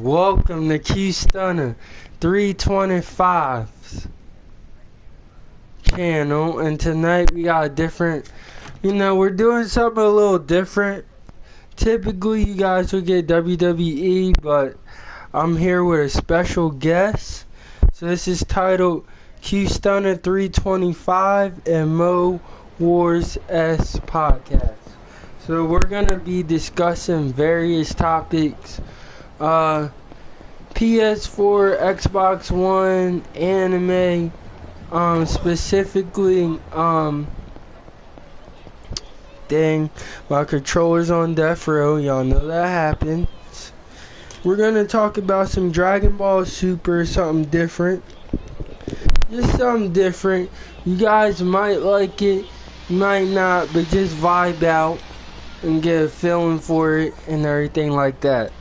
Welcome to Qstunna325's channel, and tonight we got a different, we're doing something a little different. Typically you guys would get WWE, but I'm here with a special guest. So this is titled Qstunna325 and Mo Wars S Podcast. So we're gonna be discussing various topics. PS4, Xbox One, anime, specifically, dang, my controller's on death row, y'all know that happens. We're gonna talk about some Dragon Ball Super, something different. Just something different. You guys might like it, might not, but just vibe out and get a feeling for it and everything like that.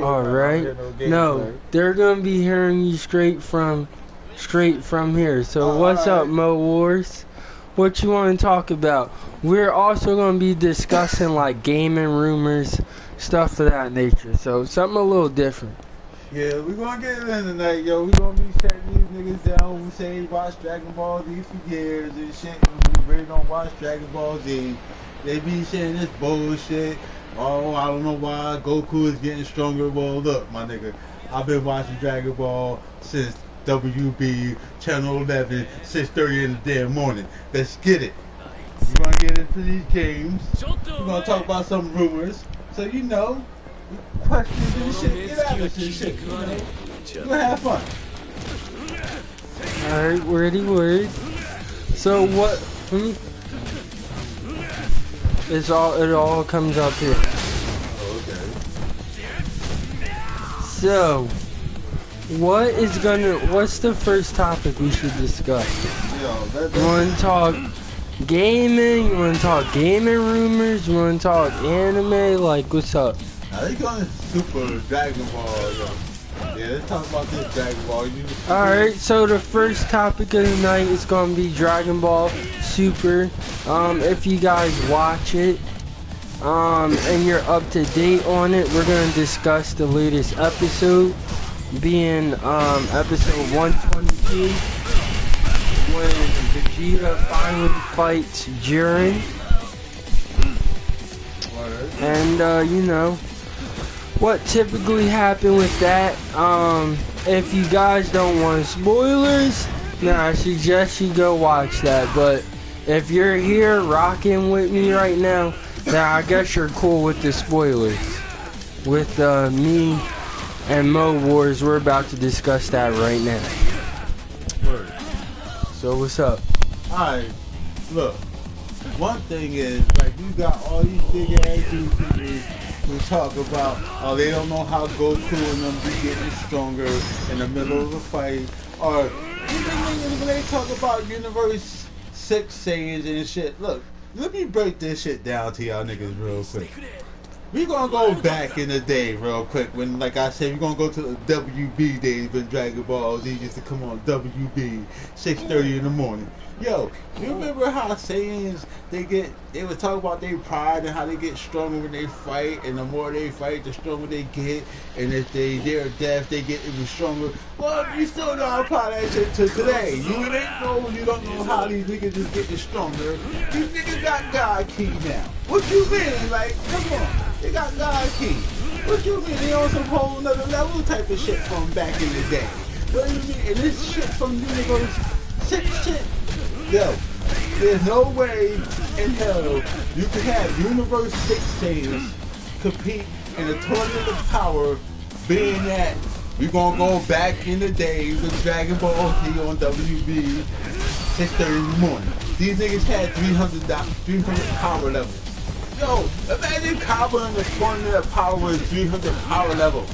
Alright. No, they're gonna be hearing you straight from here. So what's up, Mo Wars? What you want to talk about? We're also gonna be discussing like gaming rumors, stuff of that nature. So something a little different. Yeah, we're gonna get it in tonight, yo. We're gonna be shutting these niggas down. We say watch Dragon Ball Z for years and shit. And we really don't watch Dragon Ball Z. They be saying this bullshit. Oh, I don't know why Goku is getting stronger. Well, look, my nigga, I've been watching Dragon Ball since WB Channel 11, 6:30 in the damn morning. Let's get it. We're gonna get into these games. We're gonna talk about some rumors. So questions and shit. Get out of this shit. We're gonna have fun. Alright, wordy word. So what? It all comes up here. Okay. So, what's the first topic we should discuss? You want to talk gaming? You want to talk gaming rumors? You want to talk anime? Like, what's up? Now they going Super Dragon Ball, yo. Yeah, let's talk about this Dragon Ball. Alright, so the first topic of the night is going to be Dragon Ball Super. If you guys watch it, and you're up to date on it, we're going to discuss the latest episode, being, episode 122, when Vegeta finally fights Jiren. And, what typically happened with that. If you guys don't want spoilers, I suggest you go watch that. But if you're here rocking with me right now, I guess you're cool with the spoilers. With me and Mo Wars, we're about to discuss that right now. So what's up? Alright, look. One thing is, like, you got all these big ass YouTubers who talk about, they don't know how Goku and them be getting stronger in the middle of a fight. Or even when they talk about Universe 6 Saiyans and shit. Look, let me break this shit down to y'all niggas real quick. We gonna go back in the day real quick when, like I said, we gonna go to the WB days when Dragon Ball Z used to come on WB 6:30 in the morning. Yo, you remember how Saiyans, they would talk about their pride and how they get stronger when they fight, and the more they fight, the stronger they get, and if they're deaf, they get even stronger. Well, you still don't apply that shit to today. You don't know how these niggas is getting stronger. These niggas got God Key now. What you mean? Like, come on. They got God Key. What you mean? They on some whole nother level type of shit from back in the day. What do you mean? And this shit from Universe 6 shit. Yo, there's no way in hell you can have Universe 6 Saiyans compete in a tournament of power, being that we're gonna go back in the day with Dragon Ball Z on WB 6:30 in the morning. These niggas had 300 power levels. Yo, imagine Kaba in the tournament of power with 300 power level.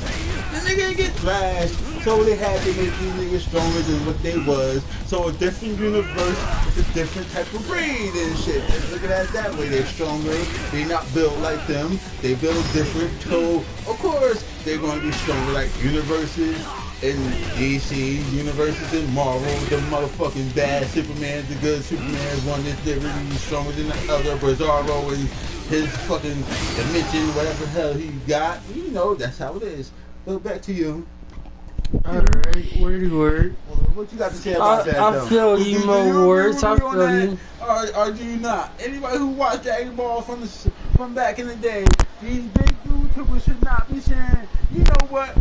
The nigga get thrashed, so they had to make these niggas stronger than what they was. So a different universe with a different type of breed and shit. Just look at it that way. They're stronger. They not built like them. They build different. So of course they're going to be stronger. Like universes in DC, universes in Marvel, the motherfucking bad Superman, the good Superman, one that's really stronger than the other. Bizarro and his fucking dimension, whatever the hell he got. You know, that's how it is. But back to you. Alright, word. What you got to say about that, though? I feel you, Mo words. I feel you. Or do you not? Anybody who watched Dragon Ball from back in the day, these big YouTubers should not be saying, you know what?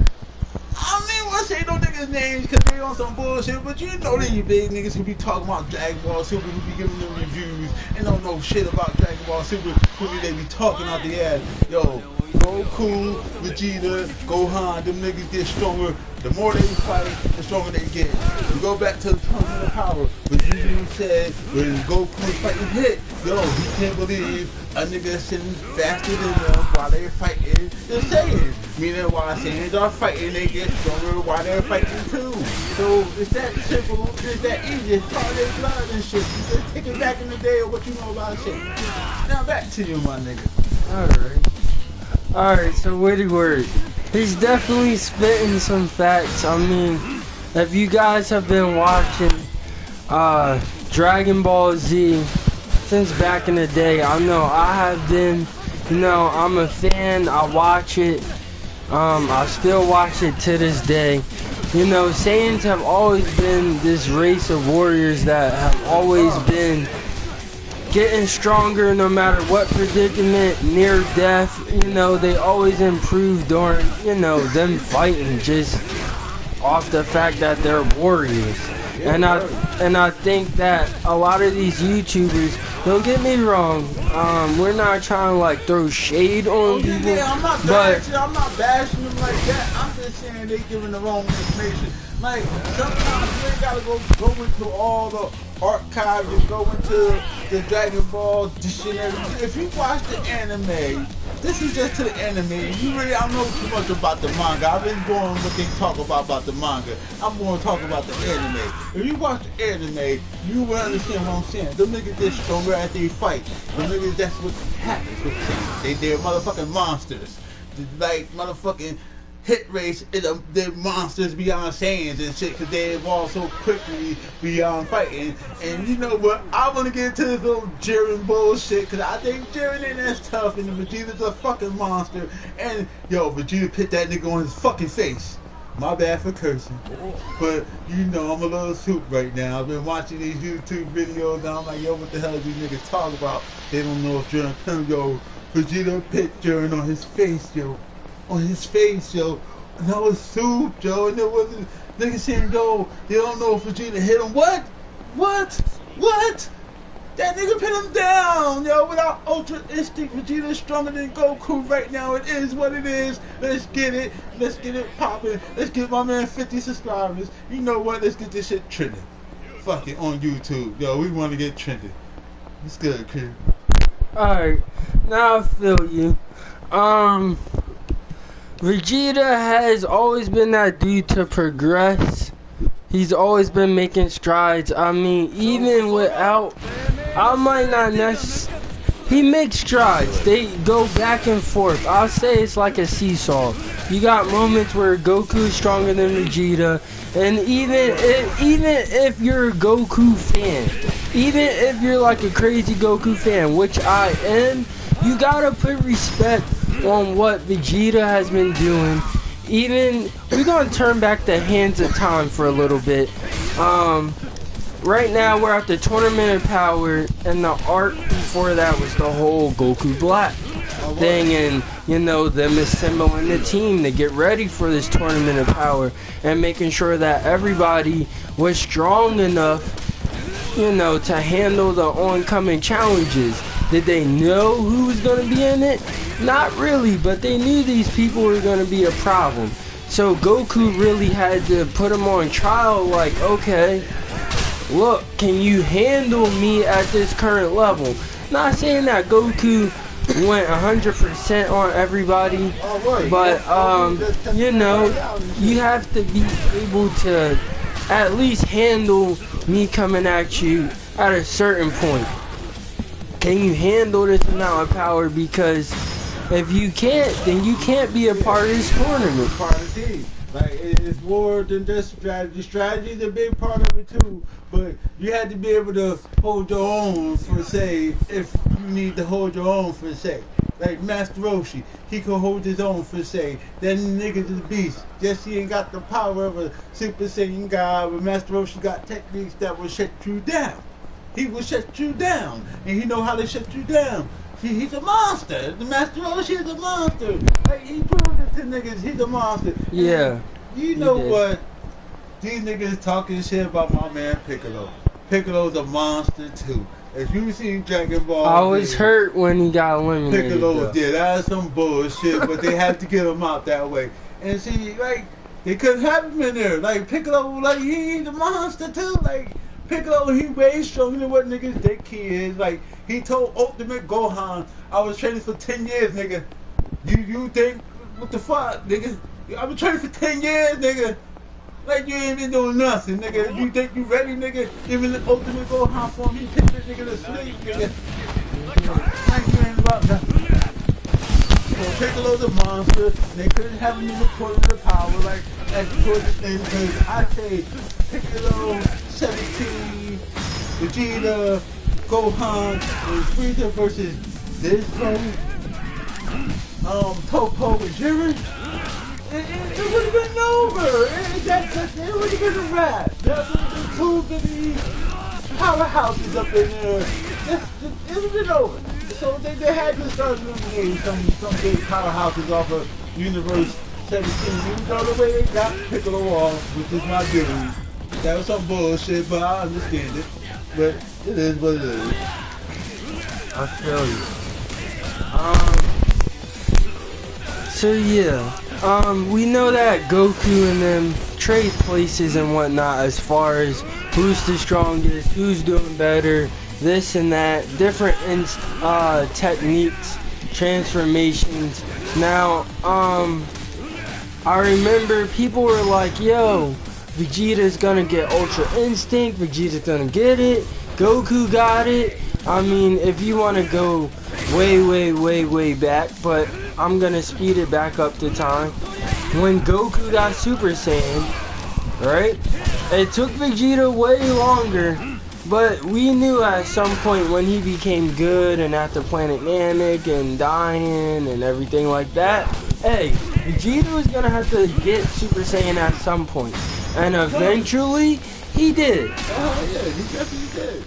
I don't even want to say no niggas' names because they on some bullshit, but you know these big niggas who be talking about Dragon Ball Super, who be giving them reviews and don't know shit about Dragon Ball Super, who they be talking out the ass. Yo, Goku, Vegeta, Gohan, them niggas get stronger. The more they fight, the stronger they get. You go back to the tournament of power. Vegeta said when Goku was fighting hit, yo, he can't believe a nigga sitting faster than them while they're fighting the Saiyans. Meaning while Saiyans are fighting, they get stronger while they're fighting too. So it's that simple, it's that easy. It's part of their blood and shit. You just take it back in the day of what you know about shit. Now back to you, my nigga. Alright, so word. He's definitely spitting some facts. I mean, if you guys have been watching Dragon Ball Z since back in the day, I know I have been. You know, I'm a fan. I watch it. I still watch it to this day. You know, Saiyans have always been this race of warriors that have always been getting stronger no matter what predicament, near death. You know, they always improve during, you know, them fighting just off the fact that they're warriors. And I think that a lot of these YouTubers, don't get me wrong, we're not trying to like throw shade on people, yeah, I'm not bashing them like that. I'm just saying they giving the wrong information. Like sometimes you ain't gotta go into all the archives and go into the Dragon Ball dictionary. If you watch the anime, this is just to the anime. You really, I don't know too much about the manga. I've been going what they talk about the manga. I'm going to talk about the anime. If you watch the anime, you will understand what I'm saying. Them niggas get stronger as they fight. Them niggas, that's what happens with them. They're motherfucking monsters. Like motherfucking Hit Race, they're monsters beyond Saiyans and shit because they evolve so quickly beyond fighting. And you know what? I want to get into this little Jiren bullshit because I think Jiren ain't as tough and Vegeta's a fucking monster. And yo, Vegeta put that nigga on his fucking face. My bad for cursing. But you know, I'm a little soup right now. I've been watching these YouTube videos and I'm like, yo, what the hell are these niggas talking about? They don't know if Jiren can go. Vegeta put Jiren on his face, yo. On his face, yo. And that was soup, yo. And there wasn't niggas saying, yo, they don't know if Vegeta hit him. What? That nigga put him down, yo. Without Ultra Instinct, Vegeta is stronger than Goku right now. It is what it is. Let's get it. Let's get it popping. Let's get my man 50 subscribers. You know what? Let's get this shit trending. Fuck it, on YouTube. Yo, we want to get trending. It's good, kid. Alright, now I feel you. Vegeta has always been that dude to progress. He's always been making strides. I mean, even without, I might not necessarily, he makes strides. They go back and forth. I'll say it's like a seesaw. You got moments where Goku's stronger than Vegeta, and even if you're a Goku fan, even if you're like a crazy Goku fan, which I am, you gotta put respect on what Vegeta has been doing. Even we're gonna turn back the hands of time for a little bit. Right now we're at the Tournament of Power, and the arc before that was the whole Goku Black thing, and you know, them assembling the team to get ready for this Tournament of Power and making sure that everybody was strong enough, you know, to handle the oncoming challenges. Did they know who was going to be in it? Not really, but they knew these people were going to be a problem. So Goku really had to put them on trial, like, okay, look, can you handle me at this current level? Not saying that Goku went 100% on everybody, but you know, you have to be able to at least handle me coming at you at a certain point. Can you handle this amount of power? Because if you can't, then you can't be a part of this tournament. Part of the team. Like it's more than just strategy. Strategy is a big part of it too, but you had to be able to hold your own for say if you need to hold your own for say. Like Master Roshi, he could hold his own for say. Then niggas is beast. Just he ain't got the power of a Super Saiyan God, but Master Roshi got techniques that will shut you down. He will shut you down, and he know how to shut you down. He's a monster. The Master Roshi is a monster. Like, he proved it to niggas. He's a monster. Yeah. And you know what? These niggas talking shit about my man Piccolo. Piccolo's a monster too. If you seen Dragon Ball, I was hurt when he got eliminated. Piccolo did. That's some bullshit, but they had to get him out that way. And see, like, they couldn't have him in there. Like, Piccolo, like, he's a monster too. Like, Piccolo, he way stronger than what niggas think he is. Like, he told Ultimate Gohan, I was training for 10 years, nigga. You think, what the fuck, nigga? I was training for 10 years, nigga. Like, you ain't been doing nothing, nigga. You think you ready, nigga? Even the Ultimate Gohan form, he picked that nigga to sleep, nigga. Like, you ain't about nothing. So Piccolo's a monster. They couldn't have him in the quarter of the power, like towards the end, because I say Piccolo, 17, Vegeta, Gohan, and Frieza versus this Toppo and Jiren. It would have been over. It would have been a wrap. That would have been two of the powerhouses up in there. It would have been over. So they had to start eliminating some big powerhouses off of Universe 17. Even though the way they got Piccolo off, which is my dude. That was some bullshit, but I understand it. But it is what it is. I feel you. So yeah, we know that Goku and them trade places and whatnot as far as who's the strongest, who's doing better, this and that, different techniques, transformations. Now, I remember people were like, yo, Vegeta's gonna get Ultra Instinct, Vegeta's gonna get it, Goku got it. I mean, if you want to go way back, but I'm gonna speed it back up to time. When Goku got Super Saiyan, right? It took Vegeta way longer, but we knew at some point when he became good and at the planet Namek and dying and everything like that, hey, Vegeta was gonna have to get Super Saiyan at some point. And eventually, he did. Oh yeah, he definitely did.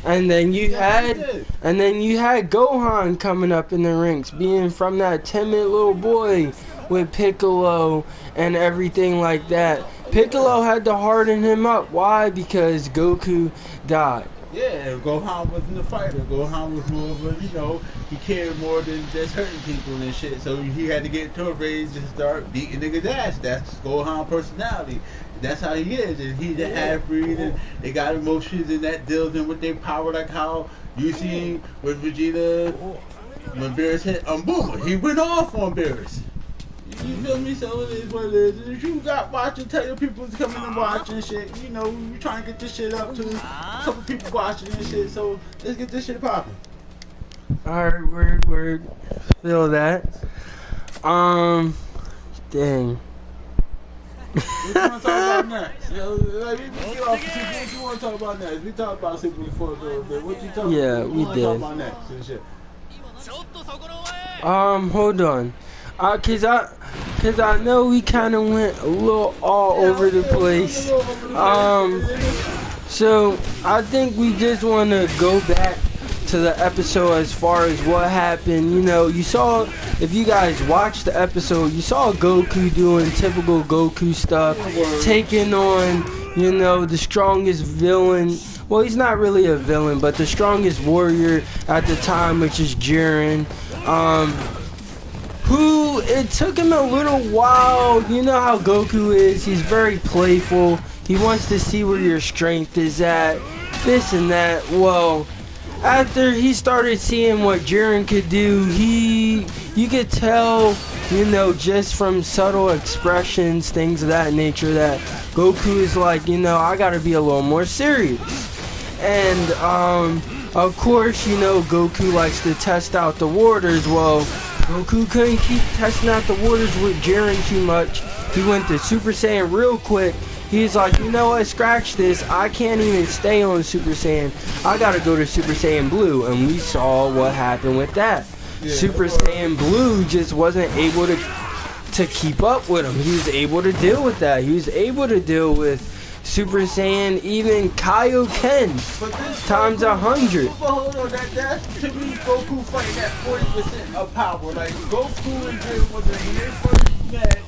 And then you had Gohan coming up in the ranks, being from that timid little boy with Piccolo and everything like that. Piccolo had to harden him up. Why? Because Goku died. Yeah, Gohan wasn't a fighter. Gohan was more of a, he cared more than just hurting people and shit. So he had to get into a rage and start beating niggas' ass. That's Gohan personality. That's how he is. And he's an half-breed and they got emotions and that deals in with their power, like how you see with Vegeta when Beerus hit Boomer. He went off on Beerus. You feel me? So it is what it is. And if you got watching, tell your people to come in and watch and shit. You trying to get this shit up to a couple people watching and shit. So let's get this shit popping. Alright, word. Feel that. Dang. What you want to talk about next? Like, we get off the Super. What you want to talk about next? We talked about Super before a little bit. What you talking about? Yeah, we what did. Talk about next and shit. Hold on. Cause I know we kind of went a little all over the place. So I think we just want to go back to the episode as far as what happened. You saw, if you guys watched the episode, you saw Goku doing typical Goku stuff, taking on, the strongest villain. Well, he's not really a villain, but the strongest warrior at the time, which is Jiren. Who, it took him a little while. You know how Goku is. He's very playful. He wants to see where your strength is at. This and that. Well, after he started seeing what Jiren could do, you could tell, just from subtle expressions, things of that nature, that Goku is like, I gotta be a little more serious. And, of course, Goku likes to test out the waters. Well, Goku couldn't keep testing out the waters with Jiren too much. He went to Super Saiyan real quick. He's like, you know what, scratch this. I can't even stay on Super Saiyan. I gotta go to Super Saiyan Blue. And we saw what happened with that. Yeah, Super Saiyan Blue just wasn't able to keep up with him. He was able to deal with that. He was able to deal with Super Saiyan, even Kaioken, times 100. But hold on, that's to me Goku fighting at 40% of power. Like, Goku and Jiren was when they first met,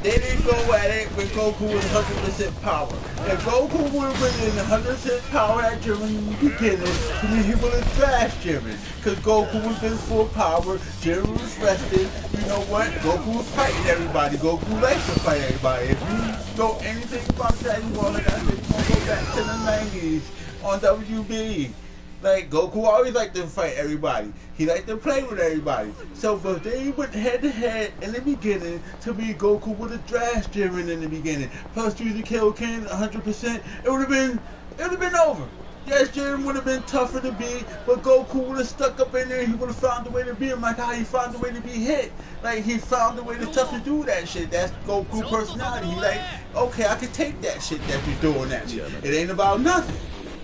they didn't go at it when Goku was 100% power. If Goku would have been in 100% power at Jiren in the beginning, to me he would have thrashed Jiren. Because Goku was in full power, Jiren was rested. You know what? Goku was fighting everybody. Goku likes to fight everybody. If you know anything about Dragon Ball, like I said, you're going to go back to the 90s on WB. Like, Goku always liked to fight everybody. He liked to play with everybody. So, but they went head to head in the beginning. To me, Goku would have thrashed Jiren in the beginning. Plus, using Kaioken 100%, it would have been over. Yes, Jiren would have been tougher to beat, but Goku would have stuck up in there. He would have found a way to beat him, like how he found a way to be hit. Like, he found a way to tough to do that shit. That's Goku personality. He like, okay, I can take that shit that you're doing at me. It ain't about nothing.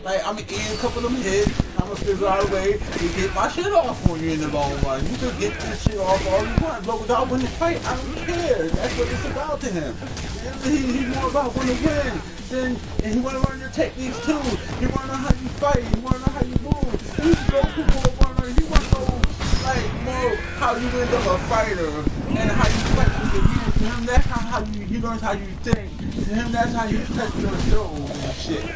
Like, I'm gonna eat a couple of them hits, I'm gonna figure out a way to get my shit off on you in the long run. You can get this shit off all you want, but without winning the fight, I don't care. That's what it's about to him. He's more about winning to win. And he wanna learn your techniques too. He wanna know how you fight, he wanna know how you move. He's Goku more, he wanna know like more how you end up a fighter and how you fight with your years. To him, that's he learns how you think. To him, that's how you touch your soul and shit.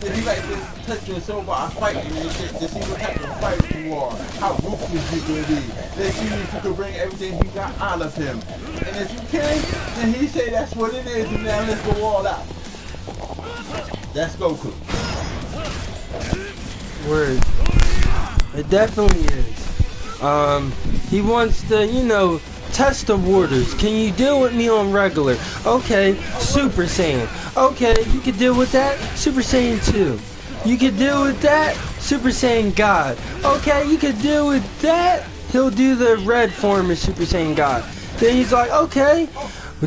He likes to touch your soul by fighting and shit, to see what type of fighter you are, how ruthless you can be. Let's see if you can bring everything he got out of him. And if you can, then he say that's what it is, and now let's go all out. That's Goku. Word. It definitely is. He wants to, you know, test the waters. Can you deal with me on regular? Okay, Super Saiyan. Okay, you can deal with that? Super Saiyan 2. You can deal with that? Super Saiyan God. Okay, you can deal with that? He'll do the red form of Super Saiyan God. Then he's like, okay,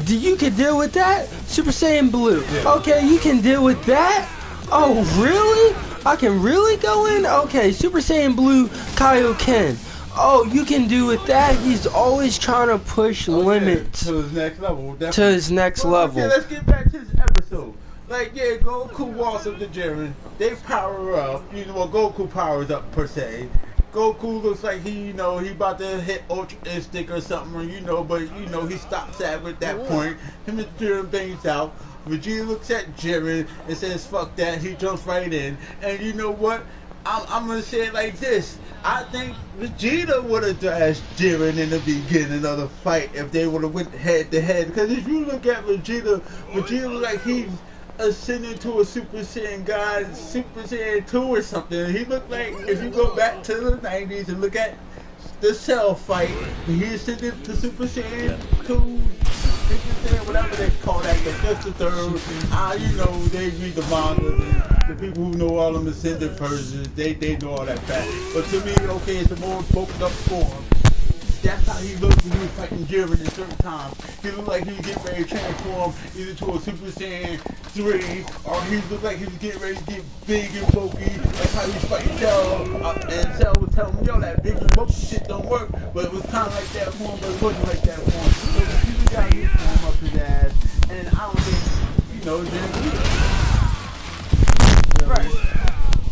you can deal with that? Super Saiyan Blue. Okay, you can deal with that? Oh, really? I can really go in? Okay, Super Saiyan Blue Kaioken. Oh, you can do with that. He's always trying to push limits to his next level. Definitely. To his next level. Okay, let's get back to this episode. Like, yeah, Goku walks up to Jiren. They power up. You know, well, Goku powers up per se. Goku looks like he about to hit Ultra Instinct or something, but he stops at that point. Him and Jiren bangs out. Vegeta looks at Jiren and says, "Fuck that." He jumps right in, and you know what? I'm gonna say it like this. I think Vegeta would have thrashed Jiren in the beginning of the fight if they would have went head to head. Because if you look at Vegeta looks like he's ascending to a Super Saiyan God, Super Saiyan 2 or something. He looked like, if you go back to the 90s and look at the Cell fight, he ascended to Super Saiyan 2. Whatever they call that, the fifth or third. They read the manga. The people who know all them ascended versions, they know all that fact. But to me, okay, it's a more bulked up form. That's how he looked when he was fighting Jiren at certain times. He looked like he was getting ready to transform either to a Super Saiyan 3, or he looked like he was getting ready to get big and bulky. That's how he was fighting Cell. And Cell was telling him, yo, that big and bulky shit don't work. But it was kind of like that form, but it wasn't like that form. So he got his form up his ass. And I don't think, Jiren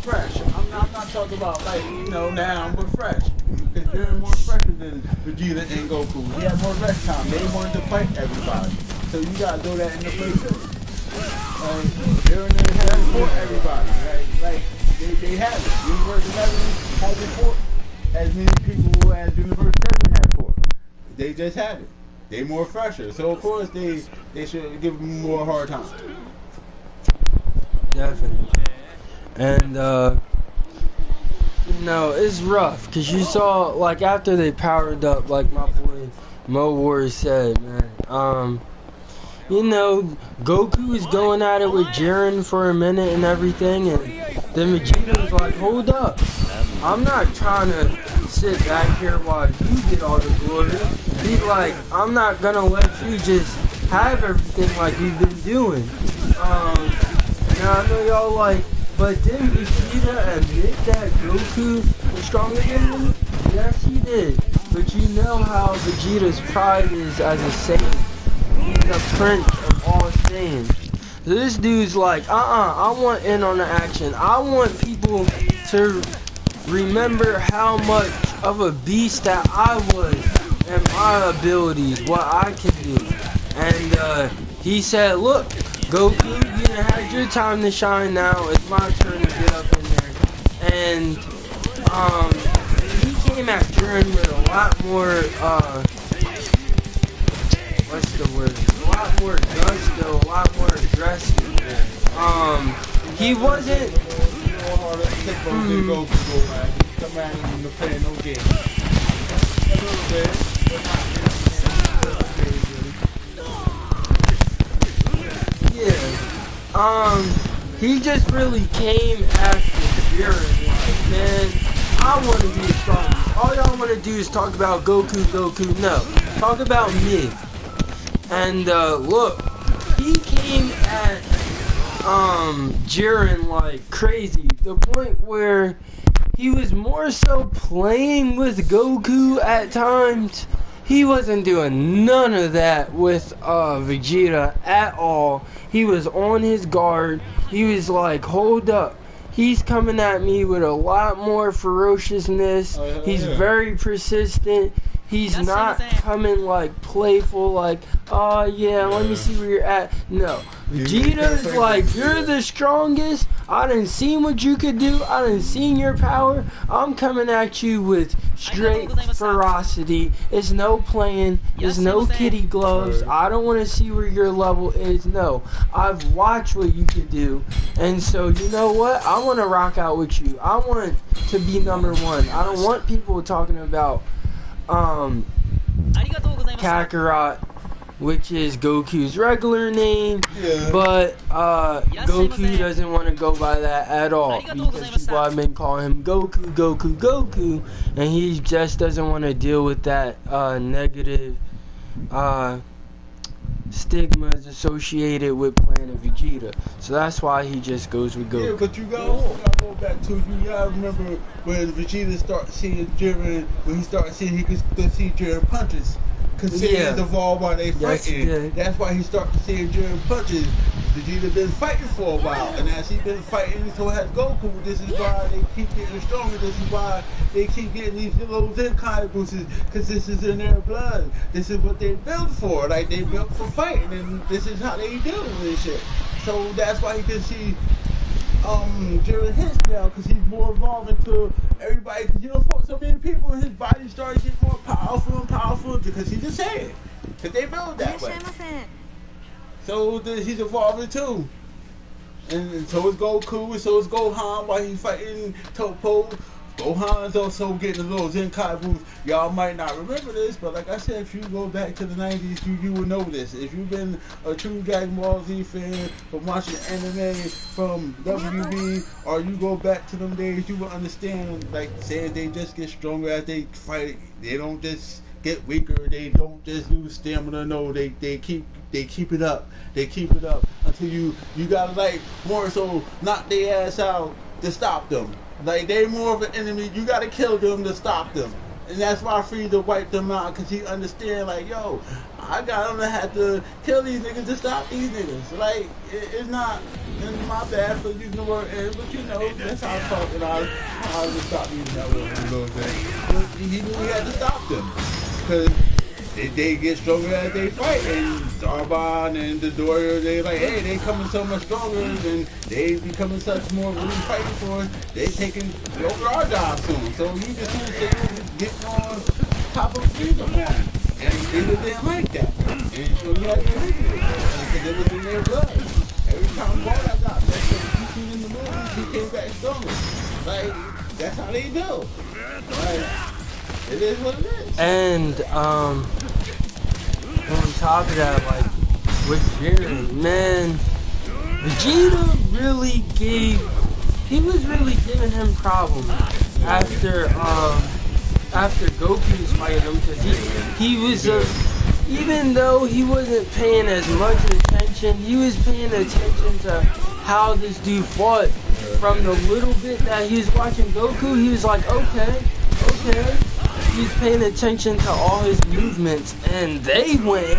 fresh. I'm not talking about now, but fresh. Because Jiren more fresher than Vegeta and Goku. He had more rest time. They wanted to fight everybody. So you gotta throw that in the place too. Jiren had it for everybody. Right? Like they have it. Universe 11 has it for as many people as Universe 7 had for. They just have it. They more fresher. So of course they should give them more hard time. Definitely. And it's rough because you saw, like, after they powered up, like my boy Mo Wars said, man, Goku is going at it with Jiren for a minute and everything, and then Vegeta's like, hold up, I'm not trying to sit back here while you get all the glory. He's like, I'm not gonna let you just have everything like we've been doing. Now I know y'all like, but didn't Vegeta admit that Goku was stronger than him? Yes, he did. But you know how Vegeta's pride is as a Saiyan. He's the prince of all Saiyans. So this dude's like, I want in on the action. I want people to remember how much of a beast that I was and my abilities, what I can do. And he said, look, Goku, you done had your time to shine now. It's my turn to get up in there. And he came at Jiren with a lot more, what's the word? A lot more gusto, a lot more aggressive. He wasn't. Come at him to play no game. A little bit. Yeah. He just really came after Jiren. Like, man, I want to be the strongest. All y'all want to do is talk about Goku, Goku. No. Talk about me. And, look. He came at, Jiren like crazy. The point where he was more so playing with Goku at times. He wasn't doing none of that with Vegeta at all. He was on his guard. He was like, hold up. He's coming at me with a lot more ferociousness. He's very persistent. He's not coming like playful, like, oh yeah, let me see where you're at. No. Vegeta's like, you're the strongest. I done seen what you could do. I done seen your power. I'm coming at you with straight ferocity. It's no playing. There's no kitty gloves. I don't want to see where your level is. No. I've watched what you could do. And so, you know what? I want to rock out with you. I want to be number one. I don't want people talking about Kakarot, which is Goku's regular name, but Goku doesn't want to go by that at all because people have been calling him Goku, Goku, Goku, and he just doesn't want to deal with that negative stigmas associated with Planet Vegeta. So that's why he just goes with Goku. Yeah, but you gotta go back to, you gotta remember when Vegeta started seeing Jiren, when he started seeing he could still see Jiren punches. Considering evolved while they fighting. Yes, that's why he started seeing Jiren punches. Vegeta been fighting for a while, and as he been fighting, so has Goku. This is why they keep getting stronger. This is why they keep getting these little Zenkai boosts, because this is in their blood. This is what they built for. Like, they built for fighting, and this is how they deal with this shit. So that's why you can see Jiren hits now, because he's more evolved into everybody. Because you know, so many people in his body started getting more powerful and powerful because he's a Saiyan. Because they build that way. So he's evolving too. And so is Goku, and so is Gohan while he's fighting Toppo. Gohan's also getting a little Zenkai boost. Y'all might not remember this, but like I said, if you go back to the 90s, you will know this. If you've been a true Dragon Ball Z fan from watching anime from WB, or you go back to them days, you will understand, like, saying they just get stronger as they fight. They don't just get weaker. They don't just lose stamina. No, they keep it up. They keep it up until you gotta, like, more so knock their ass out to stop them. Like, they more of an enemy. You gotta kill them to stop them. And that's why Frieza wiped them out, because he understand, like, yo, I gotta have to kill these niggas to stop these niggas. Like, it's not my bad for using the word end, but you know, that's how I talk, and I just stop using that word a little bit. But he knew he had to stop them, because they get stronger as they fight, and Zarbon and the Doria, they like, hey, they coming so much stronger, and they becoming such more really fighting for us, they taking over our job soon. So you just want to say, getting on top of Frieza on, and Frieza didn't like that, and so you had to leave it, because it was in their blood. Every time Ball got that's what you seen in the movies, he came back stronger. Like, that's how they do. Like, it is what it is. And on top of that, like, with Jiren, man, Vegeta really was really giving him problems after Goku's fighting him, because even though he wasn't paying as much attention, he was paying attention to how this dude fought. From the little bit that he was watching Goku, he was like, okay. He's paying attention to all his movements, and they went in.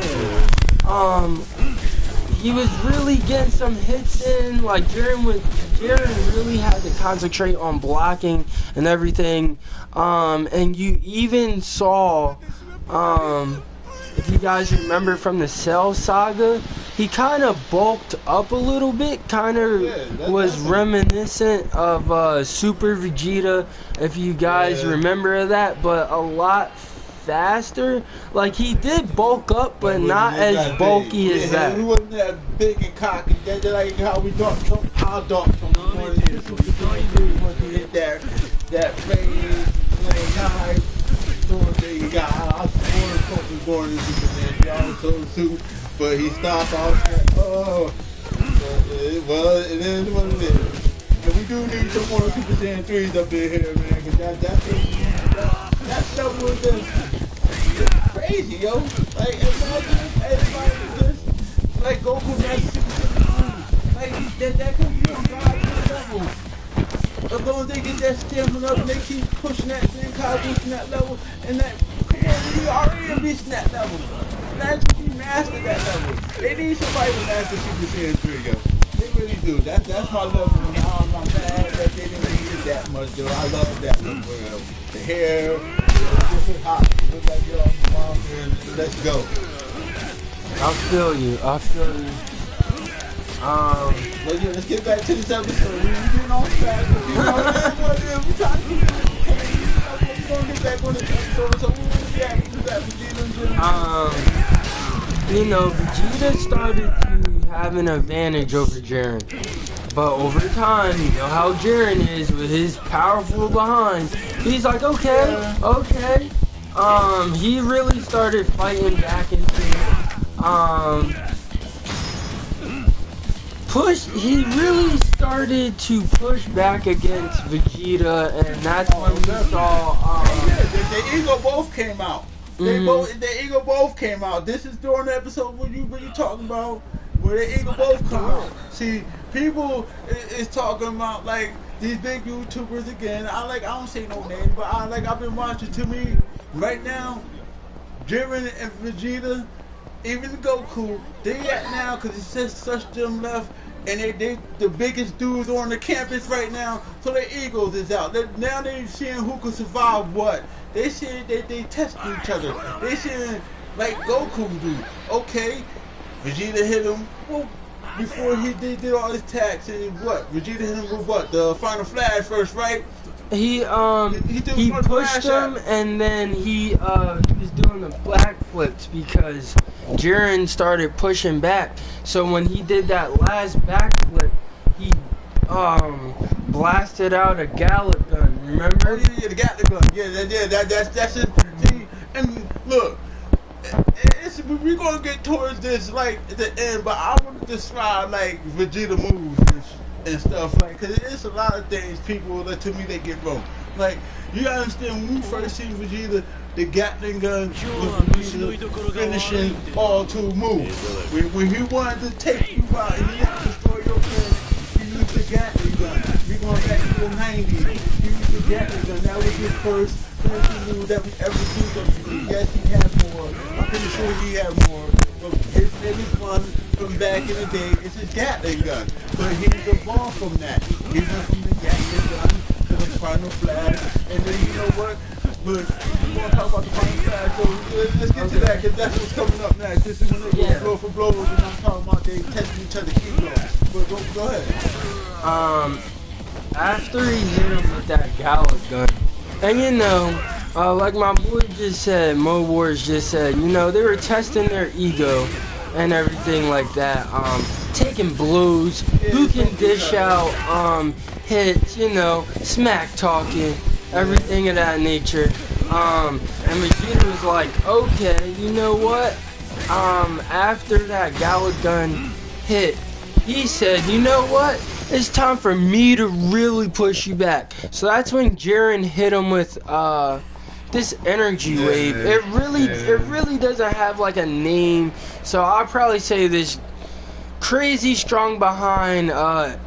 He was really getting some hits in. Like Jiren really had to concentrate on blocking and everything. And you even saw, if you guys remember from the Cell Saga, he kind of bulked up a little bit, kind of was reminiscent of Super Vegeta, if you guys remember that, but a lot faster. Like, he did bulk up, but not as bulky as that. He wasn't that big and cocky. That's like how we talk our dogs from the morning. Once he hit that phase, like, high. You got our Coach was born in Superman. He also too, but he stopped off at, well, it is what it is. And we do need some more Super Saiyan 3s up in here, man, because that stuff was just crazy, yo. Like, imagine if everybody just, like, Goku got Super Saiyan 3. Like, that could be on God's level. As long as they get that stamina up and they keep pushing that thing, reaching that level, and that, come on, we already reached that level. Imagine if we mastered that level. They need somebody to master Super Saiyan 3, yo. They really do. That's my level, and I'm not mad that they didn't need it that much, though. I love that level. The hair, this is hot. It looks like you're on the mountain. Let's go. I feel you. But yeah, let's get back to this episode. We're getting on track. We're trying to we're gonna get back on this episode. So you know, Vegeta started to have an advantage over Jiren. But over time, you know how Jiren is with his powerful behind. He's like, okay. He really started fighting back into he really started to push back against Vegeta, and that's when we saw the ego both came out. The ego both came out. This is during the episode where you talking about where the ego both come out. See, people is talking about like these big YouTubers again. I don't say no names, but I've been watching. To me right now, Jiren and Vegeta, even Goku, they at now because it's just such them left. And they the biggest dudes on the campus right now, so their egos is out. Now they seeing who can survive what. They seeing they testing each other. They seeing like Goku do. Okay, Vegeta hit him. Well, before he did all his attacks, and what? Vegeta hit him with what? The Final Flash first, right? He pushed him, and then he was doing the back flips because Jiren started pushing back. So when he did that last back flip, he blasted out a Gallic gun. Remember? Oh, yeah, the Gallic gun. Yeah, that's it. See, and look, we're gonna get towards this like at the end, but I want to describe like Vegeta moves and stuff, like, cause it's a lot of things people that to me they get wrong. Like, you gotta understand when we first seen Vegeta, the Gatling gun was Vegeta finishing all two moves. When he wanted to take you out and he had to destroy your planet, he used the Gatling gun. We going back to the 90s. He used the Gatling gun. That was his first finishing move that we ever seen of Vegeta. Yes, he had more. I'm pretty sure he had more. But his biggest one from back in the day is his Gatling gun. But he's evolved from that. He went from the Gatling gun to the Final Flash, and then you know what? But we want to talk about the Final Flash, so let's get to that, because that's what's coming up next. This is when they go blow for blows, and I'm talking about they testing each other's ego. But go ahead. After he hit him with that Gallic gun, and you know, like my boy just said, Mo Wars just said, you know, they were testing their ego and everything like that, taking blows, who can dish out hits, you know, smack talking, everything of that nature. And Vegeta was like, okay, you know what? After that Gallic gun hit, he said, you know what? It's time for me to really push you back. So that's when Jiren hit him with this energy wave. It really doesn't have like a name. So I'll probably say this crazy strong behind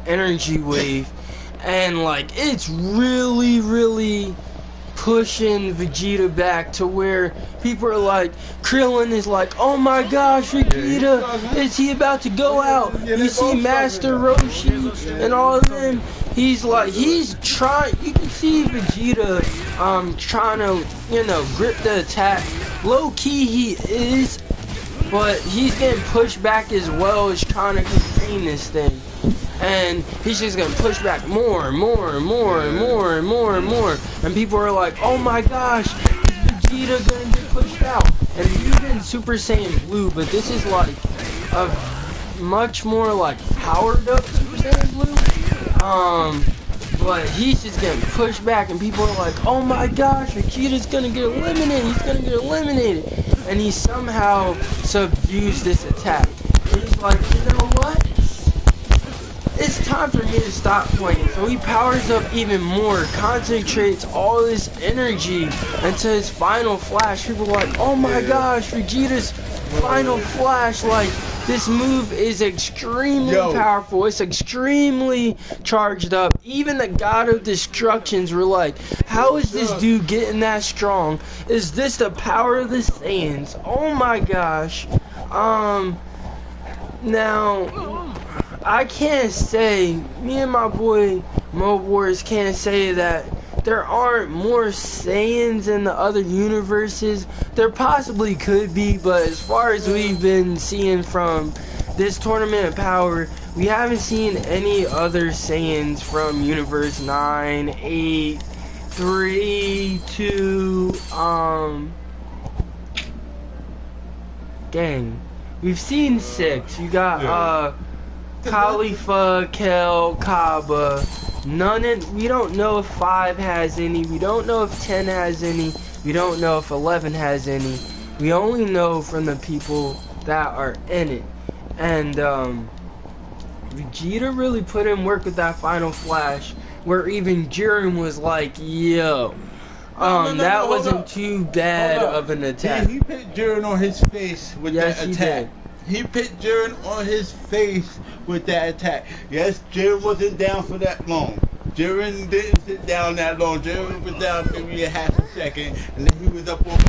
energy wave, and like it's really pushing Vegeta back to where people are like, Krillin is like, oh my gosh, Vegeta, is he about to go out? You see Master Roshi and all of them, he's like, he's trying, you can see Vegeta trying to, you know, grip the attack. Low key he is, but he's getting pushed back as well as trying to contain this thing. And he's just gonna push back more and more. And people are like, oh my gosh, is Vegeta gonna get pushed out? And even Super Saiyan Blue, but this is like a much more like powered up Super Saiyan Blue. But he's just getting pushed back, and people are like, oh my gosh, Vegeta's gonna get eliminated, he's gonna get eliminated. And he somehow subdues this attack. And he's like, you know what? It's time for me to stop playing. So he powers up even more, concentrates all this energy into his final flash. People are like, oh my gosh, Vegeta's final flash, like this move is extremely powerful. It's extremely charged up. Even the God of Destructions were like, how is this dude getting that strong? Is this the power of the Saiyans? Oh my gosh. Now I can't say, me and my boy Mo Wars can't say that there aren't more Saiyans in the other universes. There possibly could be, but as far as we've been seeing from this Tournament of Power, we haven't seen any other Saiyans from Universe 9, 8, 3, 2, dang. We've seen 6. You got, Khalifa, Kel, Kaba. We don't know if 5 has any. We don't know if 10 has any. We don't know if 11 has any. We only know from the people that are in it. And Vegeta really put in work with that final flash, where even Jiren was like, yo, that wasn't too bad of an attack. He put Jiren on his face with that attack. He put Jiren on his face with that attack. Yes, Jiren wasn't down for that long. Jiren didn't sit down that long. Jiren was down maybe a half a second, and then he was up on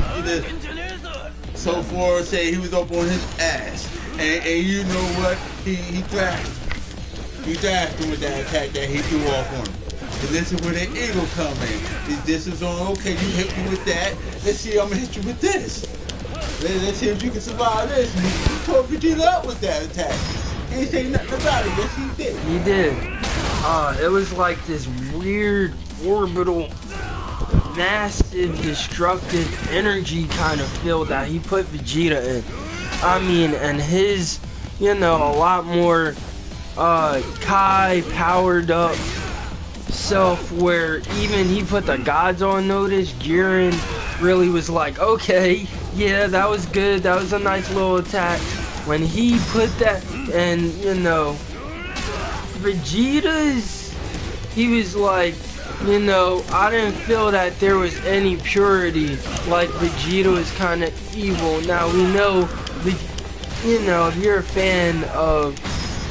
so far say he was up on his ass. And you know what? He thrashed him with that attack that he threw off on him. And this is where the eagle come in. This is on, okay, you hit me with that. Let's see, I'm gonna hit you with this. Let's see if you can survive this. And he told Vegeta up with that attack. He ain't say nothing about it. Yes, he did. He did. It was like this weird, orbital, massive, destructive energy kind of field that he put Vegeta in. I mean, and his, you know, a lot more Kai powered up self, where even he put the gods on notice. Jiren really was like, okay, yeah, that was good, that was a nice little attack. When he put that, and you know, Vegeta's, he was like, you know, I didn't feel that there was any purity, like Vegeta was kind of evil. Now we know, you know, if you're a fan of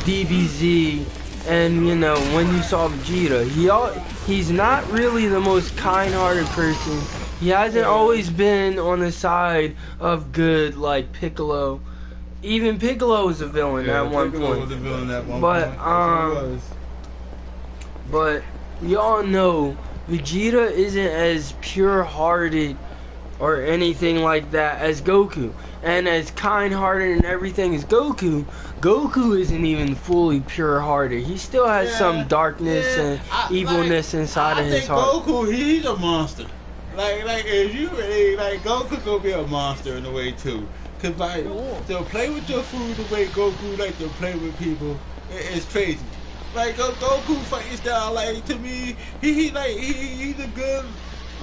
DBZ, and you know, when you saw Vegeta, he's not really the most kind-hearted person. He hasn't always been on the side of good like Piccolo. Even Piccolo was a villain at one point. But we all know Vegeta isn't as pure-hearted or anything like that as Goku. And as kind-hearted and everything as Goku, Goku isn't even fully pure-hearted. He still has some darkness and evilness inside of his heart. I think Goku, he's a monster. Like if you really, like, Goku gonna be a monster in a way too. Cause like, to play with your food the way Goku like to play with people, it's crazy. Like Goku fighting style, like to me, he's a good.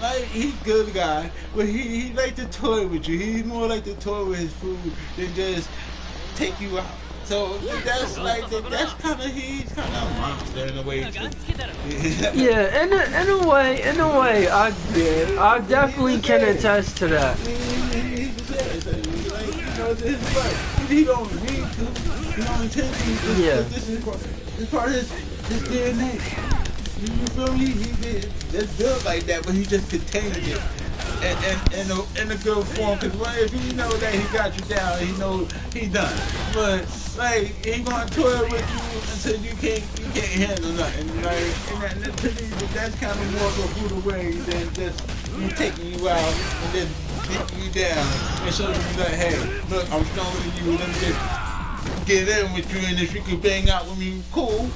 Like, he's a good guy, but he like to toy with you. He's more like to toy with his food than just take you out. So that's like that's kind of he's kind of a monster in a way too. Yeah, in a way, I definitely can attest to that. He's the same. Like, you know, it's his life. He don't need to. He don't intend to. Yeah. This is part of his DNA. You feel me? He did just built like that, but he just contained it. In a good form, because if he know that he got you down, he know he done. But like he gonna toy with you until you can't handle nothing. Like and to me, that's kind of more of a brutal way than just me taking you out and then beating you down and showing you like, hey, look, I'm stronger than you. Let me just get in with you, and if you can bang out with me, cool.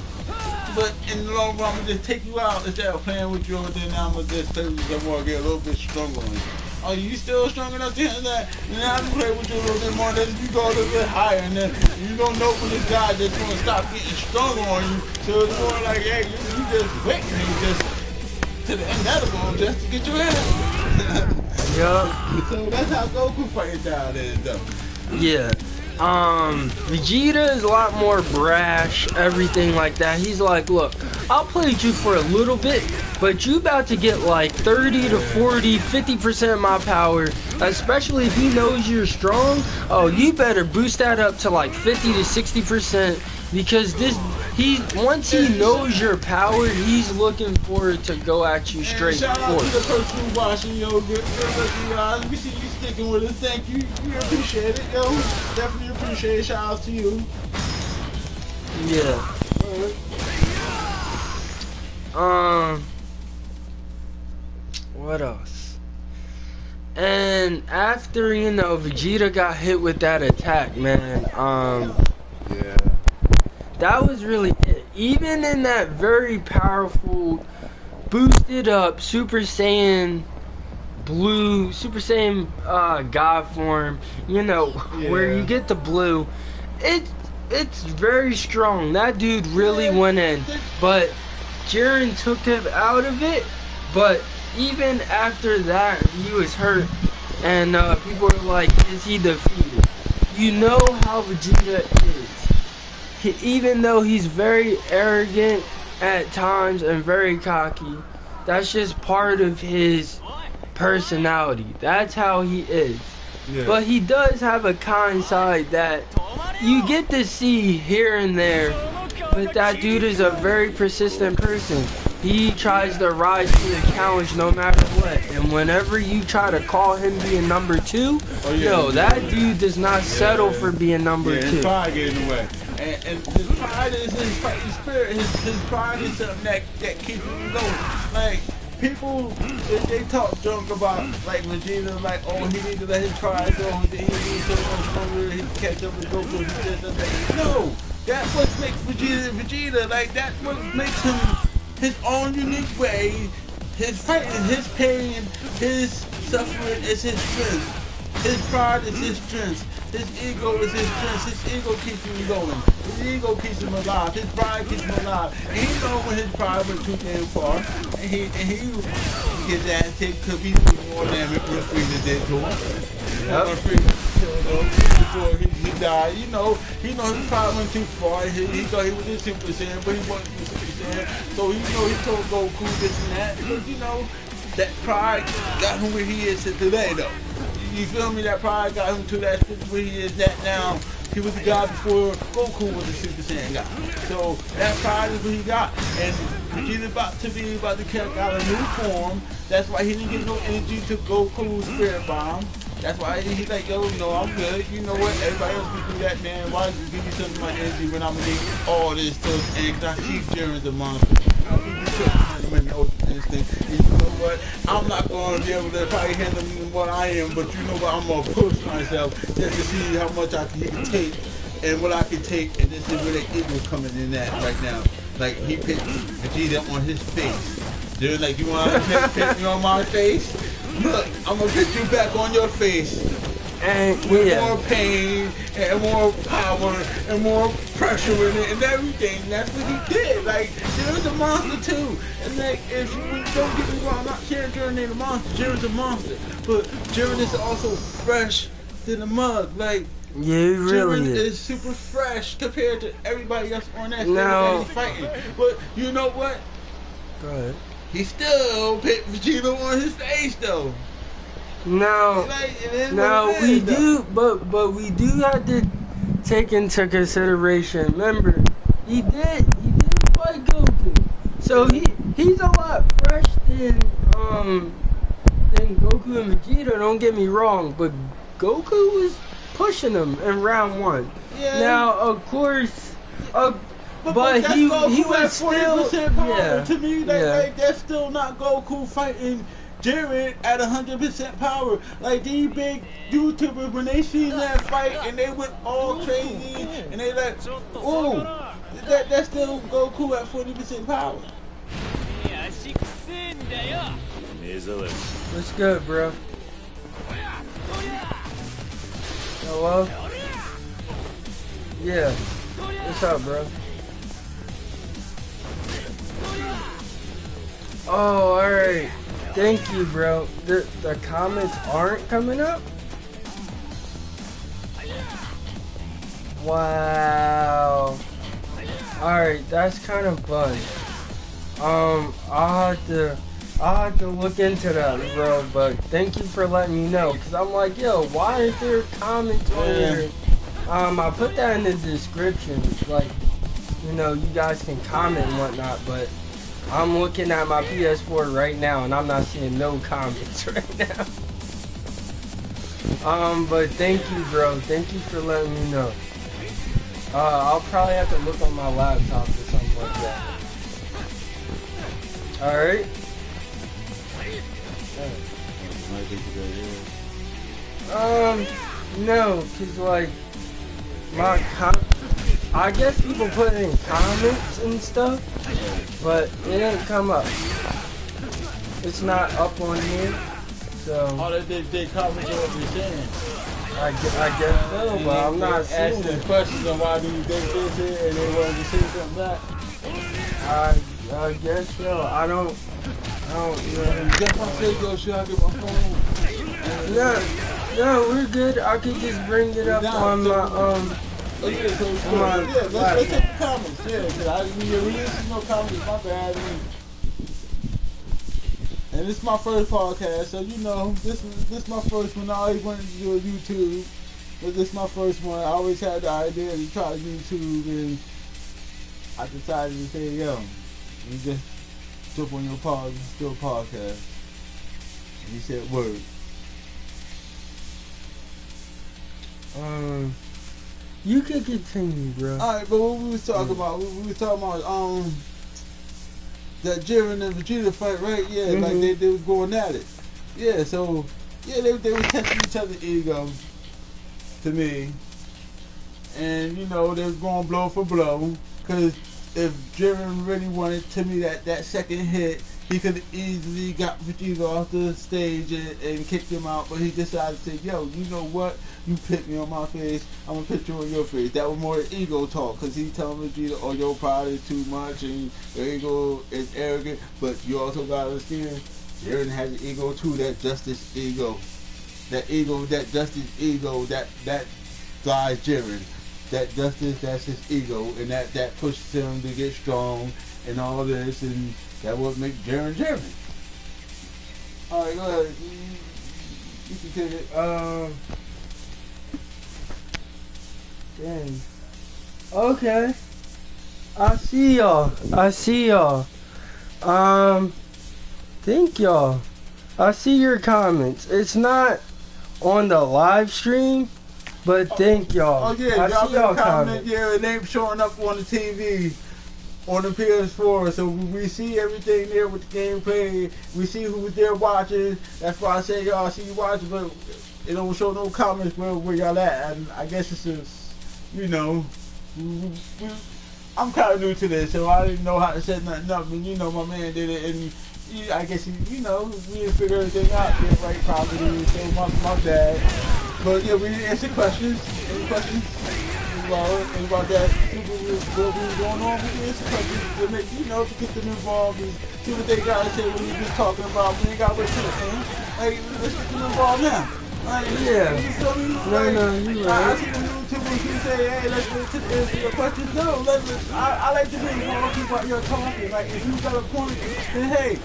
But in the long run, I'm gonna just take you out instead of playing with you, and then I'm gonna just play with you some more, get a little bit stronger on you. Are you still strong enough to handle that? And then I can play with you a little bit more, then you go a little bit higher, and then you don't know when this guy just gonna stop getting stronger on you. So it's more like, hey, you just wait me just to the inevitable just to get your head. Yup. So that's how Goku fighting style is, though. Yeah. Vegeta is a lot more brash, everything like that. He's like, look, I'll play you for a little bit, but you about to get like 30 to 40, 50% of my power, especially if he knows you're strong. Oh, you better boost that up to like 50 to 60%, because once he knows your power, he's looking forward to go at you straight shout out to the forward. person who watching, yo. Good looking guys. We see you sticking with us. Thank you. We appreciate it, yo. Definitely appreciate it. Shout out to you. Yeah. What else? And after, Vegeta got hit with that attack, man, Yeah. that was really it. Even in that very powerful, boosted up Super Saiyan Blue, Super Saiyan God form, where you get the blue, it's very strong. That dude really went in, but Jiren took him out of it. But even after that, he was hurt, and people were like, is he defeated? You know how Vegeta is. Even though he's very arrogant at times and very cocky, that's just part of his personality. That's how he is. Yeah. But he does have a kind side that you get to see here and there. But that dude is a very persistent person. He tries to rise to the challenge no matter what. And whenever you try to call him being number 2, that dude does not settle for being number 2. His pride get in the way. And his pride is his fighting spirit. His pride is something that keeps him going. Like, people, they talk junk about, like, Vegeta, like, oh, he need to let his pride go. He needs so much stronger. He can catch up with Goku. No, that's what makes Vegeta. Like, that's what makes him his own unique way. His fighting, his pain, his suffering is his strength. His pride is his strength. His ego is his strength. His ego keeps him going. His ego keeps him alive. His pride keeps him alive. And he know when his pride went too damn far. And he gets that take because he do more damage when Frieza did to him. When Frieza killed him before he died. He know his pride went too far. He thought he was a Super Saiyan, but he wasn't a Super Saiyan. So he told Goku this and that. But that pride got him where he is today, though. You feel me? That pride got him to that where he is that now. He was the guy before Goku was a Super Saiyan guy. So that pride is what he got. And Vegeta's about to catch out a new form. That's why he didn't get no energy to Goku's Spirit Bomb. That's why he's like, yo, no, I'm good. You know what? Everybody else can do that, man. Why give me some of my energy when I'm gonna need all this stuff? And I see Jiren's a monster. I see you put no instinct. And you know what? I'm not going to be able to probably handle what I am, but you know what? I'm going to push myself just to see how much he can take and what I can take. And this is where the ego's coming in at right now. Like, he picked Vegeta on his face. They're like, you want to pick me on my face? Look, I'm going to put you back on your face. And with more pain and more power and more pressure in it and everything. That's what he did. Like, Jiren's a monster too. And like, if you don't get me wrong, I'm not saying Jiren ain't a monster. Jiren's a monster. But Jiren is also fresh than a mug. Like, Yeah, he really Jiren is. is super fresh compared to everybody else on that stage No. that he's fighting. But you know what? Go ahead. He still picked Vegeta on his stage though. Now, we do, but we do have to take into consideration. Remember, he did fight Goku, so he's a lot fresh than Goku and Vegeta. Don't get me wrong, but Goku was pushing him in round 1. Yeah. Now, of course, but he Goku was at still 40% power. yeah. To me, that's still not Goku fighting Jiren at 100% power. Like these big YouTubers, when they seen that fight and they went all crazy and they like, oh, that's still Goku at 40% power. What's good, bro? Hello? Yeah. What's up, bro? Oh, alright. Thank you, bro. The comments aren't coming up? Wow. Alright, that's kind of bugged. I'll have to look into that, bro, but thank you for letting me know, because I'm like, yo, why aren't there comments on here? I put that in the description, like, you know, you guys can comment and whatnot, but I'm looking at my PS4 right now, and I'm not seeing no comments right now. But thank you, bro, thank you for letting me know. I'll probably have to look on my laptop or something like that. Alright. No, cause like I guess people put it in comments and stuff, but it didn't come up. It's not up on here, so. Oh, they comment on what you're saying. I guess so, but I'm not asking questions on why do you think this is, and they wanted to say something back. I guess so. I don't know. Just want to say, yo, should I get my phone? No, we're good. I could just bring it up on my let's take the comments. Yeah, because we didn't see no comments. My bad. And this is my first podcast, so you know, this is my first one. I always wanted to do a YouTube, but this is my first one. I always had the idea to try YouTube, and I decided to say, yo, you just jump on your podcast, do a podcast. And he said, word. You can continue, bro. Alright, but what we was talking about, that Jiren and Vegeta fight, right? Yeah, like they was going at it. Yeah, so yeah, they was testing each other's ego, to me. And you know, they was going blow for blow, cause if Jiren really wanted, to me, that second hit, he could have easily got Vegeta off the stage and kicked him out, but he decided to say, yo, you know what? You pick me on my face, I'm gonna put you on your face. That was more ego talk, because he telling Vegeta, oh, your pride is too much and your ego is arrogant, but you also gotta understand, Jiren has an ego too, that justice ego. That justice ego, that drives Jiren. That justice, that's his ego, and that pushes him to get strong and all this, and that would make Jiren Jiren. Alright, go ahead. You can take it. Dang. Okay. I see y'all. Thank y'all. I see your comments. It's not on the live stream, but thank y'all. Oh yeah, y'all been commenting. Yeah, it ain't showing up on the TV, on the PS4. So we see everything there with the gameplay. We see who's there watching. That's why I say y'all see you watching, but it don't show no comments where y'all at. And I guess it's just, you know, I'm kind of new to this, so I didn't know how to set nothing up. And you know, my man did it, and I guess you know, we didn't figure everything out. Get right properly. So my bad. But yeah, we didn't answer questions. Any questions about that? What was going on? We didn't answer questions to make, you know, to get them involved and see what they got to say. What we just talking about. We ain't got to wait till the end. Hey, let's get them involved now. Like, Yeah. you feel me? No, Like, no, you I right. see the YouTubers who say, hey, let's go to answer your questions. No, I like to be involved while you're talking. Like, if you got a point, then hey,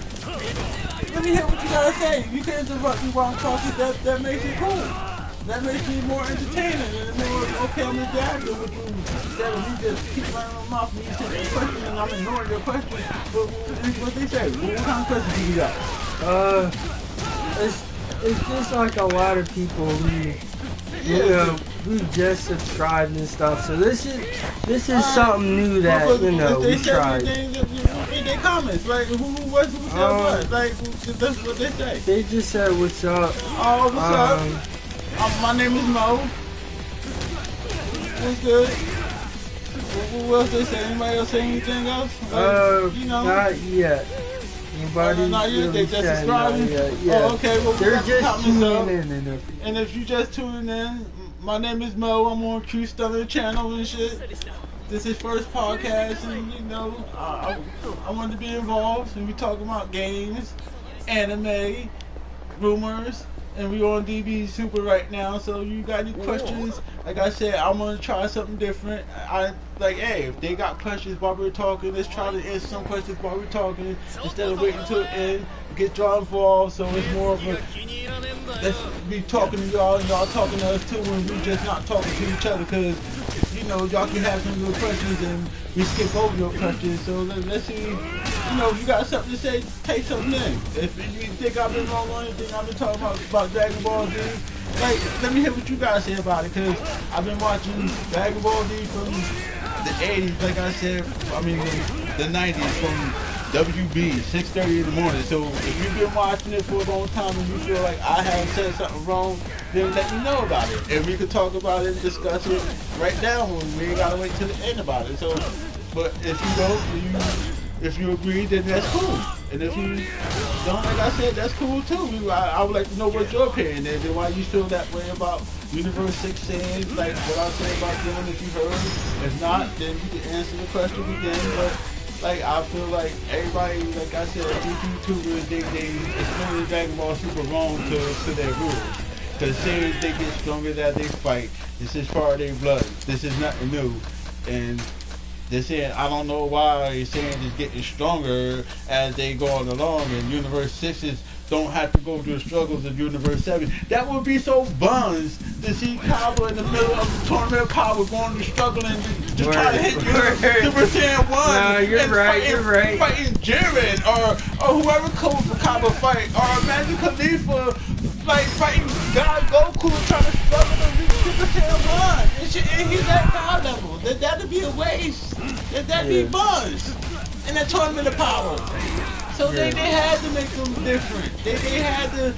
let me hear what you gotta say. You can interrupt me while I'm talking. That makes it cool. That makes me more entertaining and more okay. I'm interacting with you instead of you just keep running my mouth and you say a question and I'm ignoring your question. What they say? What kind of questions do you got? It's just like a lot of people who, you know, who just subscribed and stuff. So this is something new that we tried. In their comments, like what's up, what? Like that's what they say. They just said, "What's up?" Oh, what's up? My name is Mo. What's good? What else they say? Anybody else say anything else? Like, you know, not yet. Nobody not yet. They just said subscribing. Yeah. Oh, okay. Well, they're just tuning in and everything. And if you just tuning in, my name is Mo. I'm on Qstunna channel and shit. This is first podcast, and you know, I wanted to be involved. And we talking about games, anime, rumors, and we on DB Super right now. So you got any questions? Like I said, I'm gonna try something different. I like, hey, if they got questions while we're talking, let's try to answer some questions while we're talking instead of waiting till the end. Get y'all involved, so it's more of a let's be talking to y'all and y'all talking to us too when we just not talking to each other, because you know y'all can have some of your questions and we skip over your questions. So let's see, you know, if you got something to say, take something in. If you think I've been wrong on anything I've been talking about Dragon Ball Z, like let me hear what you guys say about it, because I've been watching Dragon Ball Z from the 80s, like I said, I mean the 90s, from WB, 6:30 in the morning. So if you've been watching it for a long time and you feel like I have said something wrong, then let me know about it. And we could talk about it and discuss it right now. We ain't gotta wait till the end about it. So, but if you don't, if you agree, then that's cool. And if you don't, like I said, that's cool too. I would like to know what your opinion is and why you feel that way about Universe 6 saying, like what I said about them, if you heard. If not, then you can answer the question again. But like I feel like everybody, like I said, these YouTubers, they explain the Dragon Ball Super wrong to their viewers. Because saying they get stronger as they fight, this is part of their blood. This is nothing new. And they're saying, I don't know why they're saying it's getting stronger as they go on along, and Universe 6s don't have to go through the struggles of Universe 7. That would be so buns to see Kaba in the middle of the tournament of power going to struggling to try to hit Universe 1. No, you're right, Fighting Jiren or whoever comes for Kaba fight, or imagine Khalifa like fighting God Goku trying to struggle to reach Super Saiyan 1. And he's at God level. That'd be a waste. That'd be buzz in a tournament of power. So they had to make them different. They had to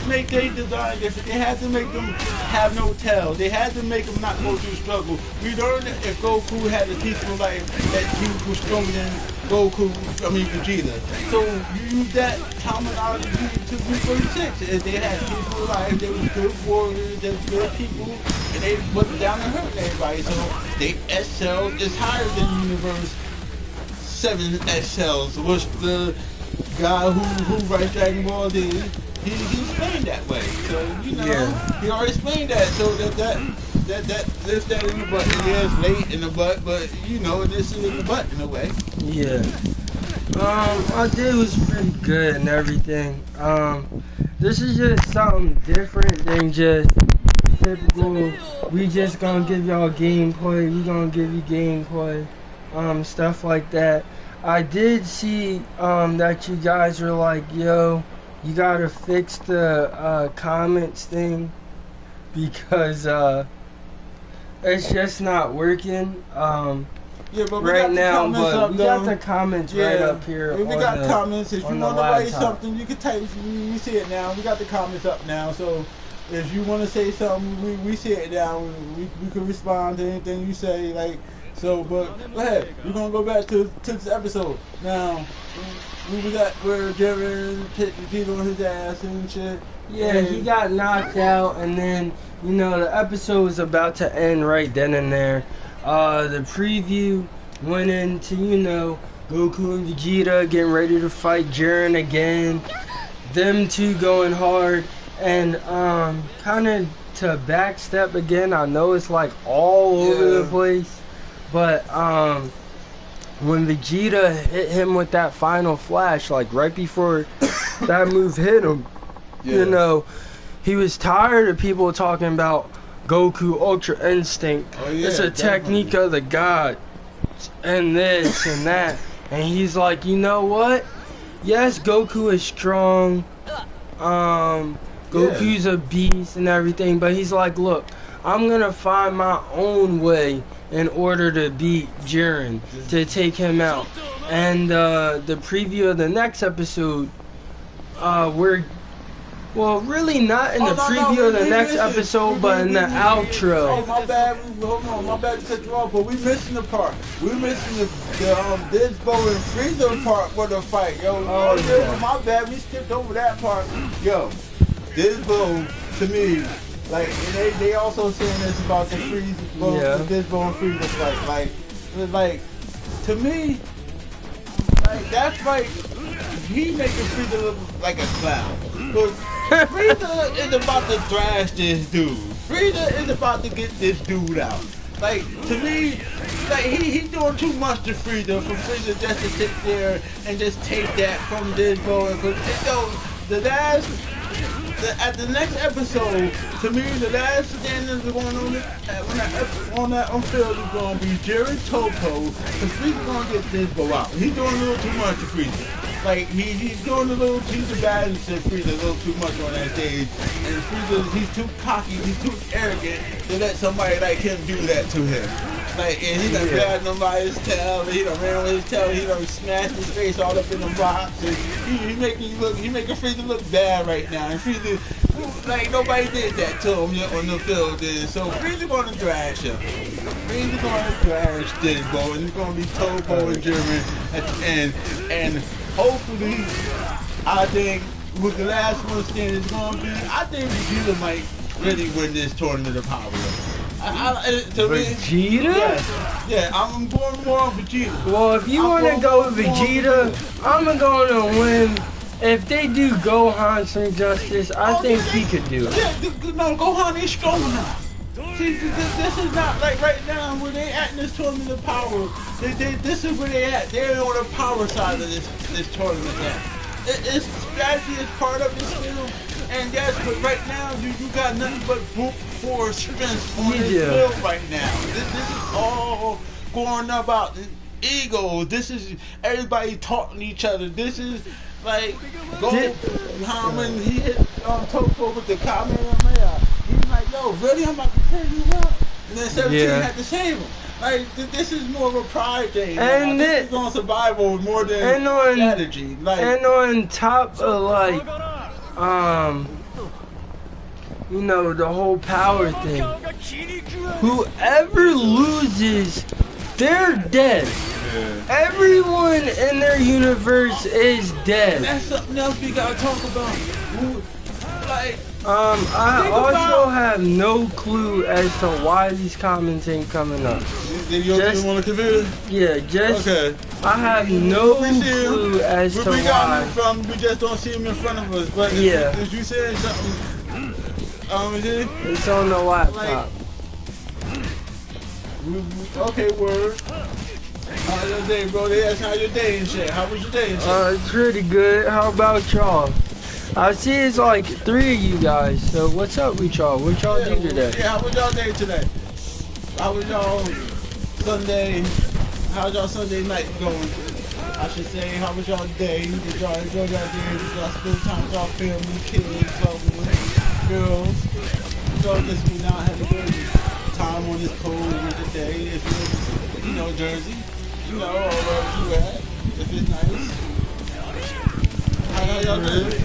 make their design different. They had to make them have no tail. They had to make them not go through struggle. We learned that if Goku had a peaceful life, that he was stronger than Vegeta. So you use that terminology to Universe 6. And they had peaceful life. They was good warriors. They was good people. And they wasn't down and hurting everybody. So they SL is higher than Universe 7 SLs, which the guy who writes Dragon Ball Z, he explained that way. So you know, he already explained that. So that lifts that in the butt. Yeah, it's late in the butt, but you know, this is in the butt in a way. Yeah. My day was pretty good and everything. This is just something different than just typical. We just gonna give y'all gameplay. We gonna give you gameplay. Stuff like that. I did see that you guys were like, yo, you gotta fix the comments thing because it's just not working Yeah, but right now. But we got the comments comments right up here. We got comments. If you want to write something, you can type. We see it now. We got the comments up now. So if you want to say something, we see it down. We can respond to anything you say. Like. So, but go ahead. We're gonna go back to this episode. Now, we was at where Jiren hit Vegeta on his ass and shit. Yeah, he got knocked out, and then you know the episode was about to end right then and there. The preview went into Goku and Vegeta getting ready to fight Jiren again. Them two going hard, And kind of to backstep again, I know it's like all over the place, but when Vegeta hit him with that final flash, like right before that move hit him, you know, he was tired of people talking about Goku Ultra Instinct. It's a technique of the gods, and this and that. And he's like, you know what? Yes, Goku is strong. Goku's a beast and everything, but he's like, look, I'm gonna find my own way in order to beat Jiren, to take him out. And the preview of the next episode, well, really not in the preview of the next episode, but in the outro. Oh, my bad. Hold on, my bad to cut you off, but we missing the part. We missing the Disco and Frieza part for the fight, yo. My bad, we skipped over that part. Yo, Disco, to me, like, and they also saying this about the Frieza, the Disco and Frieza fight. Like, to me, like, that's like, he making Frieza look like a clown. But Frieza is about to thrash this dude. Frieza is about to get this dude out. Like, to me, like, he doing too much to Frieza, for Frieza just to sit there and just take that from this boy. But, at the next episode, to me, the last stand that's going on that field is going to be Jiren Toppo, because Frieza's going to get this boy out. He's doing a little too much to Frieza. Like, he's doing a little too bad and said Frieza a little too much on that stage. And Frieza, he's too cocky, he's too arrogant to let somebody like him do that to him. Like, and he done grabbed him by his tail, he done ran with his tail, he done smashed his face all up in the box. And he making Frieza look bad right now. And Frieza, like, nobody did that to him on the field. So Frieza gonna thrash him. Frieza gonna thrash this boy, and it's gonna be Toppo and Jiren at the end. And hopefully, I think with the last one standing is going to be, I think Vegeta might really win this tournament of power. Vegeta? Yeah, I'm going more on Vegeta. Well, if you want to go with Vegeta, I'm going to win. If they do Gohan some justice, I think he could do it. Yeah, no, Gohan is strong now. See, this is not like right now where they at in this tournament of power. This is where they at. They're on the power side of this tournament now. It's strategy is part of it still. And yes, but right now you got nothing but brute force strength on this field right now. This is all going about ego. This is everybody talking to each other. This is like Gohan, he hit Toppo with the Kamehameha. He's like, yo, really? I'm about to tear you up. And then 17 had to save him. Like, this is more of a pride thing. And this is on survival more than strategy. Like, and on top of, like, you know, the whole power thing. Whoever loses, they're dead. Yeah. Everyone in their universe is dead. And that's something else we gotta talk about. Like, I also have no clue as to why these comments ain't coming up. You just want to convince? Yeah, just. Okay. I have no clue as to why. We got him from. We just don't see him in front of us. But if you saying something, it's on the laptop. Like, okay, word. How's your day, bro? They asked how your day and shit. How was your day and shit? It's pretty good. How about y'all? I see it's like 3 of you guys, so what's up with y'all? What y'all do today? Yeah, how was y'all day today? How was y'all Sunday? How's y'all Sunday night going? I should say, how was y'all day? Did y'all enjoy y'all day? Did y'all spend time with y'all family, kids, loved ones, girls? So this we now have a good time on this cold winter day. If you're, you know, Jersey, you know, or wherever you at, if it's nice. How y'all doing?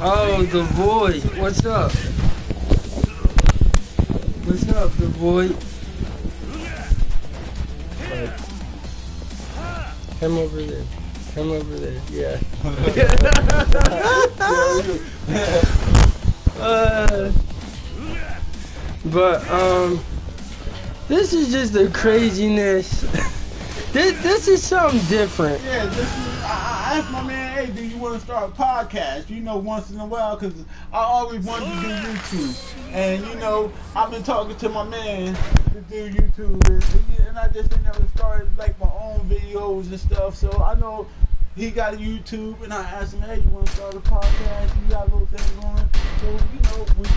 Oh, the void. What's up? What's up, the void? Come over there. Come over there. Yeah. But this is just the craziness. This is something different. Yeah, this is. I asked my man, hey, do you want to start a podcast? You know, once in a while, because I always wanted to do YouTube. And, you know, I've been talking to my man to do YouTube. And I just never started, like, my own videos and stuff. So I know he got a YouTube. And I asked him, hey, you want to start a podcast? You got a little thing going. So, you know, we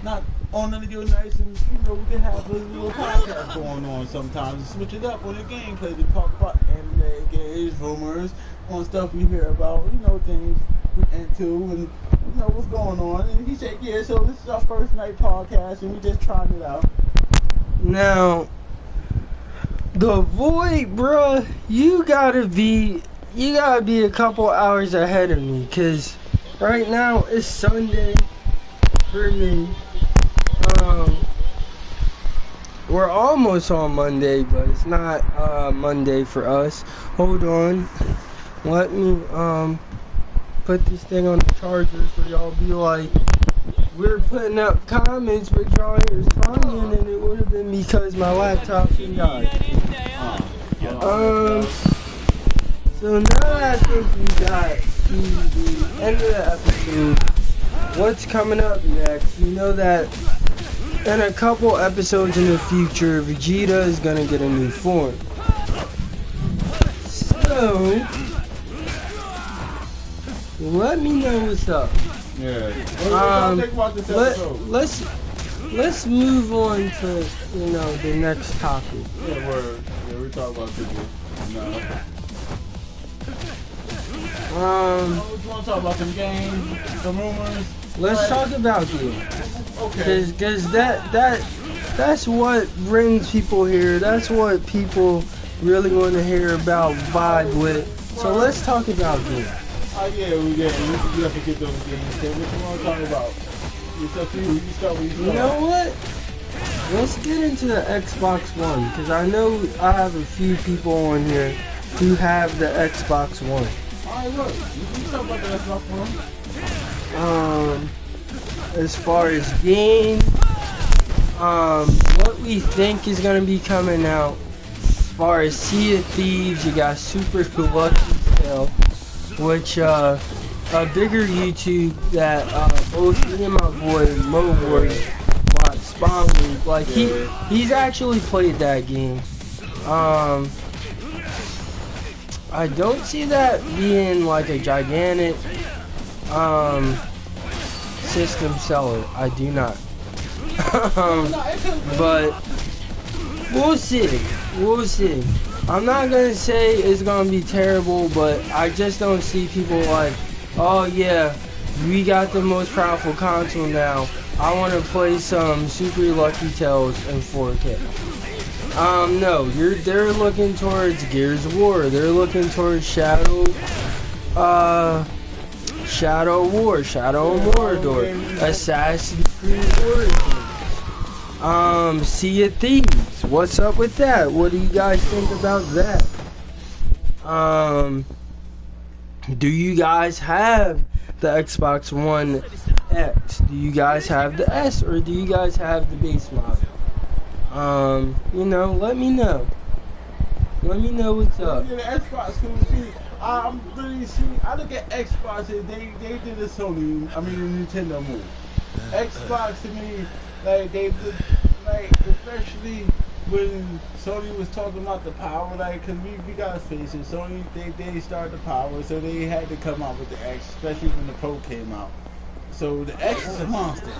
not on none of your nights. And, you know, we can have a little podcast going on sometimes. And switch it up on the gameplay to talk about anime, games, rumors, on stuff we hear about, you know, things we're into and, you know, what's going on. And he said, yeah, so this is our first night podcast and we just trying it out. Now, the void, bruh, you gotta be a couple hours ahead of me, cause right now it's Sunday for me. We're almost on Monday, but it's not Monday for us. Hold on. Let me put this thing on the charger so y'all be like, we're putting up comments but y'all ain't responding, and it would have been because my laptop died. So now that I think we got to the end of the episode, what's coming up next? You know that in a couple episodes in the future, Vegeta is gonna get a new form. So let me know what's up. Yeah. Let's move on to, you know, the next topic. Yeah, word. Yeah, we talk about this. No. We want to talk about some games, some rumors. Let's talk about games. Okay. Cause that's what brings people here. That's what people really want to hear about, vibe with. So let's talk about games. Oh yeah, we have to get those games. Okay, what you want to talk about? It's up to you. You start with you. You know what? Let's get into the Xbox One, because I know I have a few people on here who have the Xbox One. Alright, look. You talk about the Xbox One. As far as games, what we think is gonna be coming out. As far as Sea of Thieves, you got Super Lucky Tale, which a bigger YouTube that both me and my boy Mo watch Spawn Week. Like he's actually played that game. I don't see that being like a gigantic system seller. I do not. But we'll see. We'll see. I'm not gonna say it's gonna be terrible, but I just don't see people like, oh yeah, we got the most powerful console now. I want to play some Super Lucky Tales in 4K. No, they're looking towards Gears of War. They're looking towards Shadow of Mordor, Assassin's Creed Origins, Sea of Thieves. What's up with that? What do you guys think about that? Do you guys have the Xbox One X? Do you guys have the S, or do you guys have the base model? You know, let me know. Let me know what's up. Yeah, the Xbox, I'm really I look at Xbox, they did the Sony, I mean the Nintendo move. Xbox to me, like they did, like especially when Sony was talking about the power, like, cause we gotta face it, Sony they started the power, so they had to come out with the X, especially when the Pro came out. So the X is a monster.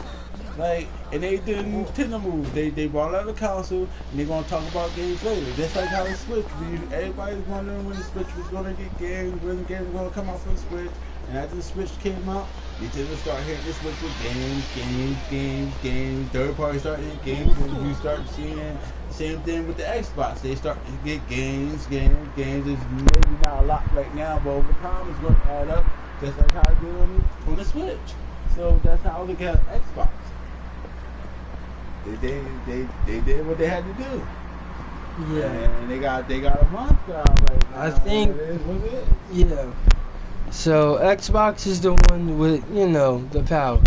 Like, and they did Nintendo move. They brought out a console, and they're gonna talk about games later. Just like how the Switch. Everybody's wondering when the Switch was gonna get games, when the games were gonna come out for the Switch. And after the Switch came out, Nintendo started hitting the Switch with games. Third party started hitting games, and you start seeing the same thing with the Xbox. They start to get games. It's maybe not a lot right now, but over time it's gonna add up. Just like how it did on the Switch. So that's how I look at Xbox. They did what they had to do. Yeah. And they got a monster out right now. I think. It is what it is. Yeah. So Xbox is the one with, you know, the power.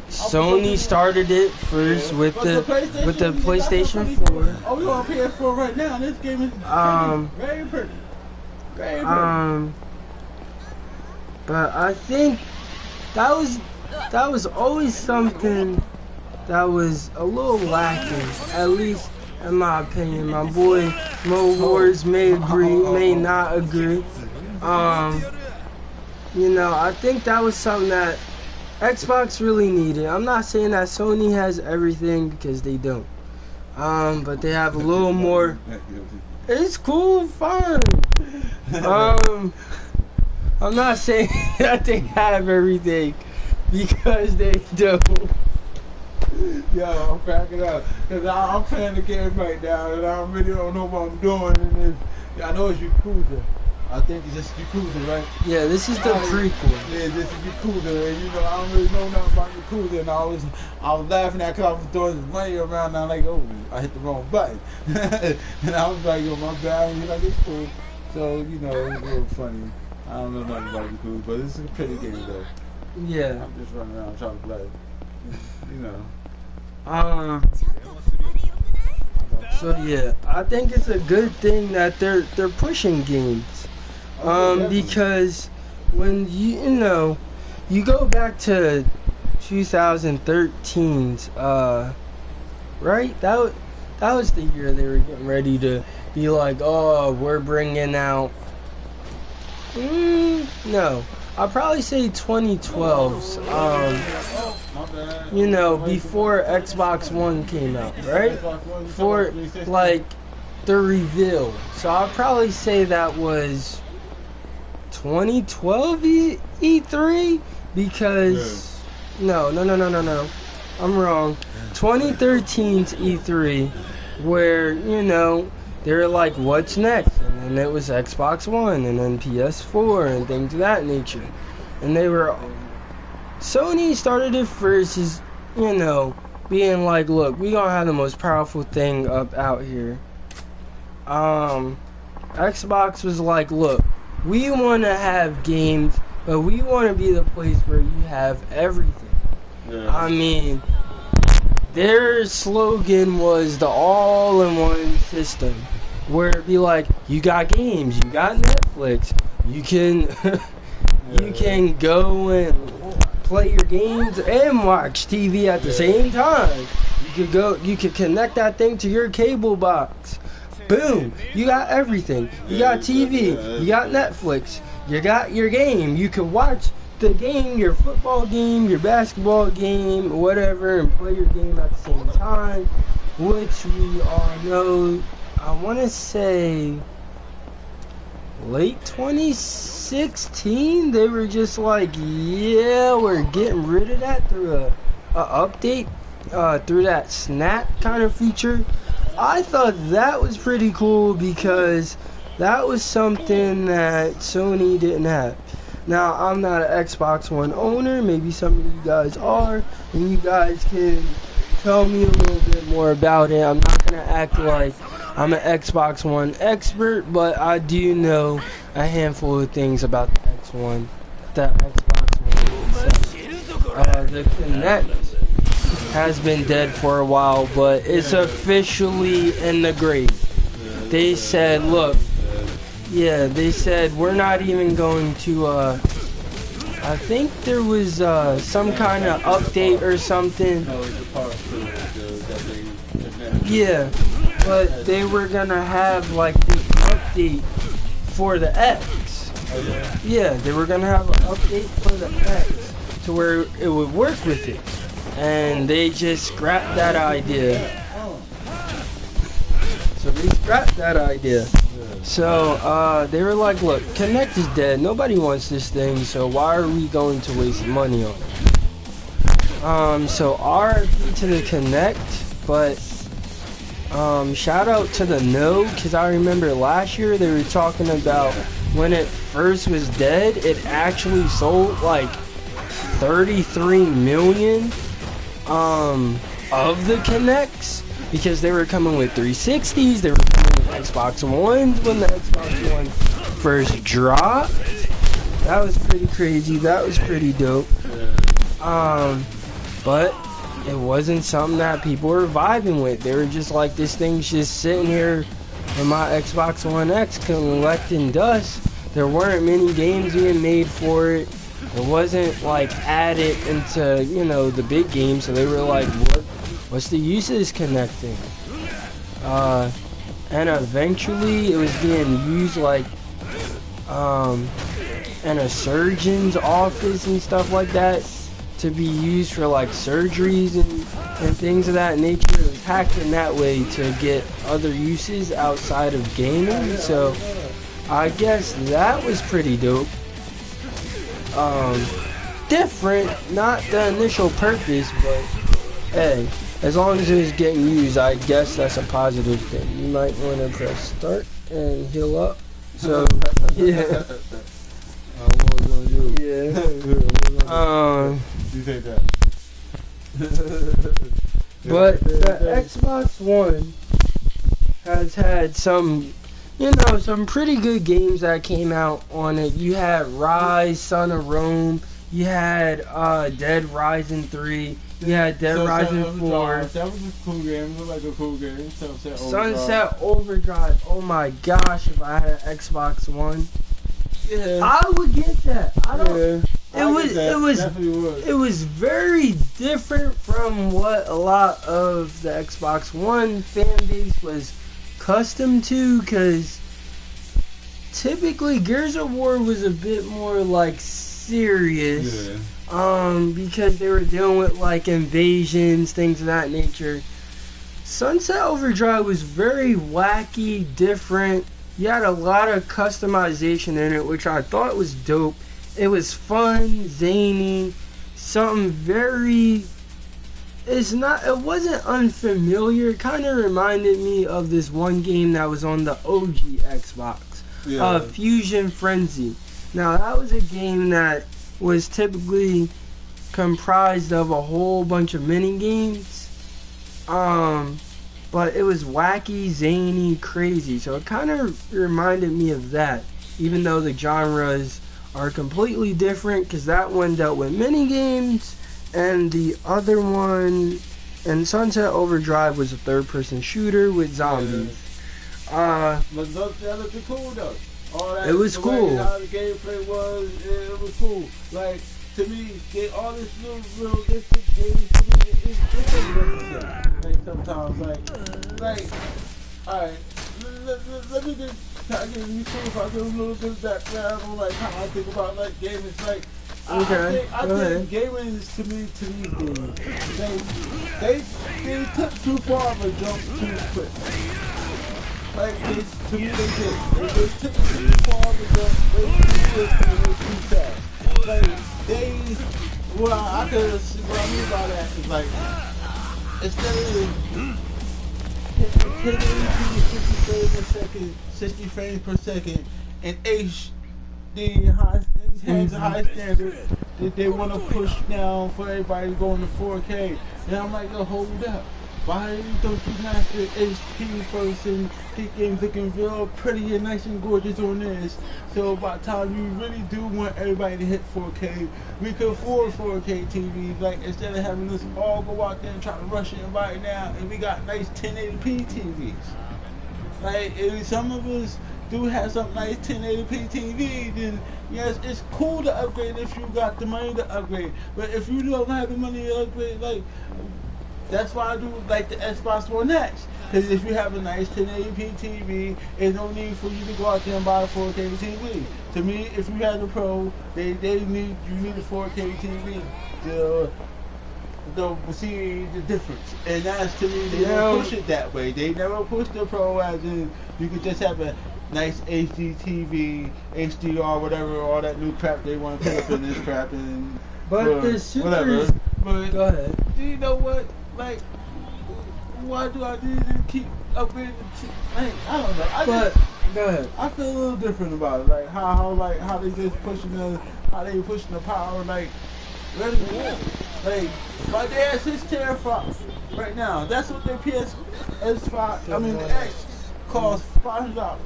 Sony started it first with the PlayStation 4. Oh, we on PS4 right now. This game is very pretty. But I think that was always something that was a little lacking, at least in my opinion. My boy Mo Wars may agree, may not agree. You know, I think that was something that Xbox really needed. I'm not saying that Sony has everything, because they don't. But they have a little more. It's cool, fun. I'm not saying that they have everything, because they don't. Yo, I'm cracking up. Because I'm playing the game right now, and I really don't know what I'm doing. And I know it's Yakuza. I think it's just Yakuza, right? Yeah, this is the prequel. Yeah, this is Yakuza. And, you know, I don't really know nothing about Yakuza. And I was laughing at because I was throwing this money around, and I'm like, oh, I hit the wrong button. And I was like, yo, my bad. And he's like, it's cool. So, you know, it was a little funny. I don't know nothing about Yakuza, but this is a pretty game, though. Yeah. I'm just running around trying to play. You know. So yeah, I think it's a good thing that they're pushing games. Because when you know, you go back to 2013's right? That was the year they were getting ready to be like, oh, we're bringing out no. I'll probably say 2012's, you know, before Xbox One came out, right? For, like, the reveal. So I'll probably say that was 2012 E3? Because, no. I'm wrong. 2013's E3, where, you know, they were like, what's next? And then it was Xbox One, and then PS4, and things of that nature. And they were... Sony started it first as, you know, being like, look, we gonna have the most powerful thing up out here. Xbox was like, look, we want to have games, but we want to be the place where you have everything. Yeah. I mean, their slogan was the all-in-one system, where it'd be like, you got games, you got Netflix, you can you can go and play your games and watch TV at the same time. You could connect that thing to your cable box. Boom, you got everything. You got TV, you got Netflix, you got your game. You can watch the game, your football game, your basketball game, whatever, and play your game at the same time, which we all know, I want to say late 2016, they were just like, yeah, we're getting rid of that through a update, through that snap kind of feature. I thought that was pretty cool because that was something that Sony didn't have. Now, I'm not an Xbox One owner. Maybe some of you guys are, and you guys can tell me a little bit more about it. I'm not going to act like I'm an Xbox One expert, but I do know a handful of things about the Xbox One. The Kinect has been dead for a while, but it's officially in the grave. They said, look, yeah, they said we're not even going to, I think there was some kind of update or something. Yeah, but they were gonna have like this update for the X. Yeah, they were gonna have an update for the X to where it would work with it. And they just scrapped that idea. So they scrapped that idea. So they were like, look, Kinect is dead. Nobody wants this thing, so why are we going to waste money on it? So RIP to the Kinect, but shout out to the No, because I remember last year they were talking about when it first was dead, it actually sold like 33 million of the Kinects, because they were coming with 360s, they were coming with Xbox Ones when the Xbox One first dropped. That was pretty crazy, that was pretty dope. But it wasn't something that people were vibing with. They were just like, this thing's just sitting here in my Xbox One X collecting dust. there weren't many games being made for it. It wasn't like added into, you know, the big games, so they were like, what's the use of this connecting? And eventually it was being used like in a surgeon's office and stuff like that, to be used for like surgeries and things of that nature. It was hacked in that way to get other uses outside of gaming, so I guess that was pretty dope. Different, not the initial purpose, but hey, as long as it's getting used, I guess that's a positive thing. You might want to press start and heal up. So, yeah. What was gonna do? Yeah. You take that. But the Xbox One has had some, you know, some pretty good games that came out on it. You had Rise, Son of Rome. You had Dead Rising 3. You had Dead Rising 4. That was a cool game. It was like a cool game. Sunset Overdrive. Oh my gosh, if I had an Xbox One, yeah, I would get that. I don't. Yeah, It was very different from what a lot of the Xbox One fan base was accustomed to, because typically Gears of War was a bit more like serious. Yeah. Because they were dealing with like invasions, things of that nature. Sunset Overdrive was very wacky, different. You had a lot of customization in it, which I thought was dope. It was fun, zany, something very... It wasn't unfamiliar. It kind of reminded me of this one game that was on the OG Xbox. Yeah. Fusion Frenzy. Now, that was a game that was typically comprised of a whole bunch of mini games. But it was wacky, zany, crazy. So it kind of reminded me of that, even though the genres are completely different, because that one dealt with mini games, and the other one, and Sunset Overdrive, was a third-person shooter with zombies. But that looked cool though. All that, it was cool. How the gameplay was, it was cool. Like, to me, all this little realistic games, to me, it's different. Like, sometimes, alright, let me just try to give you if I give a little bit of background on, like, how I think about, like, gaming. It's like, I think gaming is, to me, to these days, they took too far of a jump too quick. Like, to me, they did. They took too far of a jump way too quick and way too fast. Like, what I mean by that is, like, instead of 60 frames per second, and HD high standard that they want to push down for everybody to go into 4K. And I'm like, yo, hold up. Why don't you master HP first and get games looking real pretty and nice and gorgeous on this? So by the time you really do want everybody to hit 4K, we can afford 4K TVs. Like, instead of having us all go out there and try to rush it right now, and we got nice 1080p TVs. Like, if some of us do have some nice 1080p TV, then yes, it's cool to upgrade if you got the money to upgrade. But if you don't have the money to upgrade, like, that's why I do like the Xbox One X. Because if you have a nice 1080p TV, there's no need for you to go out there and buy a 4K TV. To me, if you have the Pro, you need a 4K TV to see the difference. And that's, to me, they don't push it that way. They never push the Pro as in you could just have a nice HD TV, HDR, whatever, all that new crap they want to put up in this crap. But the super... Whatever. But go ahead. Do you know what? Like, why do I need to keep upgrading? Like, I don't know. Go ahead. I feel a little different about it. Like how they just pushing the power. Like, let it go. Like they have 6 teraflops right now. That's what their PS5. I mean the X costs $500.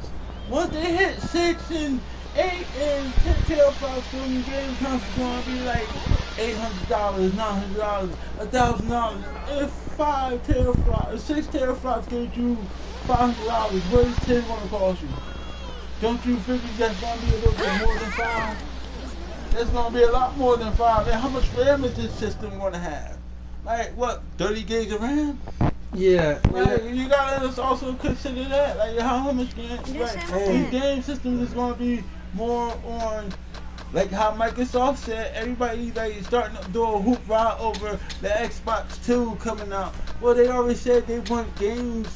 Once they hit 6 and 8 and 10 teraflops, then the game comes going to be like $800, $900, $1,000. If 6 teraflops gives you $500, what is 10 going to cost you? don't you figure that's gonna be a little bit more than 5? There's gonna be a lot more than 5. And how much RAM is this system gonna have? Like what? 30 gigs of RAM? Yeah. Like, you gotta also consider that. Like how much game? Like these game systems is gonna be more on. Like how Microsoft said, everybody like starting to do a hoop ride over the Xbox 2 coming out. Well, they already said they want games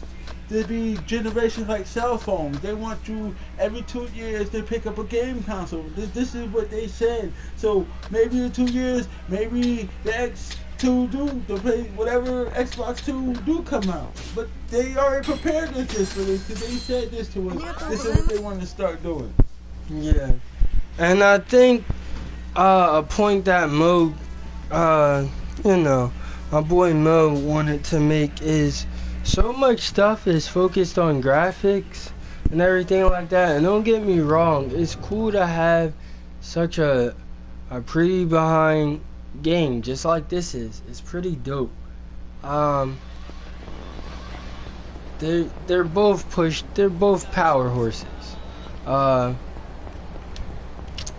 to be generations like cell phones. They want you every 2 years to pick up a game console. This is what they said. So maybe in 2 years, maybe the X2 the play whatever Xbox 2 do come out. But they already prepared this for this because they said this to us. This is what they want to start doing. Yeah. And I think a point that Mo, my boy Mo wanted to make is so much stuff is focused on graphics and everything like that. And don't get me wrong, it's cool to have such a pretty behind game, just like this is. It's pretty dope. They're both power horses.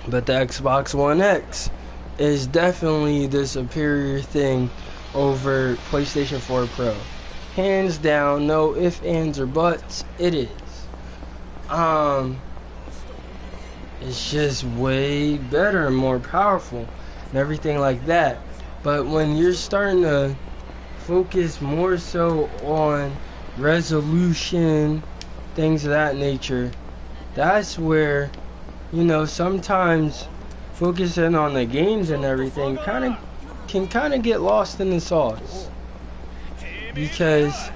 But the Xbox One X is definitely the superior thing over PlayStation 4 Pro. Hands down, no ifs, ands, or buts, it is. It's just way better and more powerful and everything like that. But when you're starting to focus more so on resolution, things of that nature, that's where sometimes focusing on the games and everything can get lost in the sauce, because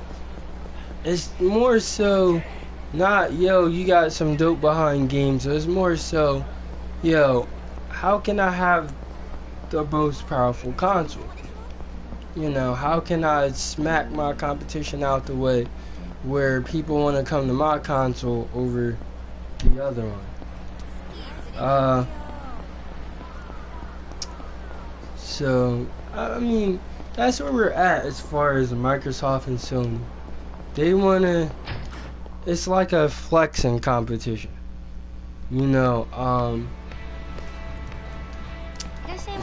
it's more so not you got some dope behind games. It's more so how can I have the most powerful console? How can I smack my competition out the way where people want to come to my console over the other one? So I mean, that's where we're at as far as Microsoft and Sony. They wanna, it's like a flexing competition.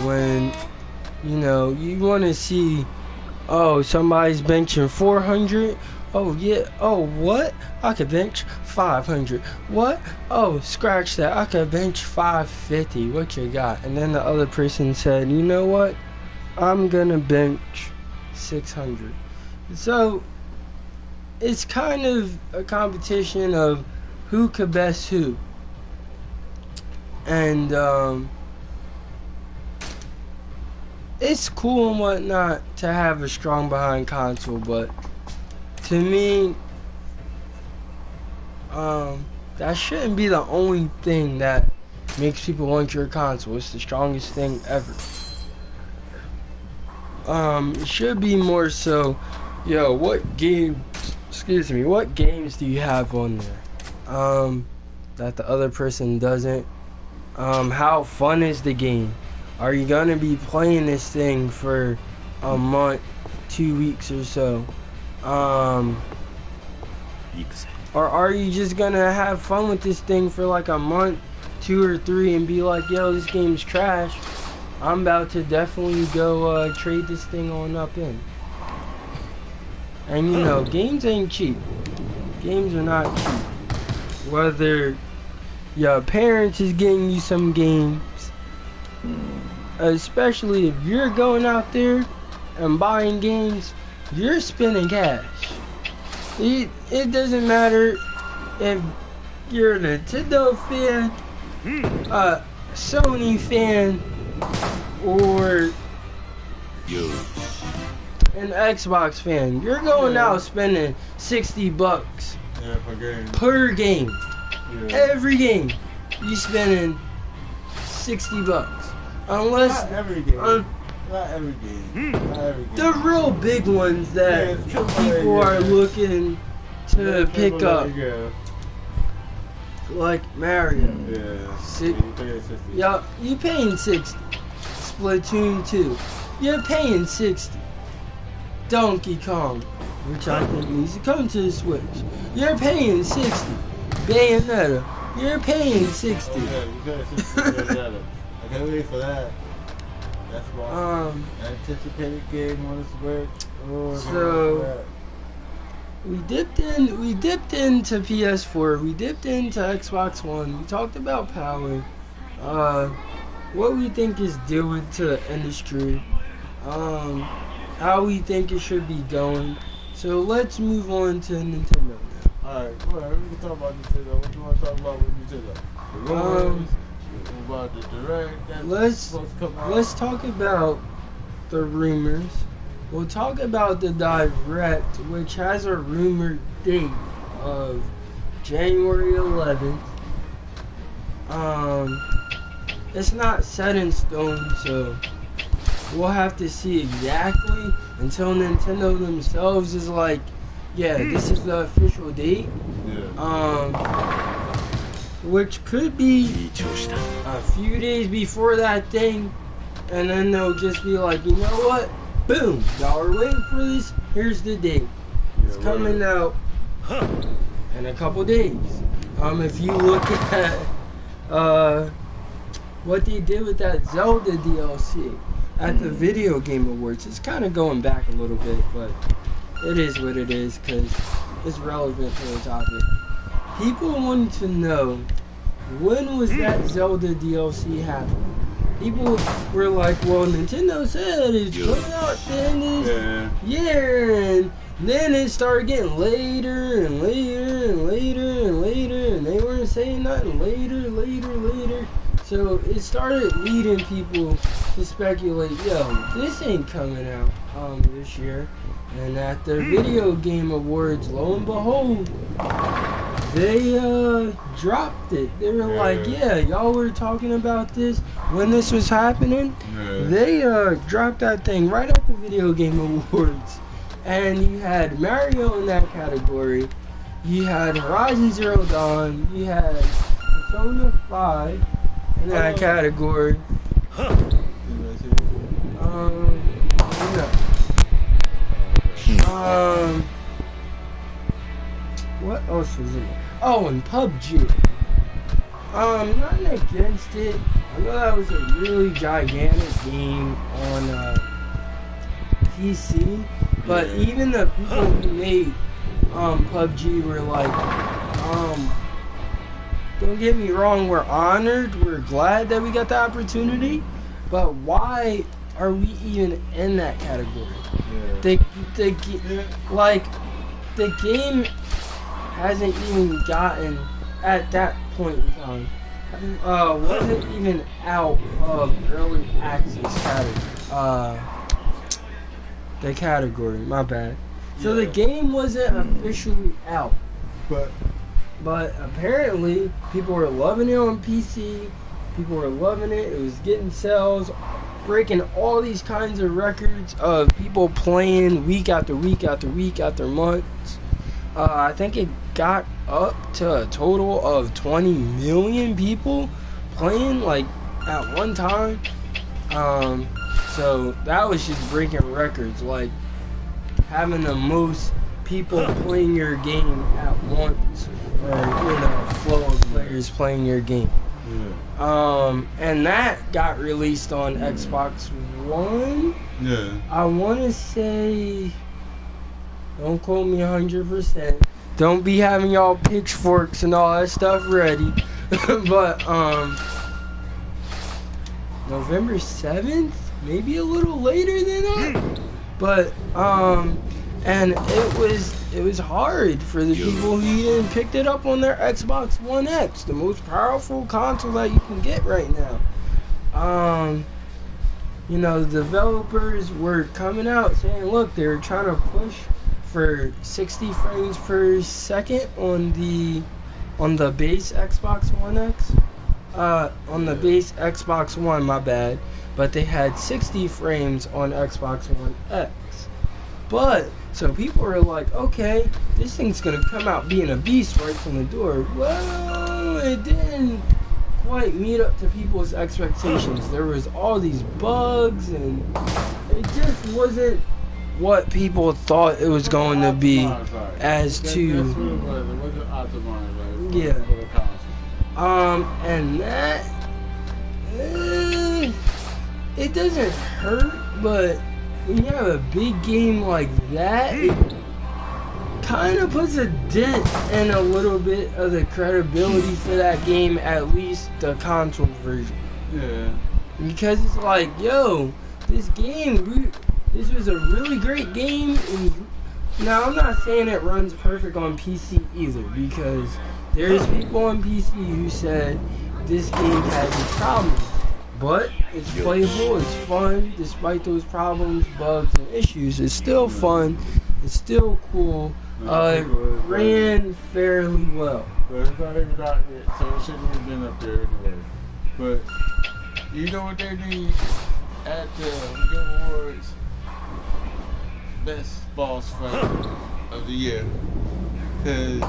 When you wanna see, oh, somebody's benching 400. Oh yeah. Oh what? I could bench 500. What? Oh, scratch that. I could bench 550. What you got? And then the other person said, you know what? I'm gonna bench 600. So it's kind of a competition of who could best who. And it's cool and whatnot to have a strong behind console, but to me, that shouldn't be the only thing that makes people want your console. It's the strongest thing ever. It should be more so, what games do you have on there? That the other person doesn't? How fun is the game? Are you gonna be playing this thing for a month, 2 weeks or so? Or are you just gonna have fun with this thing for like a month, 2 or 3, and be like, yo, this game's trash, I'm about to definitely go trade this thing on up in. And games ain't cheap. Games are not cheap. Whether your parents is getting you some games, especially if you're going out there and buying games, you're spending cash. It doesn't matter if you're a Nintendo fan, a Sony fan, or an Xbox fan. You're going out spending $60 per game. Yeah. Every game you spending $60. Unless not every game. Not every game. Not every game. The real big ones that people are looking to pick up. Like Mario. Yeah. You paying 60. Splatoon 2. You're paying 60. Donkey Kong, which I think needs to come to the Switch. You're paying 60. Bayonetta, You're paying 60. Yeah, you got 60. I can't wait for that. That's why. Anticipated game on its way. Oh, so we dipped into PS4. We dipped into Xbox One. We talked about power. What we think is doing to the industry. How we think it should be going. So let's move on to Nintendo now. Alright, whatever. We can talk about Nintendo. What do you want to talk about with Nintendo? The rumors, about the direct that's supposed to come out. Let's talk about the rumors. We'll talk about the direct, which has a rumored date of January 11th. It's not set in stone, so we'll have to see exactly until Nintendo themselves is like, yeah, this is the official date. Which could be a few days before that thing, and then they'll just be like, you know what? Boom! Y'all are waiting for this. Here's the date. It's coming out in a couple days. If you look at what they did with that Zelda DLC at the Video Game Awards, it's kind of going back a little bit, but it is what it is because it's relevant to the topic. People wanted to know, when was that Zelda DLC happening? People were like, well, Nintendo said it's coming out at the end of this year, and then it started getting later and later and later and later, and they weren't saying nothing later. So it started leading people to speculate, yo, this ain't coming out this year. And at the Video Game Awards, lo and behold, they dropped it. They were like, yeah, y'all were talking about this when this was happening. They dropped that thing right at the Video Game Awards. And you had Mario in that category. You had Horizon Zero Dawn. You had Persona 5 in that category. What else was in it? Oh, and PUBG. Nothing against it. I know that was a really gigantic game on PC, but even the people who made PUBG were like, don't get me wrong, we're honored, we're glad that we got the opportunity, but why are we even in that category? The game hasn't even gotten, at that point in time, wasn't even out of early access category, my bad. So the game wasn't officially out. But apparently, people were loving it on PC. People were loving it. It was getting sales, breaking all these kinds of records of people playing week after week after week after months. I think it got up to a total of 20 million people playing, like, at one time. So that was just breaking records, like having the most people playing your game at once, or a flow of players playing your game. And that got released on Xbox One. I want to say, don't quote me 100%. Don't be having y'all pitchforks and all that stuff ready. But November 7th, maybe a little later than that. But and it was hard for the people who even picked it up on their Xbox One X, the most powerful console that you can get right now. The developers were coming out saying, look, they were trying to push for 60 frames per second on the base Xbox One X. On the base Xbox One, my bad. But they had 60 frames on Xbox One X. But, so people are like, okay, this thing's gonna come out being a beast right from the door. Well, it didn't quite meet up to people's expectations. There was all these bugs, and it just wasn't what people thought it was going to be. As to, And that, it doesn't hurt, but when you have a big game like that, it kind of puts a dent in a little bit of the credibility for that game, at least the console version. Yeah. Because it's like, yo, this game, this was a really great game. And now, I'm not saying it runs perfect on PC either, because there's people on PC who said this game has its problems. But it's playable, it's fun, despite those problems, bugs, and issues. It's still fun, it's still cool. It ran fairly well. But it's not even out yet, so it shouldn't have been up there anyway. But you know what they need at the Game Awards? Best boss fight of the year. Cause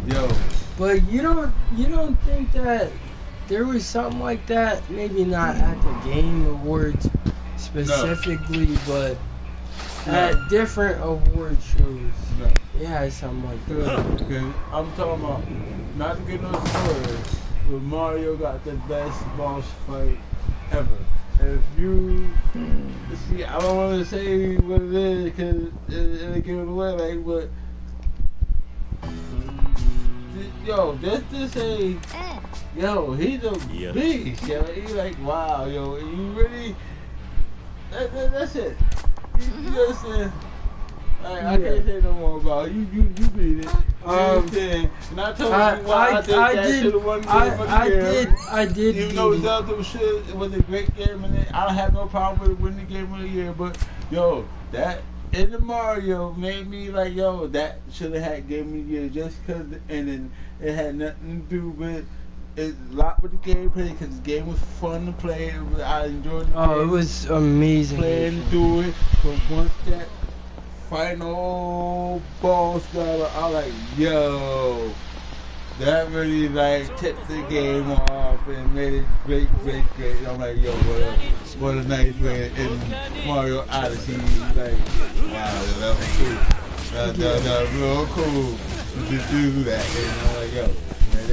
yo. But you don't think that there was something like that? Maybe not at the Game Awards specifically, but at different award shows. No. It has something like that. Cause I'm talking about, not to get no spoilers, but Mario got the best boss fight ever. If you see, I don't want to say what it is because it'll give it away, like, but yo, just to say, yo, he's a beast, yo. He's like, wow, yo, you really, that's it. You understand? Like, I can't say no more about it. You beat it. And I told you why I think that should have won the game of the year. I did. Even though Zelda was a great game, and I don't have no problem with winning the game of the year. But yo, that in the Mario made me like, yo, that should have had game of the year just because. And then it had nothing to do with. It's a lot with the gameplay because the game was fun to play. I enjoyed the game. It was amazing. Playing through it, but once that final boss battle, I was like, yo, that really like tipped the game off and made it great. I'm like, yo, what a nice way in Mario Odyssey. Like, wow, that was cool. That was real cool to do that. And I'm like, yo, man,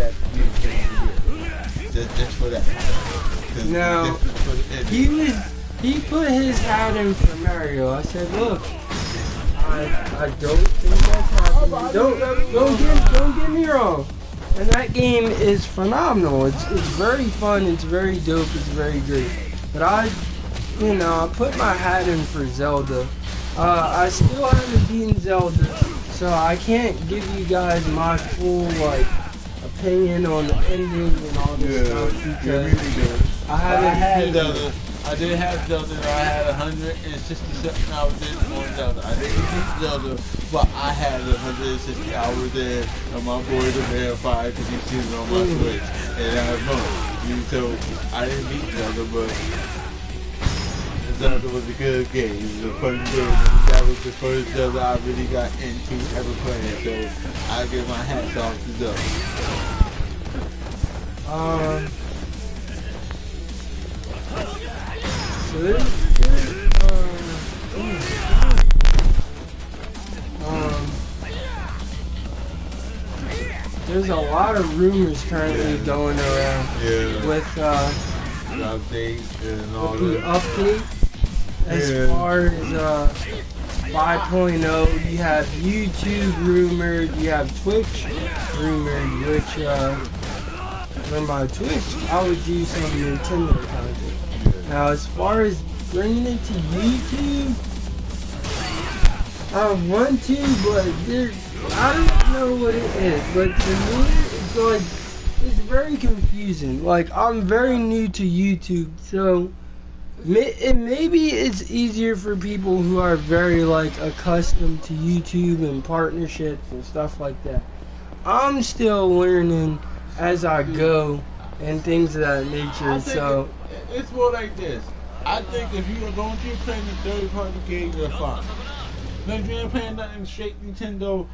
that's just for that. Now, he put his hat in for Mario. I said, look, I don't think that's happening. Don't get me wrong. And that game is phenomenal. It's very fun. It's very dope. It's very great. But I put my hat in for Zelda. I still haven't beaten Zelda, so I can't give you guys my full opinion on the endings and all this stuff because I haven't beaten Zelda. I did have Zelda, and I had 160-something hours in on Zelda. I didn't beat Zelda, but I had 160 hours in, and my boys are verified because he's seen it on my Switch, and I know. So I didn't beat Zelda, but Zelda was a good game. It was a fun game. That was the first Zelda I really got into ever playing, so I give my hats off to Zelda. There's a lot of rumors currently going around with the update and all the update. As far as 5.0, you have YouTube rumored, you have Twitch rumored, which for my Twitch, I would use some Nintendo content. Now, as far as bringing it to YouTube, I want to, but I don't know what it is. But to me, it's very confusing. Like, I'm very new to YouTube, so maybe it's easier for people who are very accustomed to YouTube and partnerships and stuff like that. I'm still learning as I go and things of that nature. So it's more like this. I think if you're going to play the third-party game, you're fine. Now, if you ain't playing nothing straight Nintendo,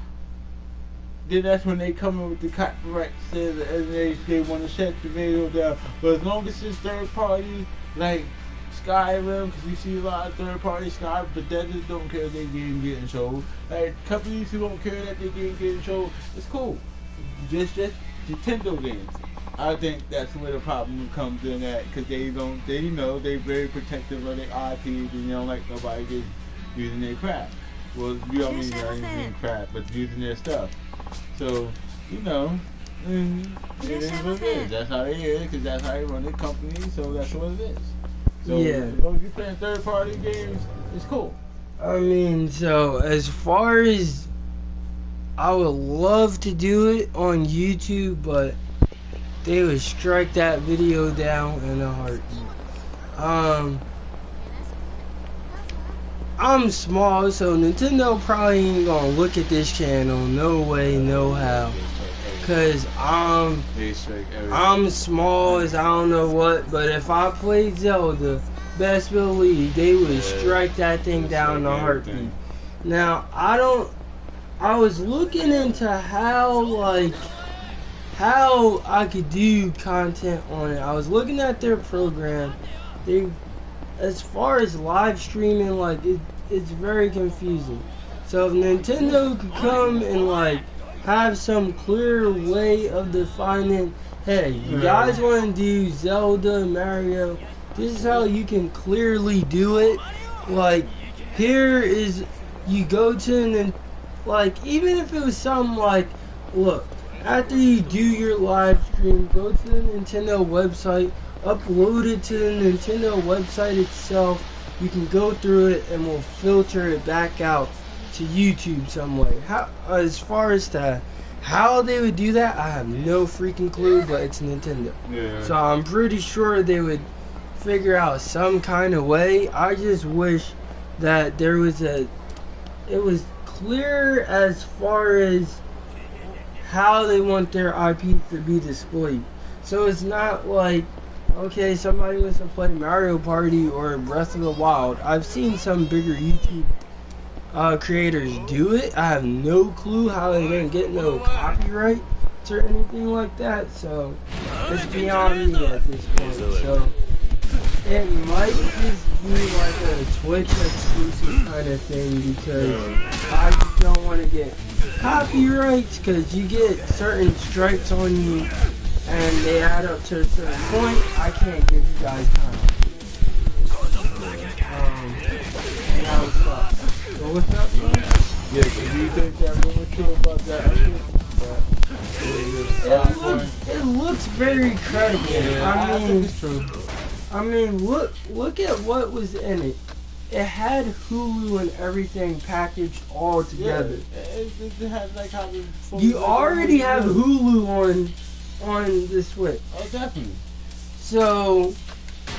then that's when they come in with the copyright says and they want to shut the video down. But as long as it's third-party, like Skyrim, because you see a lot of third-party Skyrim, but that just don't care if their game getting sold. Like companies who don't care that their game getting sold, it's cool. Just Nintendo games. I think that's where the problem comes in at, because they very protective of their IPs, and they don't like nobody just using their crap. Well, you don't mean not using crap, but using their stuff. So, and it is what it is. That's how it is, because that's how they run their company, so that's what it is. So, yeah. as long as you're playing third-party games, it's cool. I mean, so as far as I would love to do it on YouTube, but they would strike that video down in a heartbeat. I'm small, so Nintendo probably ain't gonna look at this channel. No way, no how. Cause I'm small as I don't know what, but if I played Zelda, best believe they would strike that thing down in a heartbeat. Now, I was looking into how I could do content on it. I was looking at their program. As far as live streaming, it's very confusing. So if Nintendo could come and have some clear way of defining, hey, you guys want to do Zelda, Mario, this is how you can clearly do it. Here is, you go to, even if it was something look, after you do your live stream, go to the Nintendo website, upload it to the Nintendo website itself. You can go through it and we'll filter it back out to YouTube some way. As far as how they would do that, I have no freaking clue, but it's Nintendo. Yeah. So I'm pretty sure they would figure out some kind of way. I just wish that it was clear as far as how they want their IPs to be displayed. So it's not okay, somebody wants to play Mario Party or Breath of the Wild. I've seen some bigger YouTube creators do it. I have no clue how they didn't get no copyright or anything like that. So it's beyond me at this point. So it might just be a Twitch exclusive kind of thing, because I just don't want to get copyrights, because you get certain strikes on you and they add up to a certain point. I can't give you guys time. So what's up, man? Yeah, do you think that woman true about that? It looks very credible. Yeah, I think it's true. I mean, look at what was in it. It had Hulu and everything packaged all together. Yeah, it had how you already have Hulu on the Switch. Oh, definitely. So,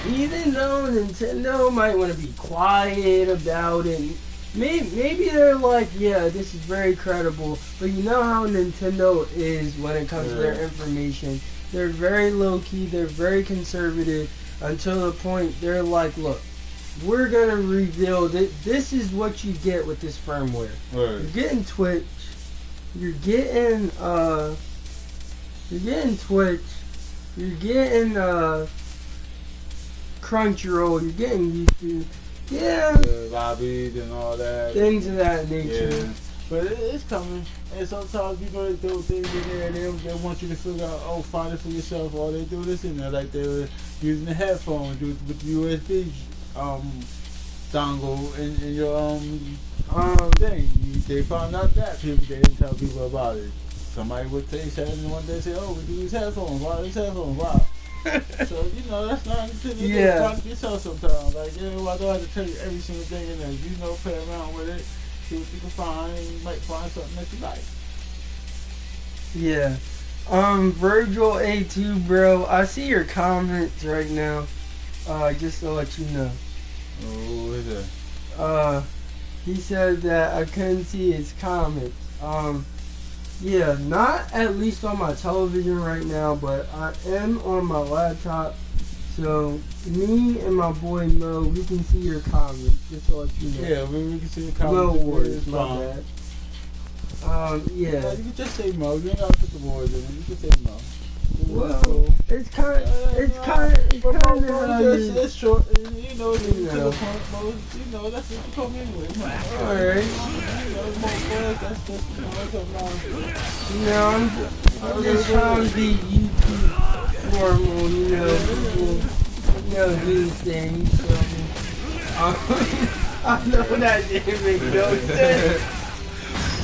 even though Nintendo might want to be quiet about it, maybe they're yeah, this is very credible, but you know how Nintendo is when it comes to their information. They're very low-key, they're very conservative, until the point they're look, we're going to reveal that this is what you get with this firmware. Right. You're getting Twitch, you're getting Twitch, you're getting Crunchyroll, you're getting YouTube. Yeah. Lobbies and all that. Things of that nature. Yeah. But it's coming. And sometimes they do things in there and they want you to figure out, find it for yourself. Or they do this in there, they were using the headphones with the USB dongle in your thing. They found out that they didn't tell people about it. Somebody would say, and one day say, we do these headphones. Why these headphones? Why? So, that's not until you find it yourself sometimes. I don't have to tell you every single thing in there. Play around with it, see what you can find, and you might find something that you like. Yeah. Virgil A2, bro, I see your comments right now. Just to let you know. Oh, what is that? He said that I couldn't see his comments. Yeah, not at least on my television right now, but I am on my laptop. So, me and my boy Mo, we can see your comments, just to let you know. Yeah, we can see your comments. Mo words, my bad. Yeah. You can just say Mo. You don't have to put the words in it. You can say Mo. Well, it's kind of it's short. To the point, Mo. That's what you call me anyway. Alright. That's just, I'm just trying to be YouTube normal, you know, people, you know, do things. So, I know that didn't make no sense,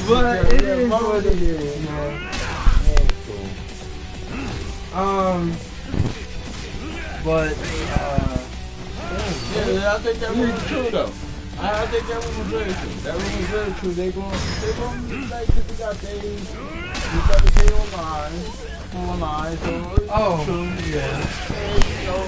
but it is what it is, man. But yeah, I think that room was true though. I think that room was very true. That room was very true. They going like if we got days, we got to pay online, so true. yeah. And, you know,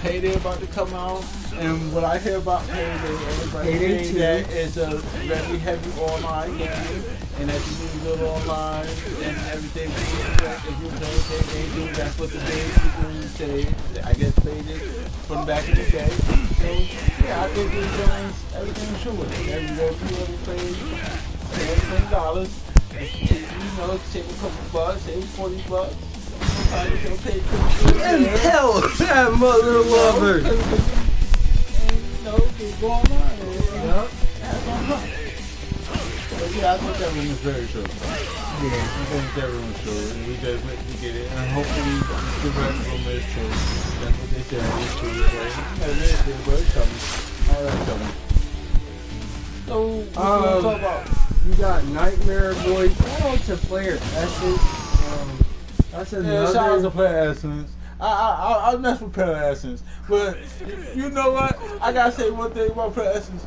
payday about to come out, and what I hear about payday, everybody saying that it's a very heavy online game, and that you need a little online and everything. If you play payday, that's what the big people say. I guess payday from back in the day. So yeah, I think we're doing everything true with it. Every people pay $10, you know, save a couple bucks, save $40. And hell, that mother lover. And, you know, go online. But yeah, I think that room is very true. Yeah, I think that room is true. And we get it. And hopefully the rest of them is true. That's what they said. It's true. Right? It is true, but it's coming. All right, coming. So, what you want to talk about? You got Nightmare Boy. Shout out to Player Essence. That's another. Yeah, shout out to Player Essence. I mess with Player Essence, but you know what? I gotta say one thing about Player Essence.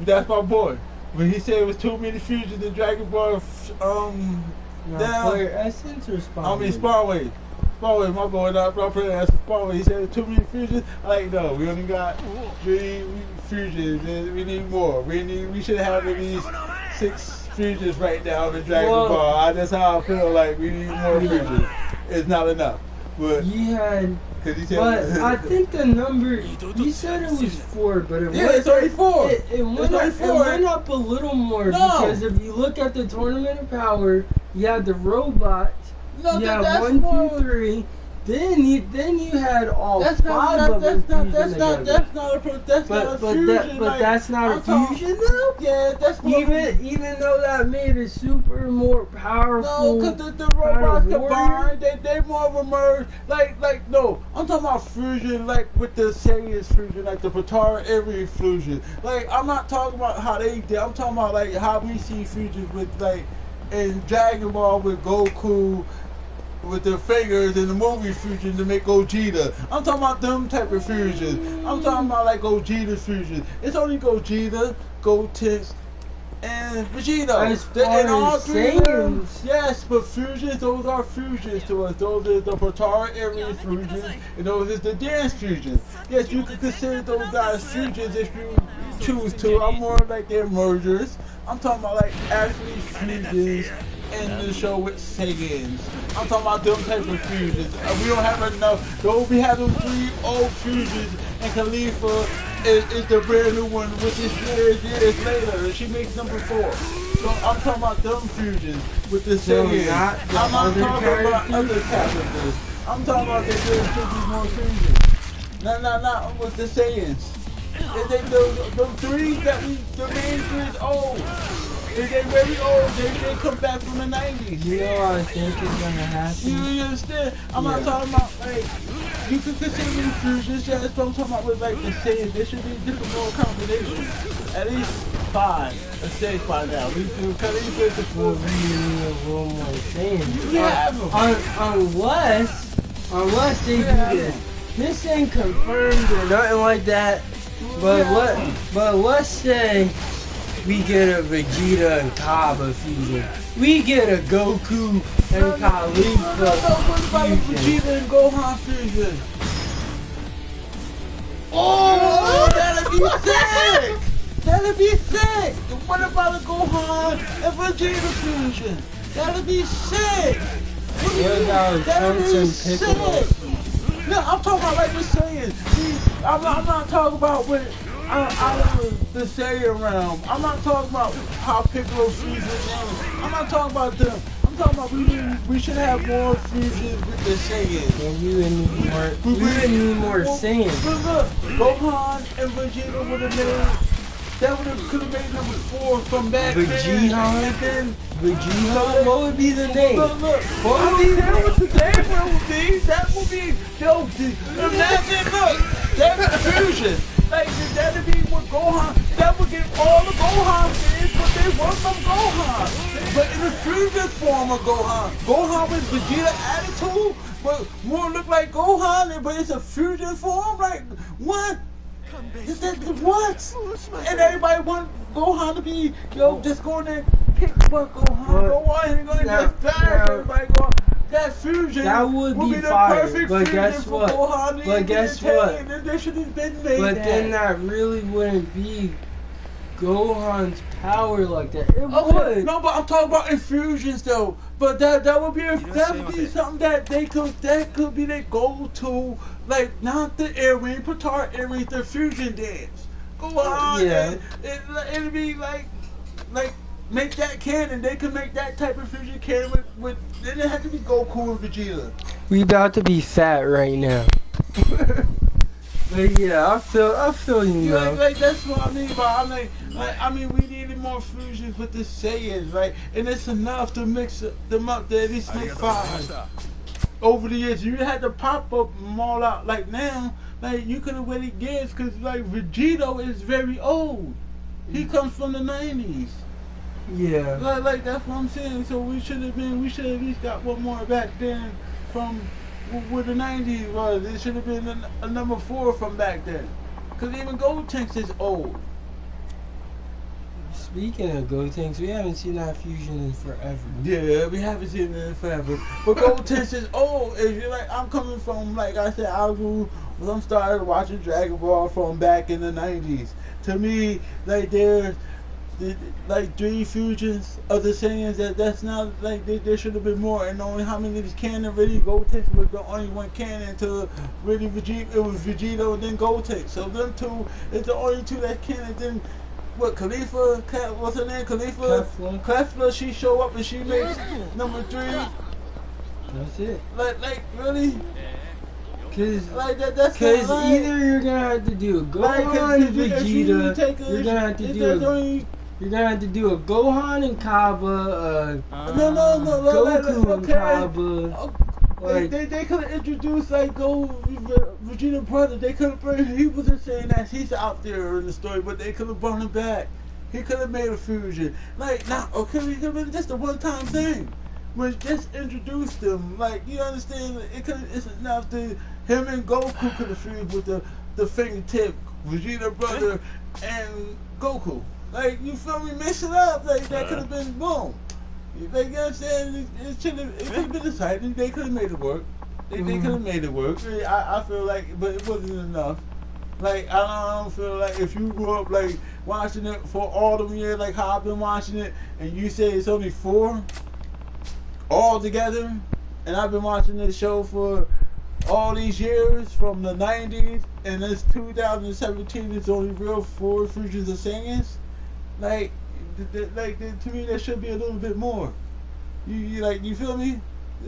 That's my boy. When he said it was too many fusions in Dragonball, down. Player Essence or Spyway? I mean Spyway. Spyway, my boy, not Player Essence. Spyway. He said too many fusions. I like no. We only got 3 fusions. We need more. We should have at least 6. Fusions right now in Dragon Ball. That's how I feel like we need more fusions. It's not enough. But you had. But I think the number you said it was 4, but it's only 4. It went up a little more because if you look at the Tournament of Power, you had the robots. No, you had 1, 2, 3. Then you had all 5 of them. That's not a fusion. But that's not a fusion though. Yeah, that's even though that made it super more powerful. No, because the robots combined, they more of a merge. Like no, I'm talking about fusion, like with the Saiyans fusion, like the Potara Eri fusion. Like I'm not talking about how they did. I'm talking about like how we see fusions with like in Dragon Ball with Goku. With their fingers in the movie fusion to make Gogeta. I'm talking about them type of fusions. I'm talking about like Gogeta fusion. It's only Gogeta, Gotenks, and Vegeta. And all 3 of them, yes, but fusions, those are fusions to us. Those are the Potara Eri fusions, and those is the dance fusions. Yes, you can consider those guys fusions if you choose to. I'm more like they're mergers. I'm talking about like actually fusions in the show with Saiyans. I'm talking about them type of fusions. We don't have enough. Though we have them 3 old fusions, and Khalifa is the brand new one, which is years later. She makes number 4. So I'm talking about them fusions with the Saiyans. I'm not talking about other characters. I'm talking about there should be more fusions. Not with the Saiyans. The 3 the main 3 is old. They very old. They come back from the 90s. You know what I think is gonna happen? You understand? I'm not talking about like you can consider them fusions. Yeah, that's what I'm talking about with like the Saiyans. There should be different more combinations. At least 5. Let's say 5 now. We do cut these with the 4. We need a little more Saiyans. You have them. Unless they do this. This ain't confirmed or nothing like that. But let's say we get a Vegeta and Kaba fusion. We get a Goku and Khalifa What about Vegeta and Gohan fusion? Oh, that'd be sick! That'd be sick! What about a Gohan and Vegeta fusion? That'd be sick! That'd be sick! No, I'm talking about like the Saiyans. I'm not talking about what out of the Saiyan realm. I'm not talking about how Piccolo fuses names. I'm not talking about them. I'm talking about we should have more fusions with the Saiyans. And you would need more Saiyans. Look, Gohan and Vegeta would have made That would have could have made number 4 from back then. Vegeta? And then Vegeta? What would be the name? Look, What I would be don't care what the the name would be. That would be dope. Imagine, look, that's fusion. Like that would be what Gohan. That would give all the Gohan fans what they want from Gohan. But in the fusion form of Gohan, Gohan with Vegeta attitude, but more look like Gohan, but it's a fusion form. Like what? Is that what? And everybody want Gohan to be, yo, just go in there and kick butt Gohan. Go on and go just dash everybody going. That fusion that would be the fire, perfect but fusion guess for what? Gohan. But guess what? They should have been made But that. then that really wouldn't be Gohan's power like that. It Okay, would. no, but I'm talking about infusions though. But that would be something that could be their go-to, like not the earring, Patar earrings, the fusion dance. Go on, Yeah. It'd be like make that canon. They could make that type of fusion canon with then it had to be Goku and Vegeta. We about to be fat right now. But yeah, I feel you know. Like that's what I mean. But I mean, we needed more fusions with the Saiyans, right? And it's enough to mix them up to at least make 5. Over the years, you had to pop up them all out. Like now, like you could have really guessed because like Vegito is very old. He comes from the 90s. Yeah. Like that's what I'm saying. So we should at least got one more back then from where the 90s was. It should have been a number 4 from back then. Because even Gotenks is old. Speaking of Gotenks, we haven't seen that fusion in forever. Yeah, we haven't seen it in forever. But Gotenks is old. If you're like, I'm coming from, like I said, I'm started watching Dragon Ball from back in the 90s. To me, like there's like 3 fusions of the Saiyans that's not like there should have been more, and only how many of these canon really Gotenks was the only one canon to really Vegeta. It was Vegito and then Gotenks. So them 2 is the only 2 that canon. Then what Khalifa? What's her name? Khalifa. Kefla. She show up and she makes number 3. That's it. Like really. Cause, like that's cause like, either you're gonna have to do a Gohan and Vegeta, you're gonna have to do you're gonna have to do a Gohan and Kaba, Goku and Kaba. Like they could have introduced like Vegeta brother. They could have he wasn't saying that he's out there in the story, but they could have brought him back. He could have made a fusion. Like now, okay, it could have been just a one-time thing. When just introduced them, like you understand, it's enough to him and Goku could have fused with the fingertip, Vegeta brother and Goku. Like you feel me? Mix it up. Like that could have been boom. Like you understand? It could have been exciting. They could have made it work. They could have made it work. I feel like, but it wasn't enough. Like I don't feel like if you grew up like watching it for all them years, like how I've been watching it, and you say it's only 4 all together, and I've been watching this show for all these years from the 90s, and it's 2017. It's only real 4 fusions of Saiyans. Like to me, there should be a little bit more. You feel me?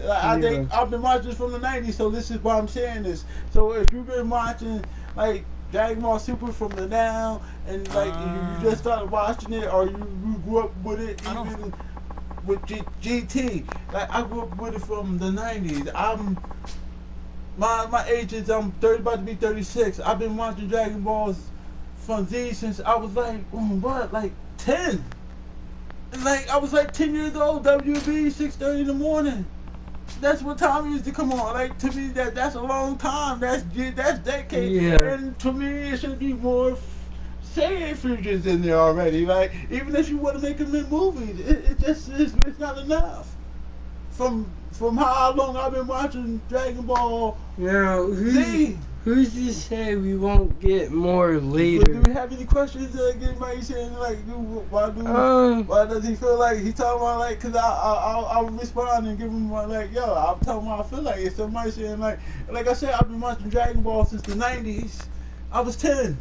I think I've been watching from the 90s, so this is why I'm saying this. So if you've been watching like Dragon Ball Super from the now, and like you just started watching it, or you grew up with it, even with GT, like I grew up with it from the 90s. My age is I'm about to be 36. I've been watching Dragon Balls from Z since I was like like 10. Like I was like 10 years old. WB 6:30 in the morning. That's what time used to come on. Like to me, that's a long time. That's decade. Yeah. And to me, it should be more Saiyan fusions in there already. Like even if you want to make them in movies, it's not enough. From how long I've been watching Dragon Ball Z. Who's to say we won't get more later? Do we have any questions? Anybody saying like, why does he feel like he talking about like? Cause I'll respond and give him like, yo, I'll tell him how I feel like. If somebody saying like I said, I've been watching Dragon Ball since the 90s. I was 10.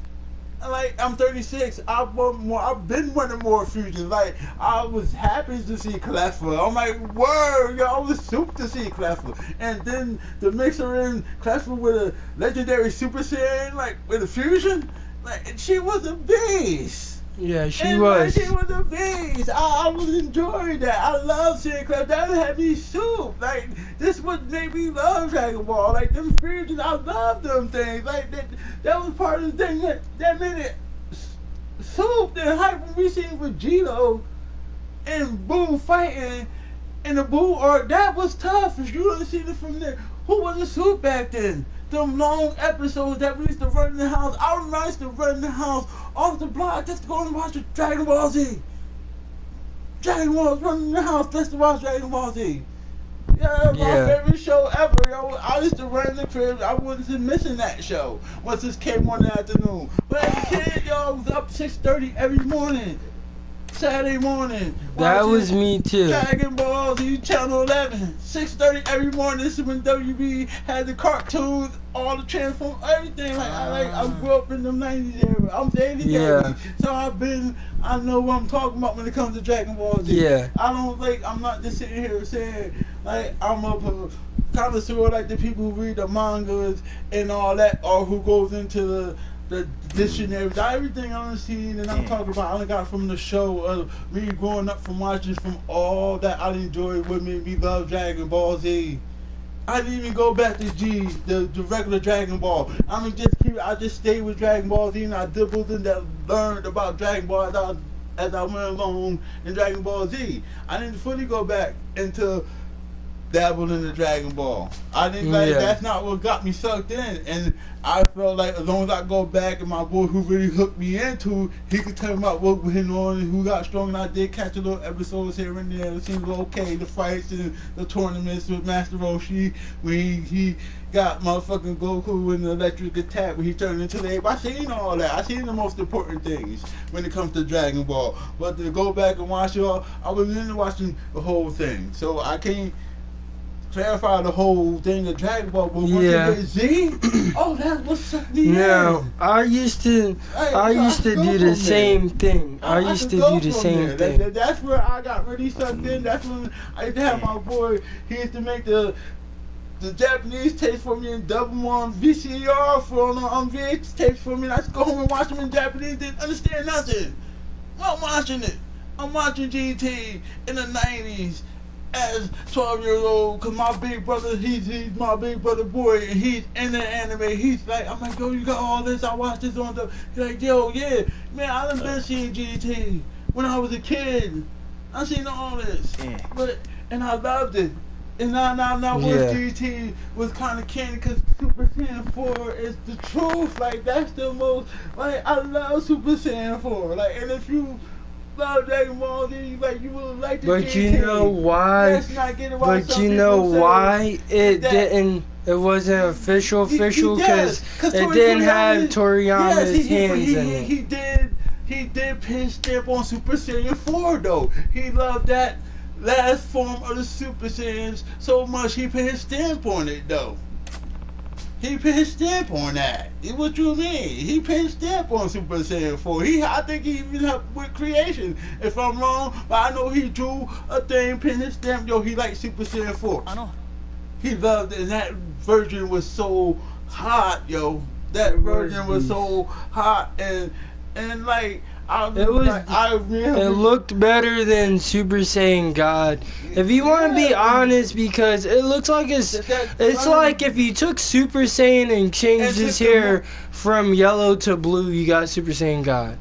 Like I'm 36. I've been wanting more fusions. Like I was happy to see Cleffa. I'm like, word, yo, I was super to see Cleffa. And then the mixer in Cleffa with a legendary Super Saiyan, like with a fusion, like she was a beast. Yeah, she and was. She was a beast. I was enjoying that. I love seeing clips. That had me soup. Like, this would make me love Dragon Ball. Like, them spirituals, I love them things. Like, that was part of the thing that made it soup. The hype when we seen Vegito and Boo fighting in the Boo arc, that was tough. If you don't see it from there, who was a soup back then? Them long episodes that we used to run in the house. I remember I used to run in the house off the block just to go and watch the Dragon Ball Z. Dragon Ball running in the house just to watch Dragon Ball Z. Yeah, my favorite show ever, yo. I used to run in the crib. I wasn't missing that show once this came on in the afternoon. But as a kid, yo, I was up 6:30 every morning. Saturday morning. That was me too. Dragon Ball Z Channel 11. 6:30 every morning. This is when WB had the cartoons, all the Transformers, everything. I grew up in the 90s era. I'm 80 baby. So I know what I'm talking about when it comes to Dragon Ball Z. Yeah. I'm not just sitting here saying, like, I'm a connoisseur like the people who read the mangas and all that, or who goes into the dictionary, everything I'm seeing and I'm talking about, I got from the show of me growing up from watching from all that I enjoyed what made me love Dragon Ball Z. I didn't even go back to the regular Dragon Ball. I just stayed with Dragon Ball Z and I dibbled and learned about Dragon Ball as I went along in Dragon Ball Z. I didn't fully go back into dabbled in the Dragon Ball. I didn't that's not what got me sucked in, and I felt like as long as I go back and my boy who really hooked me into, he could tell me about what went on and who got strong, and I did catch a little episodes here and there. It seemed okay, the fights and the tournaments with Master Roshi when he got motherfucking Goku in the electric attack when he turned into the ape. I seen all that. I seen the most important things when it comes to Dragon Ball, but to go back and watch it all, I was into watching the whole thing, so I can't clarify the whole thing of Dragon Ball, but once you get Z, that's what's up. No, I used to do the same thing. I used to do the same thing. That's where I got really sucked in. That's when I used to have my boy. He used to make the Japanese tapes for me and dub them on VCR on VH tapes for me. And I just go home and watch them in Japanese. Didn't understand nothing. I'm watching it. I'm watching GT in the 90s. As 12 years old, cause my big brother, he's my big brother boy, and he's in the anime. He's like, I'm like, yo, you got all this? I watched this on the. He's like, yo, yeah, man, I done been seeing GT when I was a kid. I seen all this, and I loved it. And now GT was kind of candy, cause Super Saiyan 4 is the truth. Like that's the most. Like I love Super Saiyan 4. Like, and if you love Dragon Ball Z, like you would like to. But you know why? Let's not get it why. But you know why it didn't? It wasn't official because it didn't have Toriyama's hands in it. He did put his stamp on Super Saiyan 4 though. He loved that last form of the Super Saiyans so much he put his stamp on it though. He put his stamp on that. What you mean? He put his stamp on Super Saiyan 4. I think he even helped with creation. If I'm wrong, but I know he drew a thing, put his stamp. Yo, he liked Super Saiyan 4. I know. He loved it, and that version was so hot, yo. That version was so hot, and like. It looked better than Super Saiyan God. If you want to be honest, because it looks like it's like if you took Super Saiyan and changed his hair from yellow to blue, you got Super Saiyan God.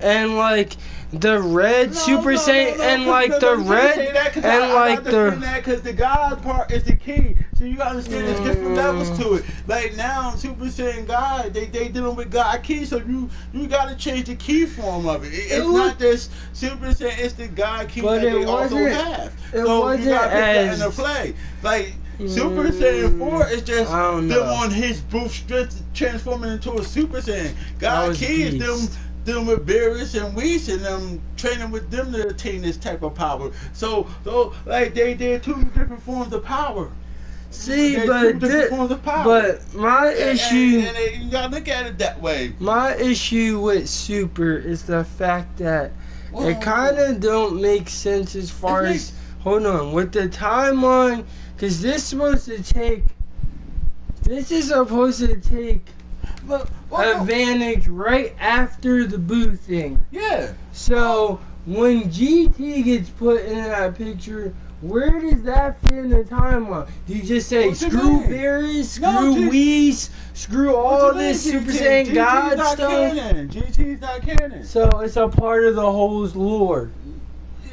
And like the red Super Saiyan, and like the red, and like because the God part is the key. So you gotta understand there's different levels to it. Like now, Super Saiyan God, they dealing with God key, so you gotta change the key form of it. It's not just Super Saiyan, it's the God key that they also have. So you gotta put that into play. Like Super Saiyan 4 is just them on his brute strength transforming into a Super Saiyan. God key is them dealing with Beerus and Whis and them training with them to attain this type of power. So like they did two different forms of power. See, but my issue, and you gotta look at it that way. My issue with Super is the fact that it kind of don't make sense as far as hold on with the timeline, because this is supposed to take Look, advantage right after the Boo thing. yeah. So when GT gets put in that picture, where does that fit in the timeline? Do you just say What you screw mean? Beerus, No, screw Whis, screw all this Super Saiyan God not stuff? canon. GT's not canon. So it's a part of the whole lore.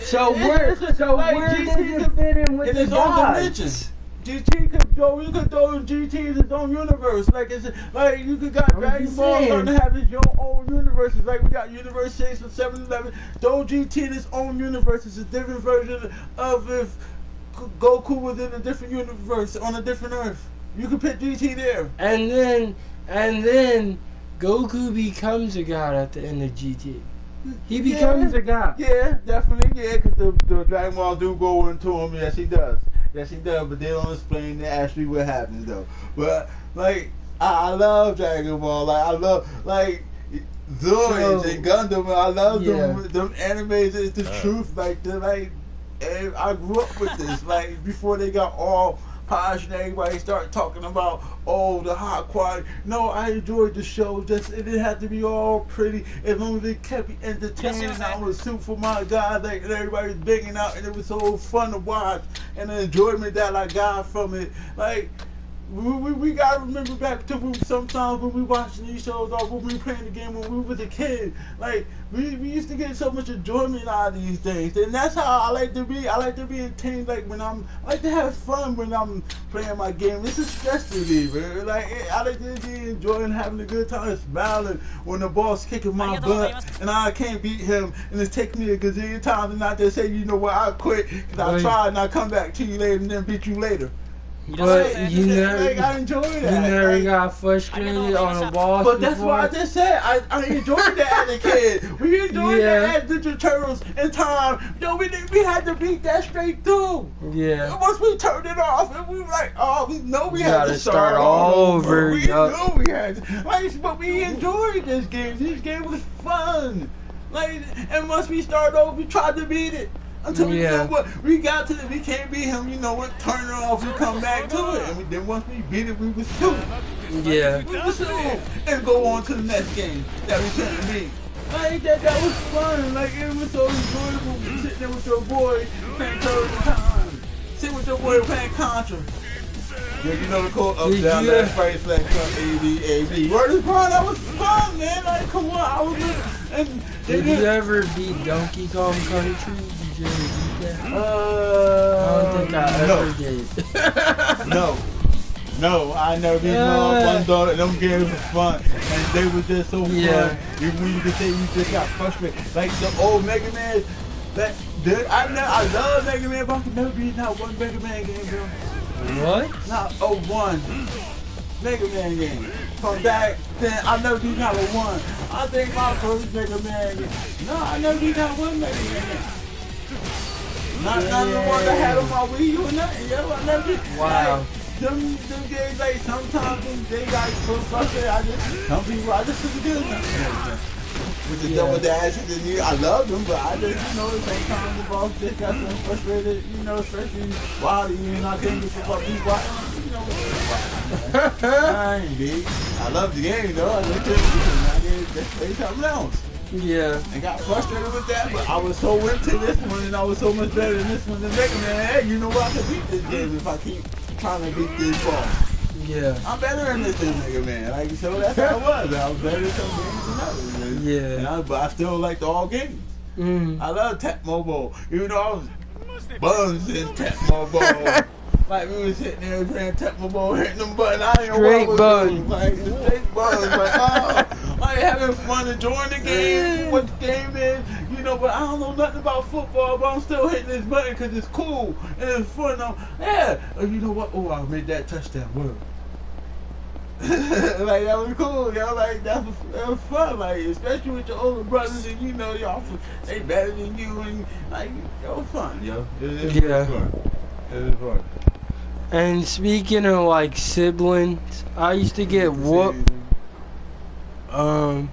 So where does it fit in with in the its own gods? dimension? GT could go. You could throw GT in its own universe. Like you could got Dragon Ball starting to have its own universes. Like we got Universe 6 and 7-11. Throw GT in its own universe. It's a different version of if Goku was in a different universe on a different Earth. You could put GT there. And then Goku becomes a god at the end of GT. He becomes a god. Yeah, definitely. Yeah, because the Dragon Ball do go into him. Yes, he does. Yes, he does. But they don't explain actually what happens though. But like, I love Dragon Ball. Like I love Zoids and Gundam. I love them animes. It's the truth. Like and I grew up with this. Like before they got all posh and everybody started talking about the high quality. No, I enjoyed the show. Just it didn't have to be all pretty. As long as it kept me entertained, I was super for my guys. Like and everybody was banging out, and it was so fun to watch, and the enjoyment that I got from it. Like we gotta remember back to sometimes when we watching these shows or when we playing the game when we was a kid. Like we used to get so much enjoyment out of these things, and that's how I like to be. I like to be entertained. Like I like to have fun when I'm playing my game. It's a stress reliever. Like I like to be enjoying having a good time, smiling when the boss kicking my butt and I can't beat him, and it's taking me a gazillion times and not just say, you know what, I quit because I tried and I come back to you later and then beat you later. But you never, like, I enjoy that. You never got frustrated on a boss. But that's what I just said. I enjoyed that as a kid. We enjoyed that as Ninja Turtles in time. Yo, we had to beat that straight through. Yeah. And once we turned it off, and we were like, we know we had to start all over. We knew we had to. Like, but we enjoyed this game. This game was fun. Like, and once we started over, we tried to beat it. Until we know what we got to, we can't beat him. You know what? Turn it off. We come back to it, and then once we beat it, we was through. Yeah. We was through, and go on to the next game that we couldn't beat. Like that was fun. Like it was so enjoyable sitting there with your boy playing Turtles in Time. Sitting with your boy playing Contra. Yeah, you know the code up down that price flag A-B. Word is fun. That was fun, man. Like come on, I was. And did you ever beat Donkey Kong Country? Did you ever beat that? I don't think I ever did. No, I never beat one daughter. Them games were fun, and they were just so fun. Even when you could say you just got frustrated, like the old Mega Man. I love Mega Man, but I could never beat not one Mega Man game, bro. What? Not one Mega Man game. From back then, I never beat not one. I think my first Mega Man game. No, I never beat not one Mega Man game. Not the one that had on my Wii U or nothing. Yo, I never did. Wow. Like, them games, like sometimes they got so frustrated. Some people, I just couldn't do nothing. With the double dashes and I love them, but I just, sometimes the boss just got so frustrated, especially while and I couldn't get the fucking I ain't big. I love the game though. I just couldn't play something else. Yeah. And got frustrated with that, but I was so into this one and I was so much better than this one than Mega Man. Hey, you know what? I can beat this game if I keep trying to beat this boss. Yeah. I'm better than this Mega Man. Like, so that's how I was. I was better at some games than others. Yeah. But I still liked all games. I love Tecmo Bowl. Even though I was buns in Tecmo Bowl. Like, we was sitting there playing Tecmo Bowl, hitting them buttons. I didn't know what I was doing. Like, the straight buns. Like having fun, enjoying the game, what the game is. But I don't know nothing about football, but I'm still hitting this button because it's cool and it's fun. You know what? Oh, I made that touchdown. Word. Like that was cool, like that was fun, like especially with your older brothers and y'all they better than you and like it was fun, It was fun. It was fun. And speaking of like siblings, I used to get whooped. Nah.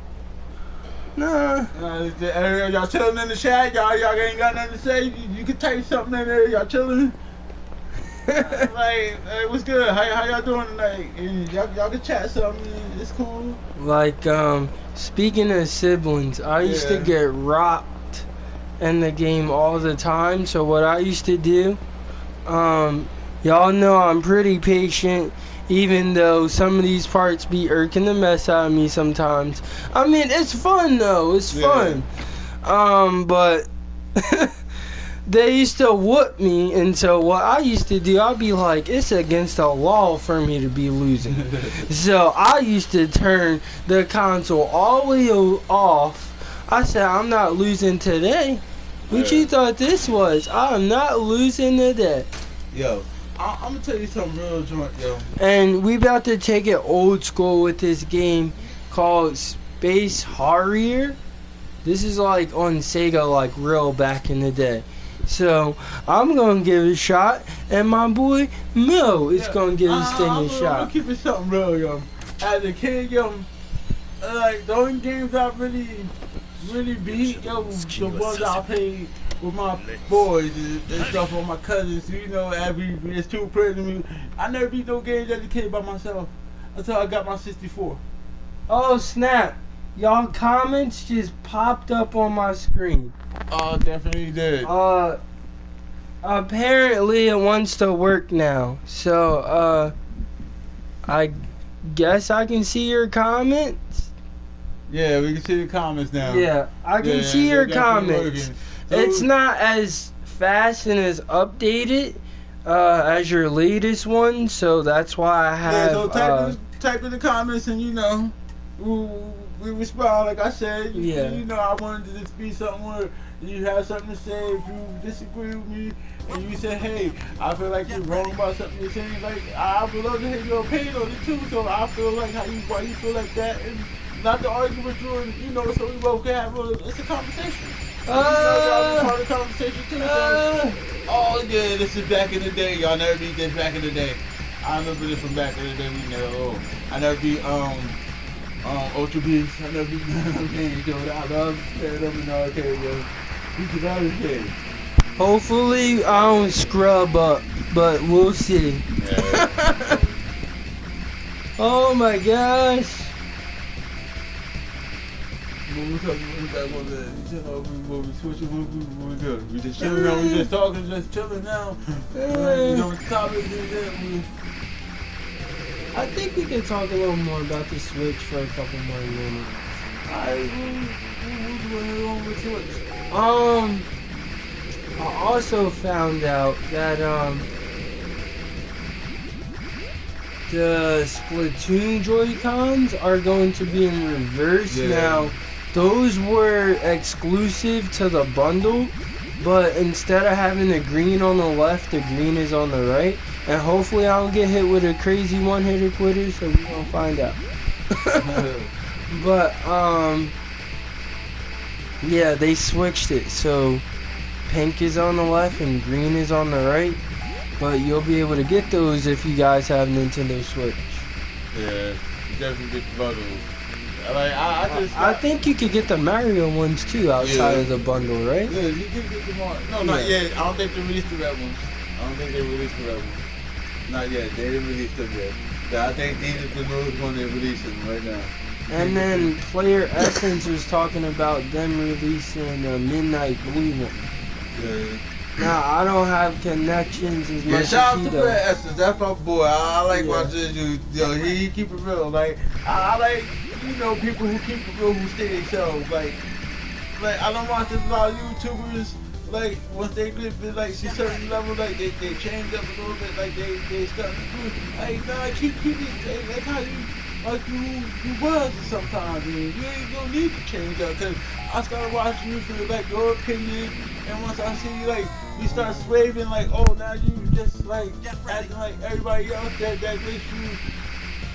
Y'all chilling in the chat? Y'all ain't got nothing to say? You can type something in there. Y'all chilling? Like, hey, what's good? How y'all doing tonight? And y'all can chat something. It's cool. Like, speaking of siblings, I used to get rocked in the game all the time. So what I used to do, y'all know I'm pretty patient, even though some of these parts be irking the mess out of me sometimes. I mean, it's fun though. It's fun. But they used to whoop me, and so what I used to do, I'd be like, it's against the law for me to be losing. So I used to turn the console all the way off. I said, I'm not losing today. What you thought this was? I'm not losing today. Yo, I'm gonna tell you something real joint, yo. And we about to take it old school with this game called Space Harrier. This is like on Sega, like real back in the day. So I'm gonna give it a shot, and my boy Mo is gonna give this thing a shot. I'm keep it something real, yo. As a kid, yo, like the only games I really beat, yo, the ones I played with my boys and stuff, or my cousins. You know, it's too pretty to me. I never beat no games as a kid by myself until I got my 64. Oh snap! Y'all comments just popped up on my screen. Oh, definitely did. Apparently it wants to work now. So, I guess I can see your comments. Yeah, we can see the comments now. Yeah, I can see your comments. So, it's not as fast and as updated as your latest one, so that's why I have. Yeah, so type in the comments, and you know, we respond. Like I said, you know, I wanted this to be something where you have something to say. If you disagree with me, and you say, hey, I feel like you're wrong about something you're saying, like I would love to hear your opinion on it too. So I feel like why you feel like that, and not to argue with you, and you know, so we both can have it's a conversation. Part of the conversation too. Oh yeah, this is back in the day. Y'all never beat this back in the day. I remember this from back in the day. We never. I never beat Ultra Beast. I never beat games, yo. I love playing them in the arcade, yo. You can understand. Hopefully I don't scrub up, but we'll see. Yeah. Oh my gosh. We switching, we just chilling now, we just talking, just chilling now. You know what the topic is. I think we can talk a little more about the Switch for a couple more minutes. Alright, who's going on with Switch? I also found out that the Splatoon Joy-Cons are going to be in reverse now. Those were exclusive to the bundle, but instead of having the green on the left, the green is on the right. And hopefully I don't get hit with a crazy one-hitter quitter, so we're gonna find out. But, yeah, they switched it, so pink is on the left and green is on the right. But you'll be able to get those if you guys have Nintendo Switch. Yeah, you definitely get the bundles. Like, I think you could get the Mario ones too outside of the bundle, right? Yeah, you can get them on. No, not yet. I don't think they released the red ones. Not yet. They didn't release them yet. So I think these are the newest ones they're releasing right now. And then Player Essence was talking about them releasing a Midnight Blue one. Yeah. Now, I don't have connections as much as he does. Shout out to Player Essence. That's my boy. I like watching you. Yo, he keep it real. Like, I like, you know, people who keep it real, who stay themselves. Like I don't watch a lot of YouTubers. Like once they get like to a certain level, like they change up a little bit. Like they start to do. Like nah, keep it. Like how you was sometimes. And you ain't gonna need to change up. Cause I started watching you for like your opinion, and once I see like you start swerving, like oh now you just like acting like everybody else that makes you.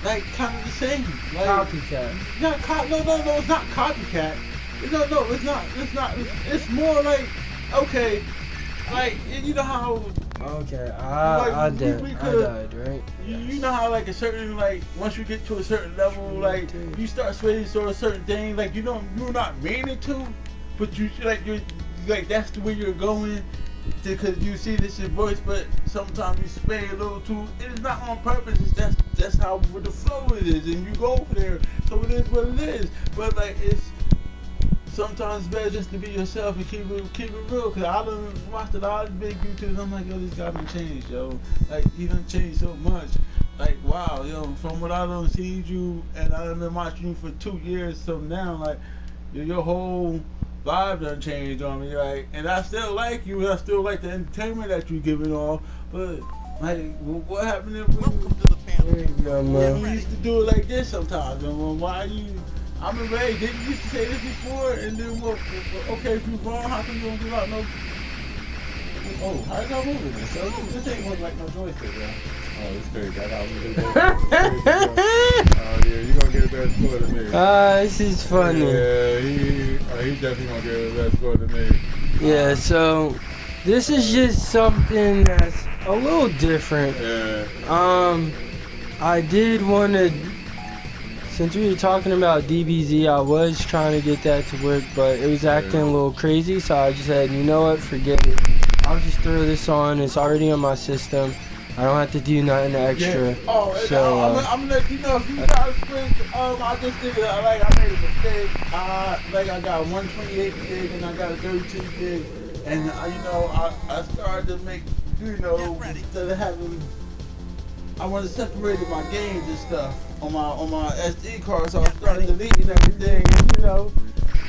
Like kind of the same, like copycat. No, it's not copycat. No, it's not. It's more like, okay, like you know how. Okay, I died, right? You know how like a certain like once you get to a certain level, like you start swaying to a certain thing, like you're not meaning to, but you're like that's the way you're going, because you see this your voice, but sometimes you spay a little too. It is not on purpose. It's that's how with the flow it is, and you go over there. So it is what it is. But like it's sometimes better just to be yourself and keep it real. Cause I done watched a lot of big YouTubers. I'm like, yo, this guy done changed, yo. Like he done changed so much. Like wow, yo. From what I done seen you, and I done been watching you for 2 years. So now, like your whole vibe done changed on me, like, and I still like you, and I still like the entertainment that you giving off, but like, what happened if we used to do it like this sometimes? And why you? I'm ready. Didn't you used to say this before? And then what? Okay, if you wrong, how come you don't give out no? Oh, how y'all moving this? So this ain't look like no joystick, bro. Oh, it's crazy. I got oh yeah, you gonna get a better score than me. This is funny. Yeah, he definitely gonna get a better score than me. Yeah, so this is just something that's a little different. Yeah. I did want to, since we were talking about DBZ, I was trying to get that to work, but it was acting a little crazy, so I just said, you know what, forget it. I'll just throw this on. It's already on my system. I don't have to do nothing extra. Yeah. Oh, so I'm gonna let you know if you guys switch. I just did it. Like I made a mistake. Like I got 128 gig and I got a 32 gig, and you know I started to make, you know, instead of having, I want to separate my games and stuff on my SD card, so I started deleting everything. You know,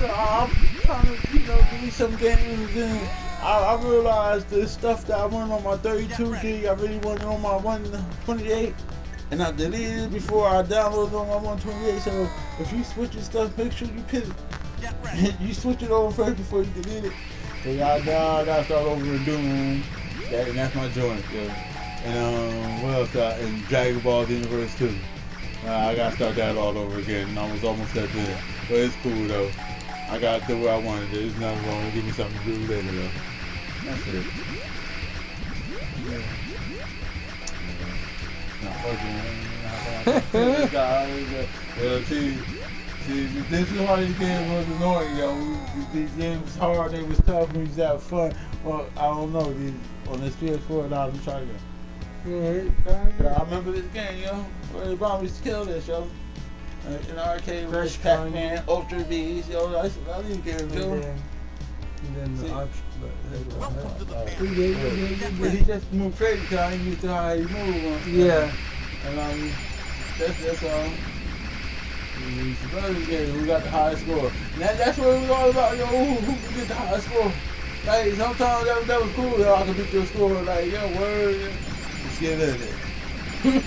so I'm trying to, you know, delete some games and. I realized the stuff that I wanted on my 32 gig, I really wanted on my 128, and I deleted it before I downloaded on my 128. So if you switch your stuff, make sure you switch it over first before you delete it. So now I gotta start over and doing that, and that's my joint, yo. And what else? And Dragonball Universe 2. I gotta start that all over again, and I was almost at there. But it's cool though. I gotta do what I wanted to do. There's nothing wrong. Give me something to do later though. That's it. See, this is why these games was annoying, yo. These games was hard, they was tough, we used to have fun. Well, I don't know, on this PS4, I'm trying to go. I remember this game, yo. Where the bomb used to kill this, yo. In the arcade, with Pac-Man, Ultra V's, yo. I didn't get it, yo. And then the option, but he just moved crazy because I ain't used to how he moved. Yeah. And that's all. Who got the highest score? That's what it was all about, yo. Who can get the highest score? Like sometimes that was cool, yo. I could beat your score, like yo, word. Let's get in it.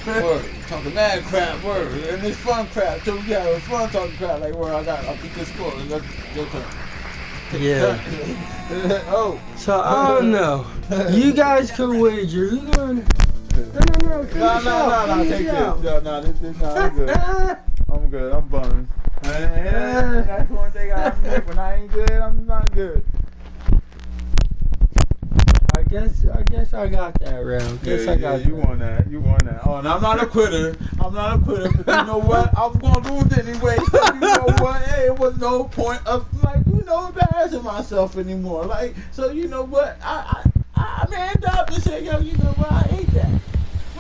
Word. Talking mad crap, word. And it's fun crap too. Yeah, it was fun talking crap, like word. I'll beat your score. Your turn. Yeah. Oh. So I don't know. You guys could wager. Who's going? No. No. Take this. No. This. No, I'm good. I'm good. I'm bumming. That's one thing I admit. When I ain't good, I'm not good. I guess I got that round. You won that. Oh, and I'm not a quitter. But you know what? I was gonna lose anyway. So you know what? Hey, it was no point of embarrassing myself anymore. Like, so you know what? I manned up and said, yo, you know what? I hate that.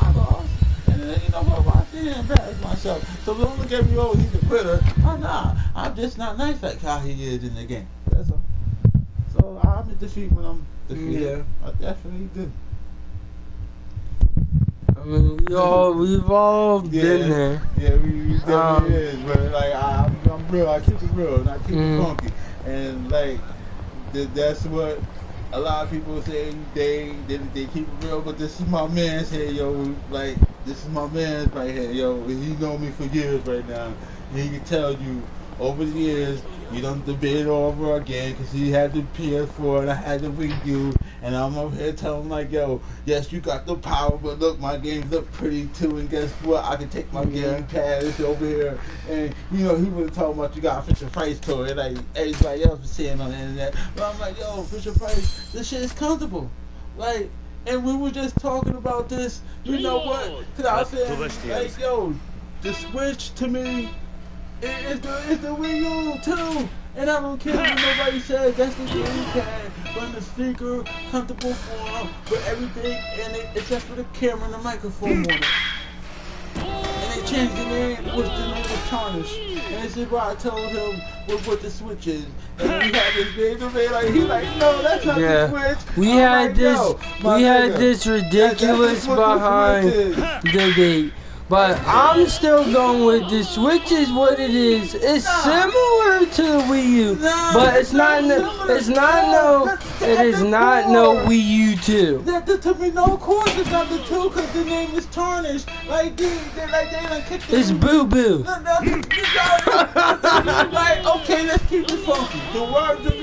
I lost. And then you know what? Why didn't embarrass myself? So don't look at me, oh, he's a quitter. Oh, nah. I'm just not nice like how he is in the game. That's all. So I'm in defeat when I'm defeated. Yeah. I definitely do. I mean, we've all been there. Yeah, we definitely is. But like, I'm real. I keep it real, and I keep it funky. And like, that's what a lot of people say. They keep it real. But this is my man's here, yo. Like, this is my man's right here, yo. He known me for years right now. And he can tell you over the years, you don't debate over again because he had the PS4 and I had the Wii U, and I'm over here telling him like, yo, yes, you got the power, but look, my games look pretty too, and guess what? I can take my game pads over here, and you know, he was talking about you got a Fisher Price toy, like everybody else was saying on the internet. But I'm like, yo, Fisher Price, this shit is comfortable, like. And we were just talking about this, you know what? Because I said, like, yo, the Switch to me, it's the Wii U too. And I don't care what nobody says, that's the gamepad. run the speaker, comfortable form, with everything in it except for the camera and the microphone on it. And they changed the name, the name was Tarnish. And this is why I told him what the switch is. And we had this big debate, like, he's like, no, that's not the switch. We had this ridiculous behind debate. But I'm still going with the Switch is what it is. It's similar to the Wii U, but it is not no Wii U 2. That took me no course. It's not the 2 because the name is Tarnished. Like they done kicked it. It's Boo Boo. Like, okay, let's keep it funky. The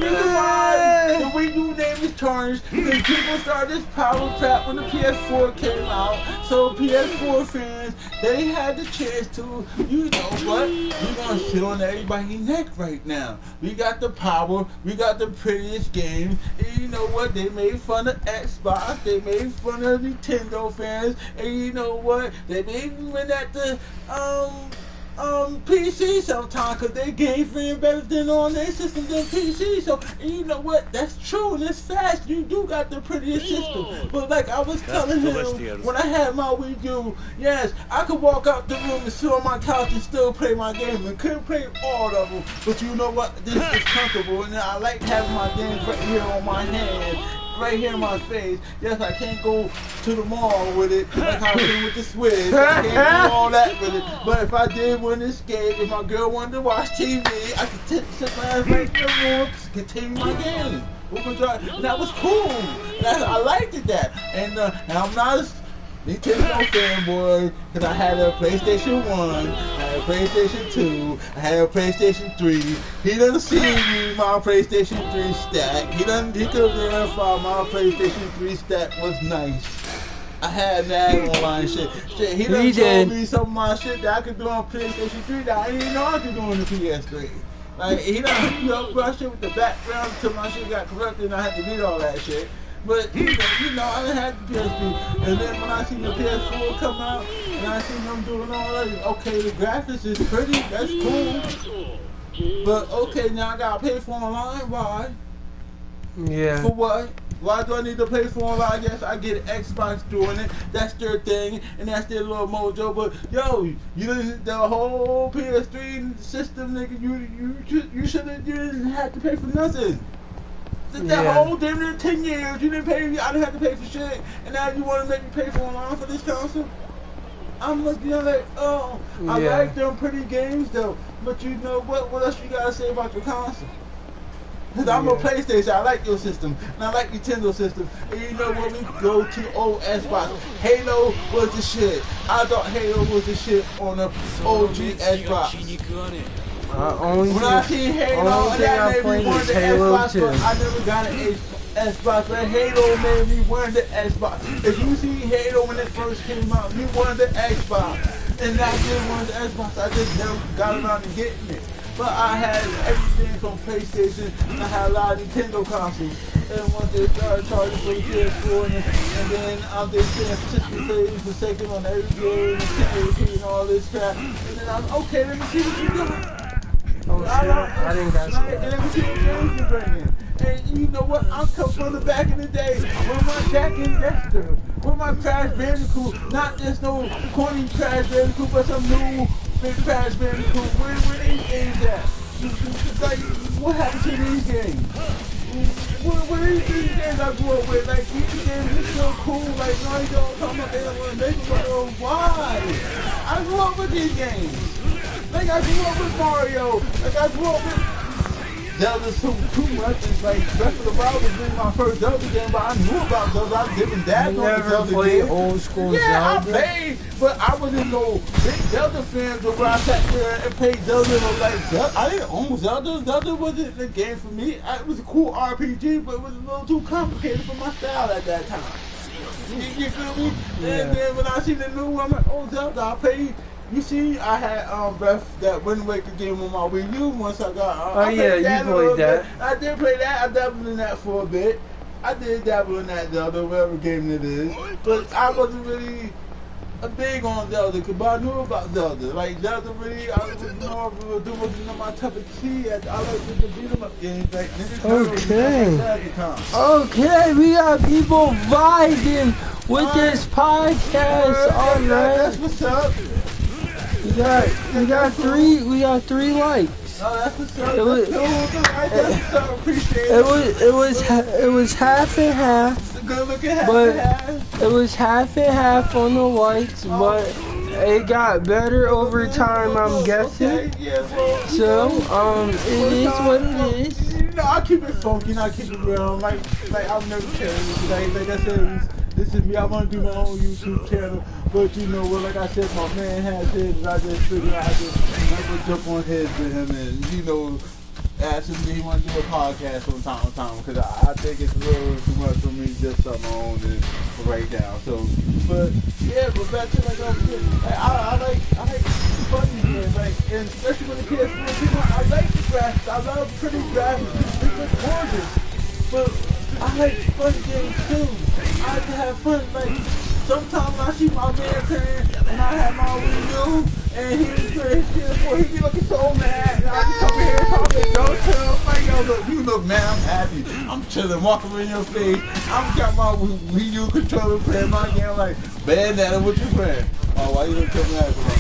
reason why the Wii U name is Tarnished because people started this power trap when the PS4 came out. So PS4 fans, they had the chance to, you know what, we're going to sit on everybody's neck right now. We got the power, we got the prettiest games, and you know what, they made fun of Xbox, they made fun of Nintendo fans, and you know what, they made even at the, PC sometimes because they game friend better than on their system than PC. So you know what? That's true and it's fast. You do got the prettiest system. But like I was telling him when I had my Wii U, yes, I could walk out the room and sit on my couch and still play my game and couldn't play all of them. But you know what? This is comfortable and I like having my games right here on my hand. Right here in my face. Yes, I can't go to the mall with it like I did with the Switch. I can't do all that with it. But if I did win this game, if my girl wanted to watch TV, I could sit my ass right in the room, continue my game. And that was cool. I liked it that. And I'm not a Nintendo fanboy because I had a PlayStation 1, I had a PlayStation 2, I had a PlayStation 3. He doesn't see me my PlayStation 3 stack. He could verify my PlayStation 3 stack was nice. I had that online shit. He done told me some of my shit that I could do on PlayStation 3 that I didn't even know I could do on the PS3. Like he done hooked my shit with the background until my shit got corrupted and I had to delete all that shit. But you know, I done had the PS3, and then when I seen the PS4 come out, and I seen them doing all that, okay, the graphics is pretty, that's cool. But okay, now I gotta pay for online. Why? Yeah. For what? Why do I need to pay for online? Yes, I get Xbox doing it. That's their thing, and that's their little mojo. But yo, the whole PS3 system, nigga, you didn't have to pay for nothing. That whole damn near 10 years, you didn't pay. I didn't have to pay for shit, and now you want to make me pay for online for this console? I'm looking at like, oh, I like them pretty games though, but you know what? What else you gotta say about your console? Because I'm a PlayStation, I like your system, and I like Nintendo system. And you know when we go to old Xbox, Halo was the shit. I thought Halo was the shit on the OG Xbox. When I see Halo, that made me want the Xbox, but I never got an Xbox. But Halo made me want the Xbox. If you see Halo when it first came out, you wanted the Xbox. And I didn't want the Xbox, I just never got around to getting it. But I had everything from PlayStation, and I had a lot of Nintendo consoles. And once they started charging for the PS4, and then they saying 60 frames per second on every game, and 1080p and all this crap. And then I'm okay, let me see what you got. Oh shit, I didn't got some. And let me see what games you bringing. And you know what? I'm coming from the back in the day with my Jack and Dexter, with my Crash Bandicoot. Not just no corny Crash Bandicoot, but some new big Crash Bandicoot. Where these games at? Like, what happened to these games? What are these games I grew up with? Like, these games are so cool. Like, no, you don't talk about they don't want to make them, but why? I grew up with these games. Like, I grew up with Mario. Like, I grew up with Zelda too much. It's like Breath of the Wild was my first Zelda game, but I knew about Zelda. I didn't dab on the Zelda game. Old school Zelda? Zelda? I played, but I wasn't no big Zelda fan. But when I sat there and played Zelda, and I was like, I didn't own Zelda. Zelda wasn't the game for me. It was a cool RPG, but it was a little too complicated for my style at that time. You feel me? Yeah. And then when I see the new one, I'm like, oh, Zelda, I played. You see, I had that Wind Waker game on my Wii U once I got. Oh yeah, you played that. I did play that. I dabbled in that for a bit. I did dabble in that Zelda, whatever game it is. But I wasn't really big on Zelda, but I knew about Zelda. Like Zelda really, I was more my type of key. I like to beat 'em up games like Ninja Turtles and stuff like that at the time. Okay, we got people vibing with this podcast. All right, that's what's up. we got three likes. Oh, that's what's up. That's what's up. Appreciate it. It was half and half. Good looking half But and half. it was half and half on the likes, but it got better over time, I'm guessing. Okay, yeah, well, So, it is what it is. You know, I keep it funky, I keep it real. Like I'll never change. Like I said, this is me. I want to do my own YouTube channel, but you know what? Like I said, my man has his, and I just figured I just never jump on his with him, and you know. Asking me he want to do a podcast from time to time because I think it's a little too much for me just on my own and right now. So, but yeah, but back to like I like funny games, like, and especially when the kids I like the graphics. I love pretty graphics. It's just gorgeous. But I like fun games too. I like to have fun. Like sometimes I see my man playing and I have my Wii U and he was playing his PS4. He be looking so mad. And I just come here talking, don't tell. Like, yo, look, you look, man, I'm happy. I'm chilling, walking in your face. I'm got my Wii U controller playing my game. I'm like, Bandana, what you playing? Oh, why you don't tell me that for?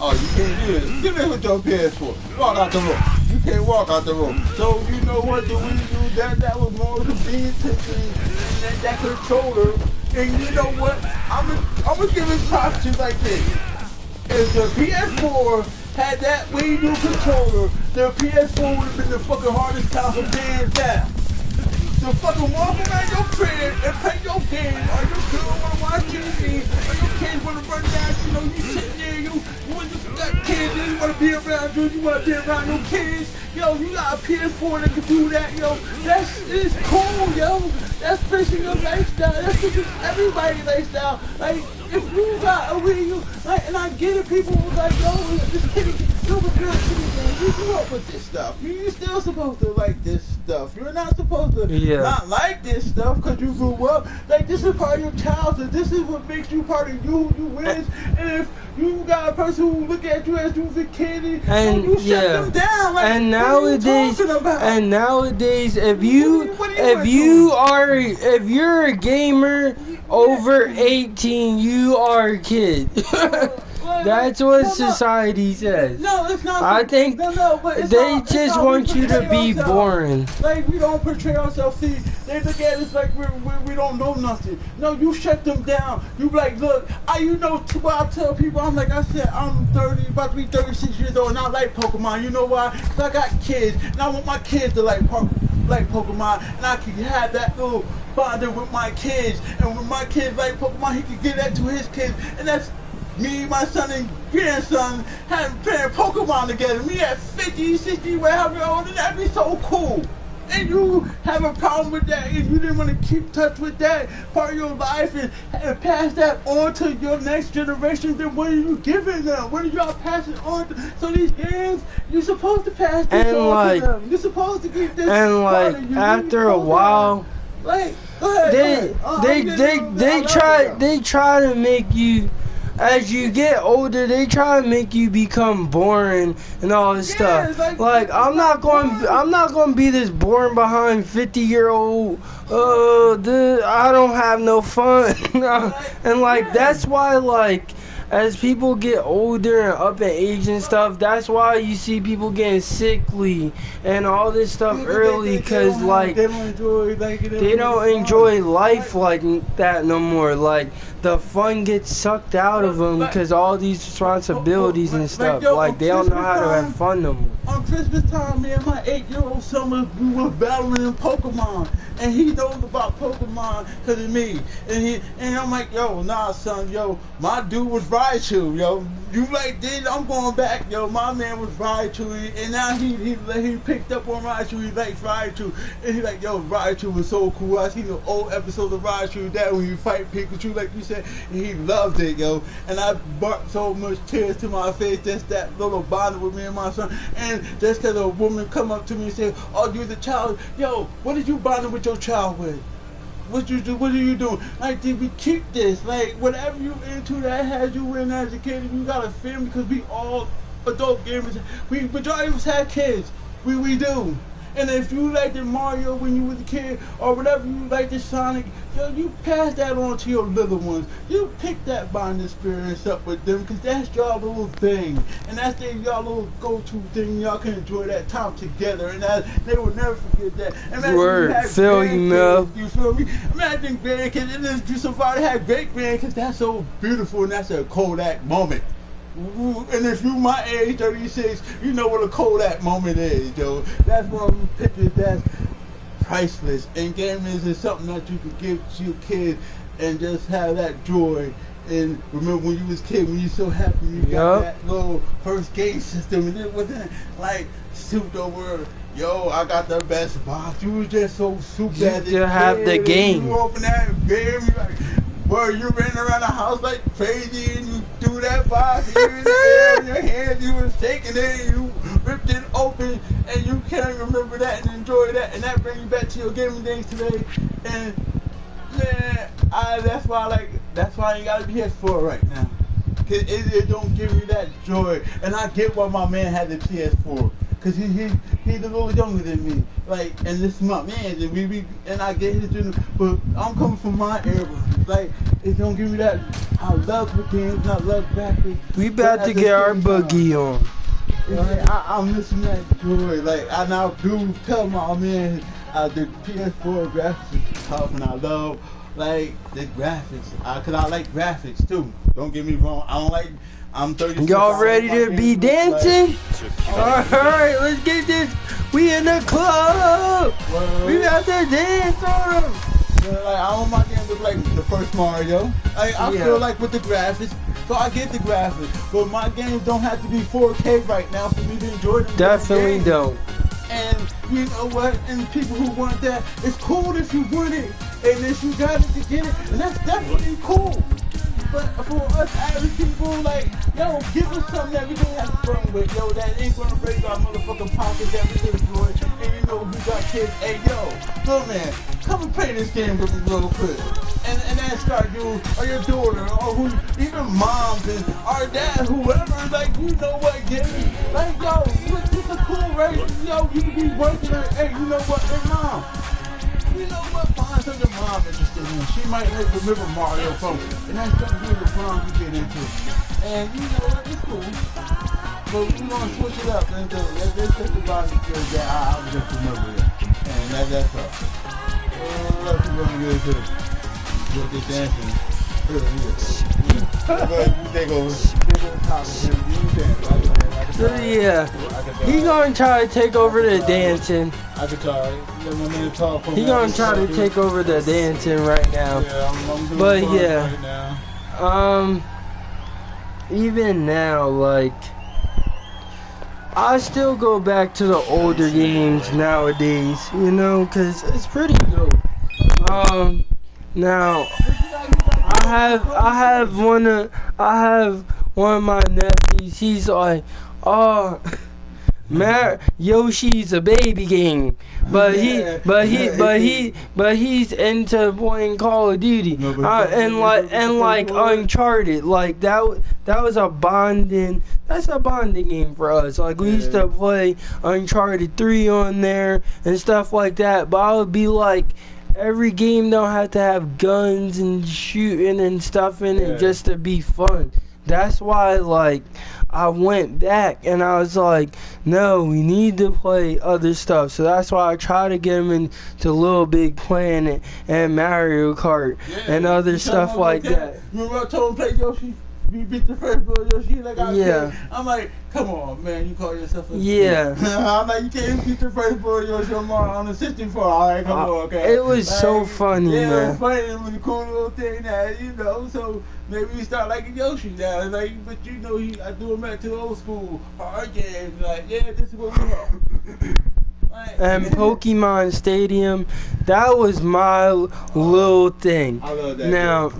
Oh, you can't do this. Get in with your PS4. Walk out the room. You can't walk out the room. So you know what the Wii U, that was more convenient to me than that controller. And you know what? I'm gonna give it props to like this. If the PS4 had that Wii U controller, the PS4 would have been the fucking hardest console hands down. So fucking walk around your crib and play your game, or your girl wanna watch TV, or your kids wanna run down, you know, you sitting there, you got kids, you wanna be around you wanna be around your kids, yo, you got a PS4 that can do that, yo, it's cool, yo, that's fixing your lifestyle, that's fixing everybody's lifestyle, like, if you got a Wii U, like, and I get it, people was like, yo, this kid, yo, but you're not kidding, man, you grew up with this stuff, you're still supposed to like this stuff, you're not supposed to not like this stuff because you grew up, like, this is part of your childhood, this is what makes you part of you, who you is, and if you got a person who look at you as you was a kid, and you shut them down, like, and nowadays, if you're a gamer over 18, you are a kid. That's what society says. No, it's not. I think but they just want you to be boring. Like, we don't portray ourselves. See, they look at us like we don't know nothing. No, you shut them down. You be like, look, you know what I tell people? I'm like, I said, I'm 30, about to be 36 years old, and I like Pokemon. You know why? Because I got kids, and I want my kids to like Pokemon, and I can have that little bonding with my kids. And when my kids like Pokemon, he can give that to his kids, and that's me, my son, and grandson playing Pokemon together. Me at 50, 60, whatever old, and that'd be so cool. And you have a problem with that, and you didn't want to keep touch with that part of your life and pass that on to your next generation, then what are you giving them? What are y'all passing on to? So these games, you're supposed to pass this on to them. You're supposed to keep this part of you. After a while, like, they try to make you, as you get older, they try to make you become boring and all this stuff. Like I'm not going to be this boring behind 50-year-old. I don't have no fun. And like that's why, like, as people get older and up in age and stuff, that's why you see people getting sickly and all this stuff early, because like they don't enjoy life like that no more. Like the fun gets sucked out of them because all these responsibilities and stuff. Like they don't know how to have fun no more. On Christmas time, me and my 8-year-old son, we were battling in Pokemon, and he knows about Pokemon because of me. And I'm like, yo, nah, son, yo, my dude was Raichu, yo. You like this? I'm going back, yo. My man was Raichu, and now he picked up on Raichu. He likes Raichu, and he like, yo, Raichu was so cool. I seen the old episode of Raichu that when you fight Pikachu, like you said, and he loved it, yo. And I brought so much tears to my face. Just that little bond with me and my son, and just that a woman come up to me and say, "Oh, you're the child, yo. What did you bond with your child with?" What you do? What are you doing? Like, did we keep this? Like, whatever you into that has you in as a kid, and you got a family because we all adult gamers. We majority of us have kids. We do. And if you liked the Mario when you was a kid, or whatever you liked the Sonic, yo, you pass that on to your little ones. You pick that bonding experience up with them, because that's y'all little thing. And that's y'all little go-to thing. Y'all can enjoy that time together, and they will never forget that. Imagine Word, feel you, Mel. You feel me? Imagine grandkids, and if somebody had great grandkids, that's so beautiful, and that's a Kodak moment. And if you my age, 36, you know what a Kodak moment is, yo. That's one of them pictures that's priceless. And gaming is something that you could give to your kid and just have that joy. And remember when you was a kid, when you so happy you got that little first game system, and it wasn't like souped over. Yo, I got the best box. You was just so super. You still have the game. You open that game, you like, where you ran around the house like crazy, and you threw that box, and you in the air in your hand, you was taking it, and you ripped it open, and you can't remember that and enjoy that, and that brings you back to your gaming days today. And man, that's why I ain't gotta be here for it right now. Cause it don't give me that joy, and I get why my man had the PS4. Cause he's a little younger than me, like, and this is my man, and I get his journey, but I'm coming from my era, like, it don't give me that. I love the games, and I love graphics. We about to get our boogie on. Like, I'm missing that joy, like, I now do tell my man, the PS4 graphics is tough, and I love, like, the graphics, cause I like graphics too. Don't get me wrong, I don't like. I'm 36. Y'all ready to be dancing? Alright, let's get this. We in the club. We about to dance on them. Like, I want my game to look like the first Mario. I feel like with the graphics, so I get the graphics. But my games don't have to be 4K right now for me to enjoy them. Definitely don't. And you know what? And people who want that, it's cool if you want it. And if you got it to get it, and that's definitely cool. But for us average people, like, yo, give us something that we can have fun with, yo, that ain't gonna break our motherfucking pockets that we can enjoy. And you know, we got kids, hey, yo, little man, come and play this game with me real quick. And then start you, or your daughter, or who, even moms, and our dad, whoever, like, you know what, get me. Like, yo, this is cool, right? Yo, you can be working, like, hey, you know what, hey, mom. You know what? Find something mom interested in. She might remember Mario from, and that's something the mom you get into. And you know what? It's cool. But we gonna switch it up. Let's take the body skills that I just remember it. And that's all. Let's go and get into what this dancing. But you take over top of him. You dance. Yeah. He gonna try to take over the dancing. I could try. Let my man talk. He gonna try to take over the dancing right now. Yeah, I'm doing but fun yeah, right now. even now, like, I still go back to the older games nowadays, you know, cause it's pretty dope. Now I have one of my nephews. He's like, oh, Yoshi's a baby game, but he's into playing Call of Duty, and like Uncharted, like that was a bonding. That's a bonding game for us. Like, we used to play Uncharted 3 on there and stuff like that. But I would be like, every game don't have to have guns and shooting and stuff in it just to be fun. That's why, like, I went back and I was like, no, we need to play other stuff. So that's why I try to get him into Little Big Planet and Mario Kart and other stuff like that. Remember I told him play Yoshi? You beat the first boy Yoshi like I did. I'm like, come on, man, you call yourself a I'm like, you can't beat the first boy Yoshi on the 64. All right, come on, okay. It was like, so funny, man. Yeah, it was funny. It was a cool little thing that, you know, so maybe we start liking Yoshi now. Like, but you know, I do him back to the old school hard games. Like, yeah, this is what we want. And Pokemon Stadium, that was my little thing. I love that. Now,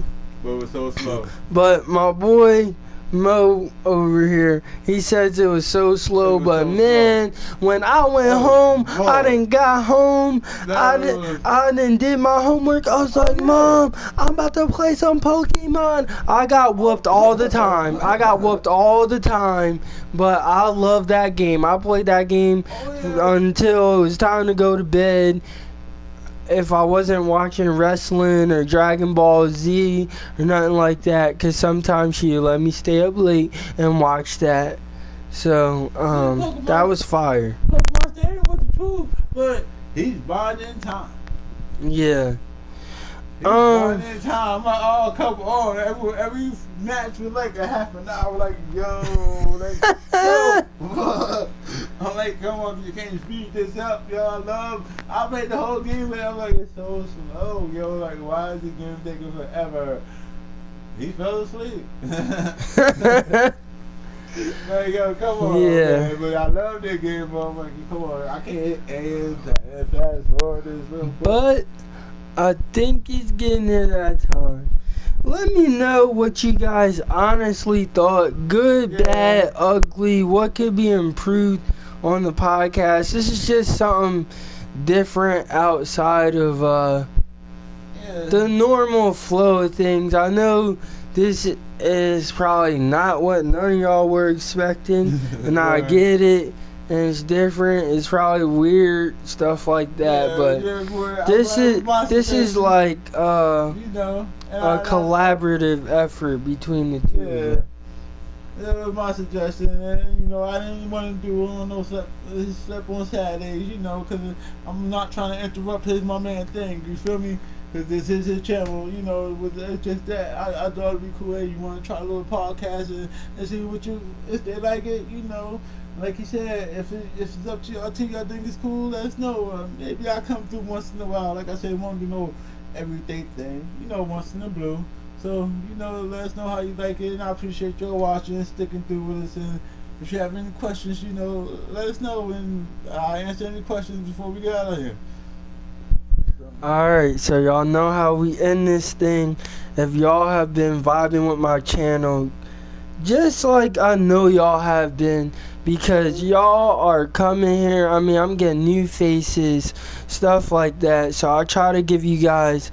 but it was so slow. But my boy Mo over here, he says it was so slow, but so man, when I went home, I done got home, I done did my homework. I was like, Mom, I'm about to play some Pokemon. I got whooped all the time. But I love that game. I played that game until it was time to go to bed. If I wasn't watching wrestling or Dragon Ball Z or nothing like that, because sometimes she'd let me stay up late and watch that. So, that was fire. Pokemon Stadium was the truth, but he's buying time. Yeah. He's buying time. I'm like, oh, couple, every match was like a half an hour. Like, yo, I'm like, come on, you can't speed this up, yo. I made the whole game, but I'm like, it's so slow, yo. Like, why is the game taking forever? He fell asleep. Like, yo, come on, man. But I love that game, but I'm like, come on, I can't hit and fast forward this real quick. But I think he's getting near that time. Let me know what you guys honestly thought. Good, bad, ugly. What could be improved on the podcast? This is just something different outside of the normal flow of things. I know this is probably not what none of y'all were expecting, and I get it. And it's different. It's probably weird stuff like that, but this is like a collaborative effort between the two. Yeah, that was my suggestion, and I didn't want to do no step on Saturdays, because I'm not trying to interrupt my man thing. You feel me? Because this is his channel, it's just that I thought it'd be cool. Hey, you want to try a little podcast and see if they like it, Like he said, if it's up to y'all, I think it's cool, let us know. Maybe I'll come through once in a while. Like I said, won't do no everyday thing, once in a blue. So, let us know how you like it. And I appreciate y'all watching and sticking through with us. And if you have any questions, let us know. And I'll answer any questions before we get out of here. Alright, so y'all know how we end this thing. If y'all have been vibing with my channel, just like I know y'all have been, because y'all are coming here. I mean, I'm getting new faces, stuff like that. So I try to give you guys,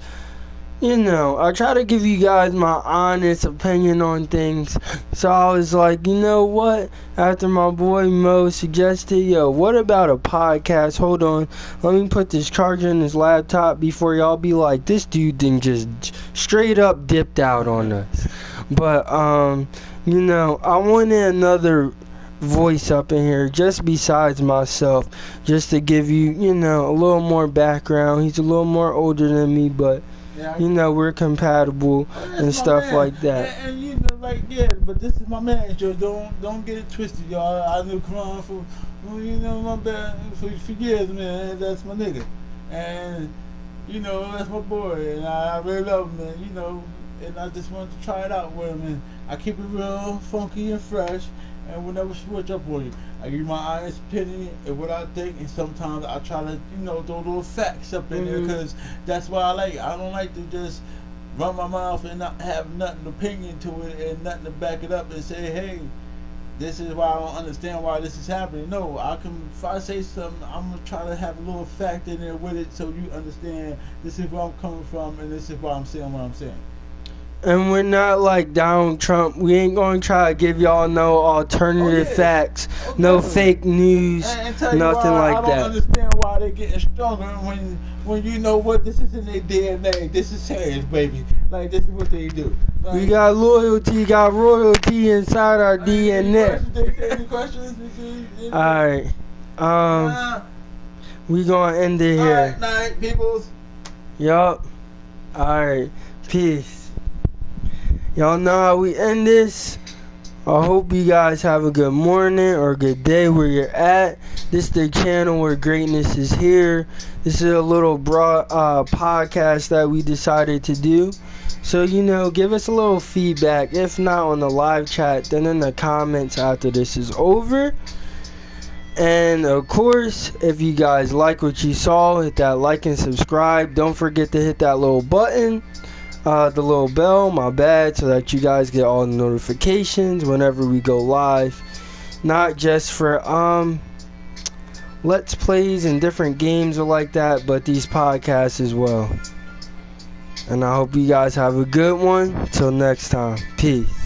my honest opinion on things. So I was like, you know what? After my boy Mo suggested, what about a podcast? Hold on, let me put this charger in his laptop before y'all be like, this dude didn't just straight up dipped out on us. But I wanted another voice up in here just besides myself, just to give you a little more background. He's a little more older than me, but we're compatible and stuff like that. And but this is my man, Joe. Don't get it twisted, y'all. I knew Karan for my bad for years, man. That's my nigga, and that's my boy, and I really love him, man. And I just wanted to try it out with him, and I keep it real funky and fresh. And we'll never switch up on you. I give you my honest opinion and what I think, and sometimes I try to, throw little facts up in there, because that's why I don't like to just run my mouth and not have nothing opinion to it and nothing to back it up and say, hey, this is why I don't understand why this is happening. No, if I say something, I'm gonna try to have a little fact in there with it so you understand this is where I'm coming from and this is why I'm saying what I'm saying. And we're not like Donald Trump. We ain't gonna try to give y'all no alternative facts, no fake news, nothing like that. I don't understand why they're getting stronger when you know what, this is in their DNA. This is serious, baby. Like, this is what they do. Like, we got loyalty, got royalty inside our DNA. Any questions? Alright. We gonna end it here. Alright, night, peoples. Yup. Alright. Peace. Y'all know how we end this. I hope you guys have a good morning or good day where you're at. This is the channel where greatness is here. This is a little broad podcast that we decided to do. So, give us a little feedback. If not on the live chat, then in the comments after this is over. And of course, if you guys like what you saw, hit that like and subscribe. Don't forget to hit that little button. the little bell, my bad, so that you guys get all the notifications whenever we go live. Not just for let's plays and different games or like that, but these podcasts as well. And I hope you guys have a good one. Till next time. Peace.